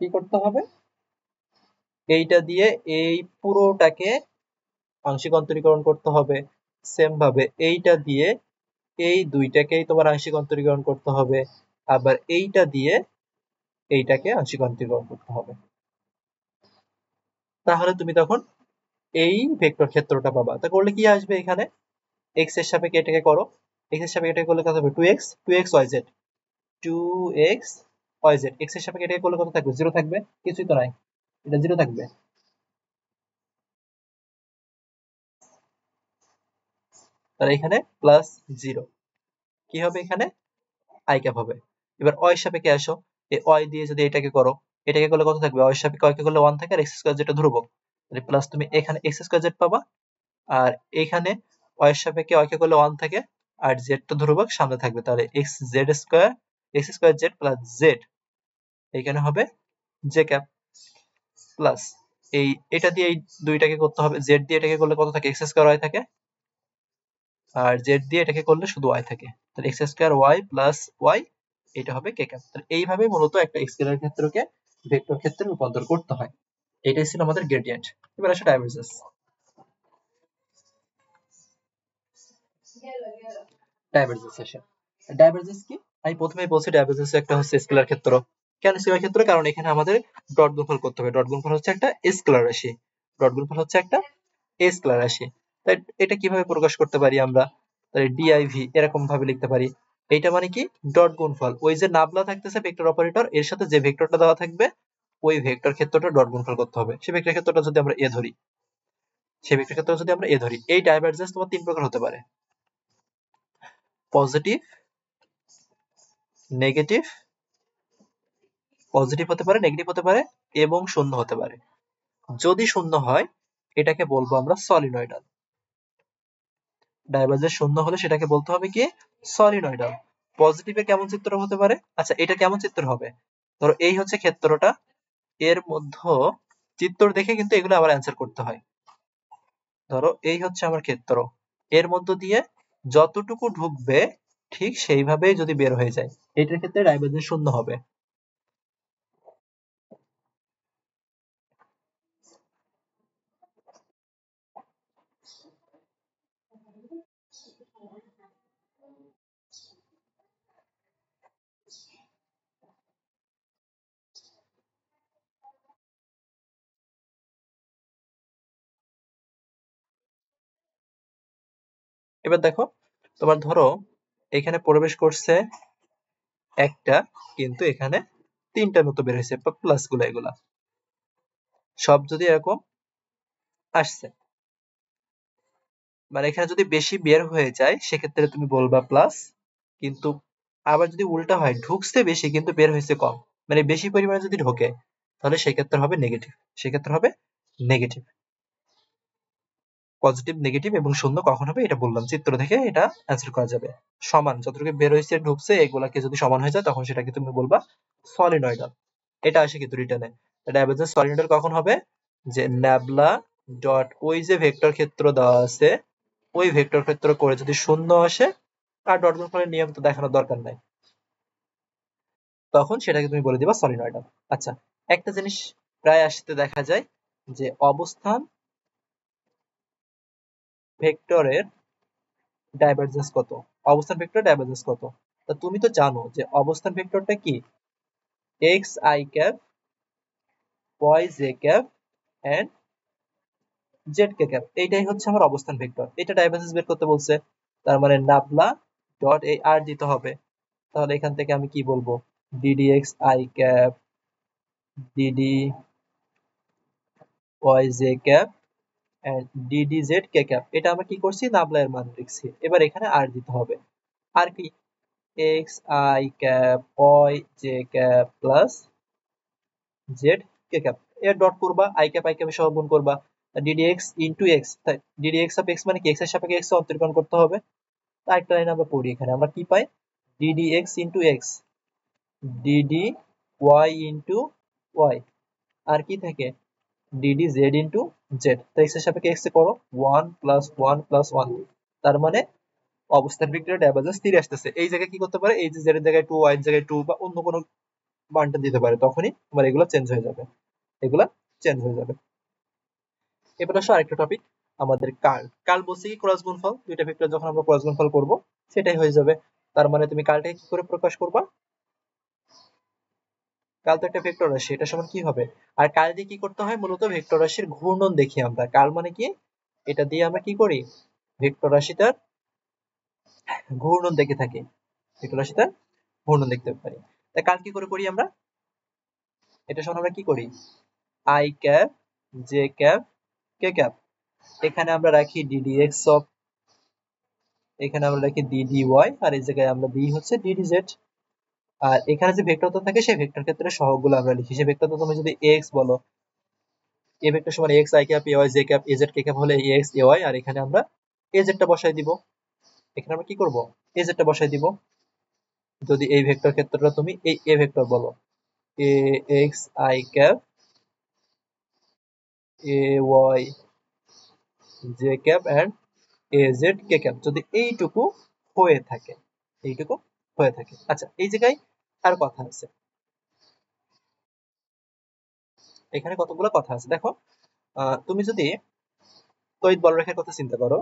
কি করতে হবে, এইটা দিয়ে এই পুরোটাকে আংশিক অন্তরীকরণ করতে হবে। সেম ভাবে এইটা দিয়ে এই দুইটাকেই তোমার আংশিক অন্তরীকরণ করতে হবে, আবার এইটা দিয়ে এইটাকে আংশিক অন্তরীকরণ করতে হবে। তাহলে তুমি তখন এই ভেক্টর ক্ষেত্রটা পাবা। তা করলে কি আসবে এখানে, এক্স এর সাপেক্ষে এটাকে করো, এক্স এর সাপেক্ষে এটাকে করলে কত হবে, two X, two X Y Z, two X Y Z. X এর সাপেক্ষে এটাকে করলে কত থাকবে, জিরো থাকবে, কিছুই তো নাই, এটা জিরো থাকবে। তাহলে এখানে প্লাস জিরো, কি হবে এখানে, আই ক্যাপ হবে। এবার ওয়াই সাপেক্ষে আসো, এই ওয়াই দিয়ে যদি এটাকে করো, এটাকে করলে কত থাকবে, ওয়াই সাপেক্ষে ওয়াই কে করলে 1 থাকে, আর এক্স স্কয়ার যেটা ধ্রুবক, তাহলে প্লাস তুমি এখানে এক্স স্কয়ার জেড পাবা, আর এখানে y এর সাপেক্ষে y কে করলে 1 থাকে, আর z তো ধ্রুবক সামনে থাকবে, তাহলে x square z plus z, এখানে হবে j ক্যাপ প্লাস এটা দিয়ে এই দুইটাকে করতে হবে, z দিয়ে এটাকে করলে কত থাকে, x স্কয়ার y থাকে, আর z দিয়ে এটাকে করলে শুধু y থাকে, তাহলে x square y plus y, এটা হবে k ক্যাপ। তাহলে এইভাবে মূলত একটা স্কেলার ক্ষেত্রকে ভেক্টর ক্ষেত্রে রূপান্তর করতে হয়। এটাই ছিল আমাদের গ্রেডিয়েন্ট। এবার আসে ডাইভারজেন্স। ডাইভারজেন্স আসে। ডাইভারজেন্স কি? আমি প্রথমেই বলছি ডাইভারজেন্স একটা হচ্ছে স্কেলার ক্ষেত্র। কেন স্কেলার ক্ষেত্র? কারণ এখানে আমাদের ডট গুণফল করতে হবে। ডট গুণফল হচ্ছে একটা স্কেলার রাশি। ডট গুণফল হচ্ছে একটা স্কেলার রাশি। তাই এটা কিভাবে প্রকাশ করতে পারি আমরা? তাই div এরকম ভাবে লিখতে পারি। এইটা মানে কি? ডট গুণফল। ওই যে নাবলা থাকতেছে ভেক্টর অপারেটর, এর সাথে যে ভেক্টরটা দেওয়া থাকবে ওই ভেক্টর ক্ষেত্রটা ডট গুণফল করতে হবে। সেই ভেক্টর ক্ষেত্রটা যদি আমরা এ ধরি, এই ডাইভারজেন্স তোমার তিন প্রকার হতে পারে: পজিটিভ, নেগেটিভ, পজিটিভ হতে পারে, নেগেটিভ হতে পারে এবং শূন্য হতে পারে। যদি শূন্য হয় এটাকে বলবো আমরা সলিনয়েডাল। ডাইভারজেন্স শূন্য হলে সেটাকে বলতে হবে কি? সলিনয়েডাল। পজিটিভে কেমন চিত্র হতে পারে? আচ্ছা, এটা কেমন চিত্র হবে? ধরো এই হচ্ছে ক্ষেত্রটা, এর মধ্যে চিত্র দেখে কিন্তু এগুলো আবার অ্যান্সার করতে হয়। ধরো এই হচ্ছে আমার ক্ষেত্র, এর মধ্য দিয়ে যতটুকু ঢুকবে ঠিক সেইভাবেই যদি বের হয়ে যায়, এটার ক্ষেত্রে ডাইভারজেন্স শূন্য হবে। এবার দেখো, তোমার ধরো এখানে প্রবেশ করছে একটা, কিন্তু এখানে তিনটার মতো বের হয়েছে প্লাস গুলা, এগুলা সব যদি এরকম আসছে, মানে এখানে যদি বেশি বের হয়ে যায় সেক্ষেত্রে তুমি বলবা প্লাস, কিন্তু আবার যদি উল্টা হয় ঢুকছে বেশি কিন্তু বের হয়েছে কম, মানে বেশি পরিমাণে যদি ঢোকে তাহলে সেক্ষেত্রে হবে নেগেটিভ। সেক্ষেত্রে হবে নেগেটিভ। পজিটিভ, নেগেটিভ এবং শূন্য কখন হবে এটা বললাম, চিত্র দেখে এটা অ্যান্সার করা যাবে। সমান যতটুকু বের হয়েছে ঢুকছে এগুলাকে যদি সমান হয়ে যায় তখন সেটাকে তুমি বলবা সলিনয়েডাল। এটা আসে কিন্তু রিটার্নে। ডাইভারজেন্স সলিনয়েডাল কখন হবে? যে ন্যাবলা ডট ওই যে ভেক্টর ক্ষেত্র দেওয়া আছে ওই ভেক্টর ক্ষেত্র করে যদি শূন্য আসে, আর ডট গুণফলের নিয়ম তো দেখানোর দরকার নাই, তখন সেটাকে তুমি বলে দিবা সলিনয়েডাল। আচ্ছা, একটা জিনিস প্রায় আসতে দেখা যায় যে অবস্থান ভেক্টরের ডাইভারজেন্স কত, অবস্থান ভেক্টর ডাইভারজেন্স কত। তা তুমি তো জানো যে অবস্থান ভেক্টরটা কি? X I cap, Y J cap and Z K cap, এইটাই হচ্ছে আমার অবস্থান ভেক্টর। এটা ডাইভারজেন্স বের করতে বলছে, তার মানে নাবলা ডট এই আর দিতে হবে। তাহলে এখান থেকে আমি কি বলবো? DD X I cap, DD Y J cap and DD Z K cap, এটা আমরা কি করছি? নাবলা এর মান লিখছি। এবার এখানে আর দিতে হবে। আর কি? X I cap Y J cap plus Z K cap, এর ডট করবা, আই ক্যাপ এর সহ গুণ করবা, ডিডি এক্স ইনটু এক্স, তাই ডিডি এক্স অফ এক্স মানে কি? এক্স এর সাপেক্ষে এক্স অন্তরীকরণ করতে হবে। আরেকটা লাইন আমরা পড়ি, এখানে আমরা কি পাই? DD X into X, DD Y into Y, আর কি থাকে? DD Z into Z. তো এক্স এর সাপেক্ষে এক্স এ করো, 1 প্লাস 1 প্লাস 1, তার মানে অবস্থান ভেক্টরের ডাইভারজেন্স 3 আসতেছে। এই জায়গায় কি করতে পারে? এই যে জেড এর জায়গায় 2, ওয়াই এর জায়গায় 2 বা অন্য কোনো মানটা দিতে পারে, তখনই তোমার এগুলো চেঞ্জ হয়ে যাবে, এগুলা চেঞ্জ হয়ে যাবে। এবার আসো আরেকটা টপিক, আমাদের কার্ল। কার্ল বলছে কি? ক্রস গুণফল। দুইটা ভেক্টর যখন আমরা ক্রস গুণফল করব সেটাই হয়ে যাবে। তার মানে তুমি কার্লটাকে কি করে প্রকাশ করবা? কার্ল তো একটা ভেক্টর রাশি, এটা সমান কি হবে? আর কার্ল দিয়ে কি করতে হয়? মূলত ভেক্টর রাশির ঘূর্ণন দেখি আমরা। কার্ল মানে কি? এটা দিয়ে আমরা কি করি? ভেক্টর রাশিটার ঘূর্ণন দেখে থাকি, ভেক্টর রাশিটার ঘূর্ণন দেখতে পারি। তাই কার্ল কি করে করি আমরা? এটা সমান আমরা কি করি? I cap, J cap, K cap, এখানে আমরা রাখি ডিডি এক্স অফ, এখানে আমরা রাখি ডিডি ওয়াই, আর এই জায়গায় আমরা দিই হচ্ছে ডিডি জেড। আর এখানে যে ভেক্টরটা থাকে সেই ভেক্টর ক্ষেত্রে সহগগুলো আমরা লিখি। সেই ভেক্টরটা তুমি যদি এক্স বলো, এ ভেক্টর সমান X I cap A Y J cap A Z K cap হলে এক্স এ ওয়াই, আর এখানে আমরা az টা বসাই দিব। এখানে আমরা কি করব, az টা বসাই দিব। যদি এই ভেক্টর ক্ষেত্রটা তুমি এই a ভেক্টর বলো, ax I cap ay j cap and az k cap, যদি এইটুকু হয়ে থাকে, এইটুকু হয়ে থাকে। আচ্ছা, এই জায়গায় আর কথা আছে, এখানে কতগুলো কথা আছে দেখো। তুমি যদি তড়িৎ বলরেখার কথা চিন্তা করো,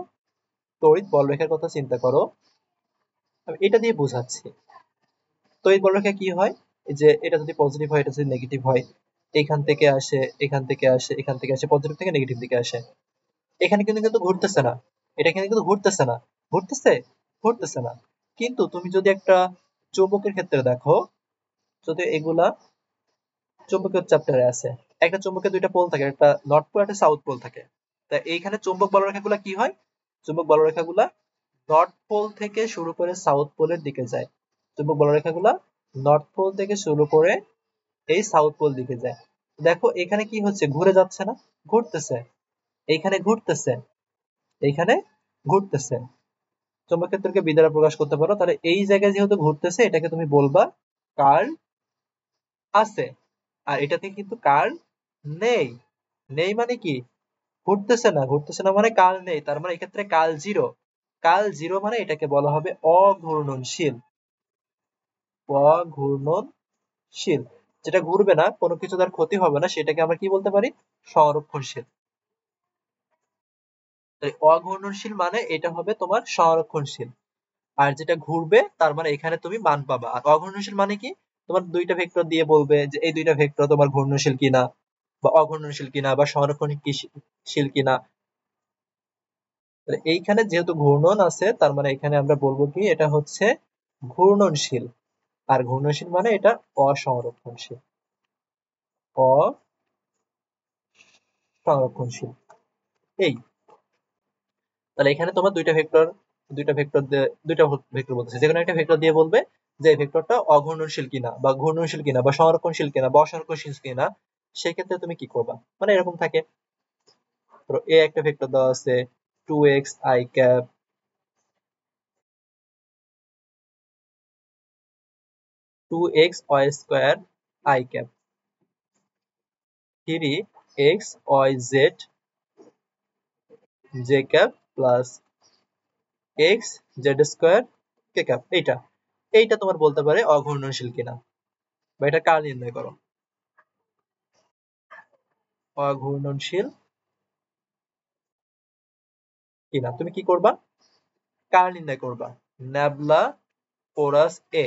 তড়িৎ বলরেখার কথা চিন্তা করো, আমি এটা দিয়ে বোঝাচ্ছি। তড়িৎ বলরেখা কি হয়, এই যে এটা যদি পজিটিভ হয়, এটা যদি নেগেটিভ হয়, এখান থেকে আসে, এখান থেকে আসে, এখান থেকে আসে, পজিটিভ থেকে নেগেটিভ দিকে আসে। এখানে কিন্তু কিন্তু ঘুরতেছে না, এটা কিন্তু ঘুরতেছে না, ঘুরতেছে, ঘুরতেছে না। কিন্তু তুমি যদি একটা চৌম্বকের ক্ষেত্রে দেখো, যদি এগুলা চৌম্বকীয় চ্যাপ্টারে আছে, একটা চৌম্বকের দুইটা পোল থাকে, একটা নর্থ পোল একটা সাউথ পোল থাকে। তা এইখানে চৌম্বক বলরেখাগুলা কি হয়, চৌম্বক বলরেখাগুলা নর্থ পোল থেকে শুরু করে সাউথ পোলের দিকে যায়। চৌম্বক বলরেখাগুলা নর্থ পোল থেকে শুরু করে এই সাউথ পোল দিকে যায়। দেখো এখানে কি হচ্ছে, ঘুরে যাচ্ছে না, ঘুরতেছে, এইখানে ঘুরতেছে, এইখানে ঘুরতেছে। চৌম্বক ক্ষেত্রকে বি দ্বারা প্রকাশ করতে পারো, তাহলে এই জায়গায় যেহেতু ঘুরতেছে, এটাকে তুমি বলবা কার্ল আছে। আর এটাতে কিন্তু কার্ল নেই। নেই মানে কি, ঘুরতেছে না, ঘুরতেছে না মানে কার্ল নেই, তার মানে এক্ষেত্রে কার্ল জিরো। কার্ল জিরো মানে এটাকে বলা হবে অঘূর্ণনশীল। অঘূর্ণনশীল, যেটা ঘুরবে না, কোনো কিছু তার ক্ষতি হবে না, সেটাকে আমরা কি বলতে পারি, সংরক্ষণশীল। তাই অঘূর্ণনশীল মানে এটা হবে তোমার সংরক্ষণশীল। আর যেটা ঘুরবে তার মানে এখানে তুমি মান পাবা। আর অঘূর্ণনশীল মানে কি, তোমার দুইটা ভেক্টর দিয়ে বলবে যে এই দুইটা ভেক্টর তোমার ঘূর্ণনশীল কিনা বা অঘূর্ণনশীল কিনা বা সংরক্ষণশীল কিনা। তাহলে এইখানে যেহেতু ঘূর্ণন আছে, তার মানে এখানে আমরা বলবো কি, এটা হচ্ছে ঘূর্ণনশীল। আর ঘূর্ণনশীল মানে এটা অসংরক্ষণশীল, অসংরক্ষণশীল। এই, তাহলে এখানে তোমার দুইটা ভেক্টর বলতেছে, যেকোনো একটা ভেক্টর দিয়ে বলবে যে এই ভেক্টরটা অঘূর্ণনশীল কিনা বা ঘূর্ণনশীল কিনা বা সংরক্ষণশীল কিনা বা অসংরক্ষণশীল কিনা। সেক্ষেত্রে তুমি কি করবা, মানে এরকম থাকে, ধরো এ একটা ভেক্টর দেওয়া আছে 2x I cap, 2x y square I cap, 3x y z j cap plus x z square k cap. এইটা এইটা তোমার বলতে পারে অঘূর্ণনশীল কিনা, বা এটা কার নির্ণয় করো, অঘূর্ণনশীল কিনা। তুমি কি করবা, কার নির্ণয় করবা, ন্যাবলা পোরাস এ,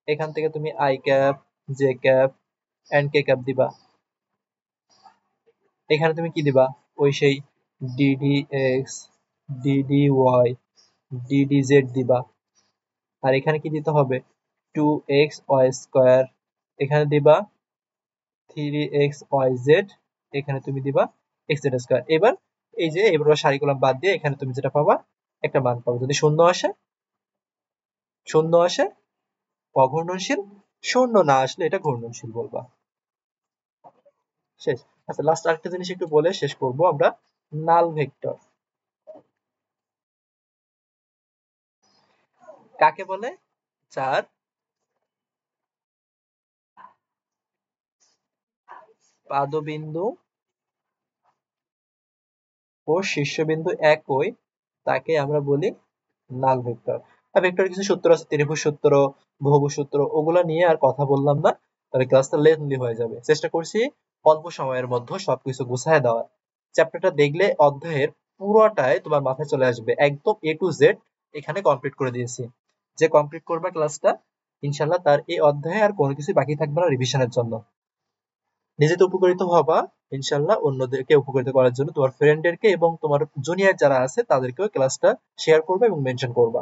এখান থেকে তুমি I cap J cap and K cap দিবা। এখানে তুমি কি দিবা, ওই সেই DD X, DD Y, DD Z দিবা। আর এখানে কি দিতে হবে, 2x y স্কয়ার, এখানে দিবা 3x y z, এখানে তুমি দিবা x z স্কয়ার। এবার এই যে এবার সারি কলাম বাদ দিয়ে এখানে তুমি যেটা পাবা, একটা মান পাবো। যদি শূন্য আসে, শূন্য আসে অঘূর্ণনশীল, শূন্য না আসলে এটা ঘূর্ণনশীল বলবা। শেষ। আচ্ছা, লাস্ট আরেকটা জিনিস একটু বলে শেষ করব আমরা, নাল ভেক্টর কাকে বলে, যার পাদবিন্দু ও শীর্ষবিন্দু একই, তাকে আমরা বলি নাল ভেক্টর। আর ভেক্টরের কিছু সূত্র আছে, ত্রিভুজ সূত্র, বহুভুজ সূত্র, ওগুলা নিয়ে আর কথা বললাম না, তাহলে ক্লাসটা লেন্থলি হয়ে যাবে। চেষ্টা করছি অল্প সময়ের মধ্যে সবকিছু গুছায় দেওয়ার। চ্যাপ্টারটা দেখলে অধ্যায়ের পুরোটাই তোমার মাথায় চলে আসবে, একদম এ টু জেড এখানে কমপ্লিট করে দিয়েছি। যে কমপ্লিট করবে ক্লাসটা, ইনশাল্লাহ তার এই অধ্যায়ে আর কোনো কিছু বাকি থাকবে না রিভিশনের জন্য। নিজে তো উপকৃত হবা, ইনশাল্লাহ অন্যদেরকে উপকৃত করার জন্য তোমার ফ্রেন্ডদেরকে এবং তোমার জুনিয়র যারা আছে তাদেরকেও ক্লাসটা শেয়ার করবে এবং মেনশন করবা।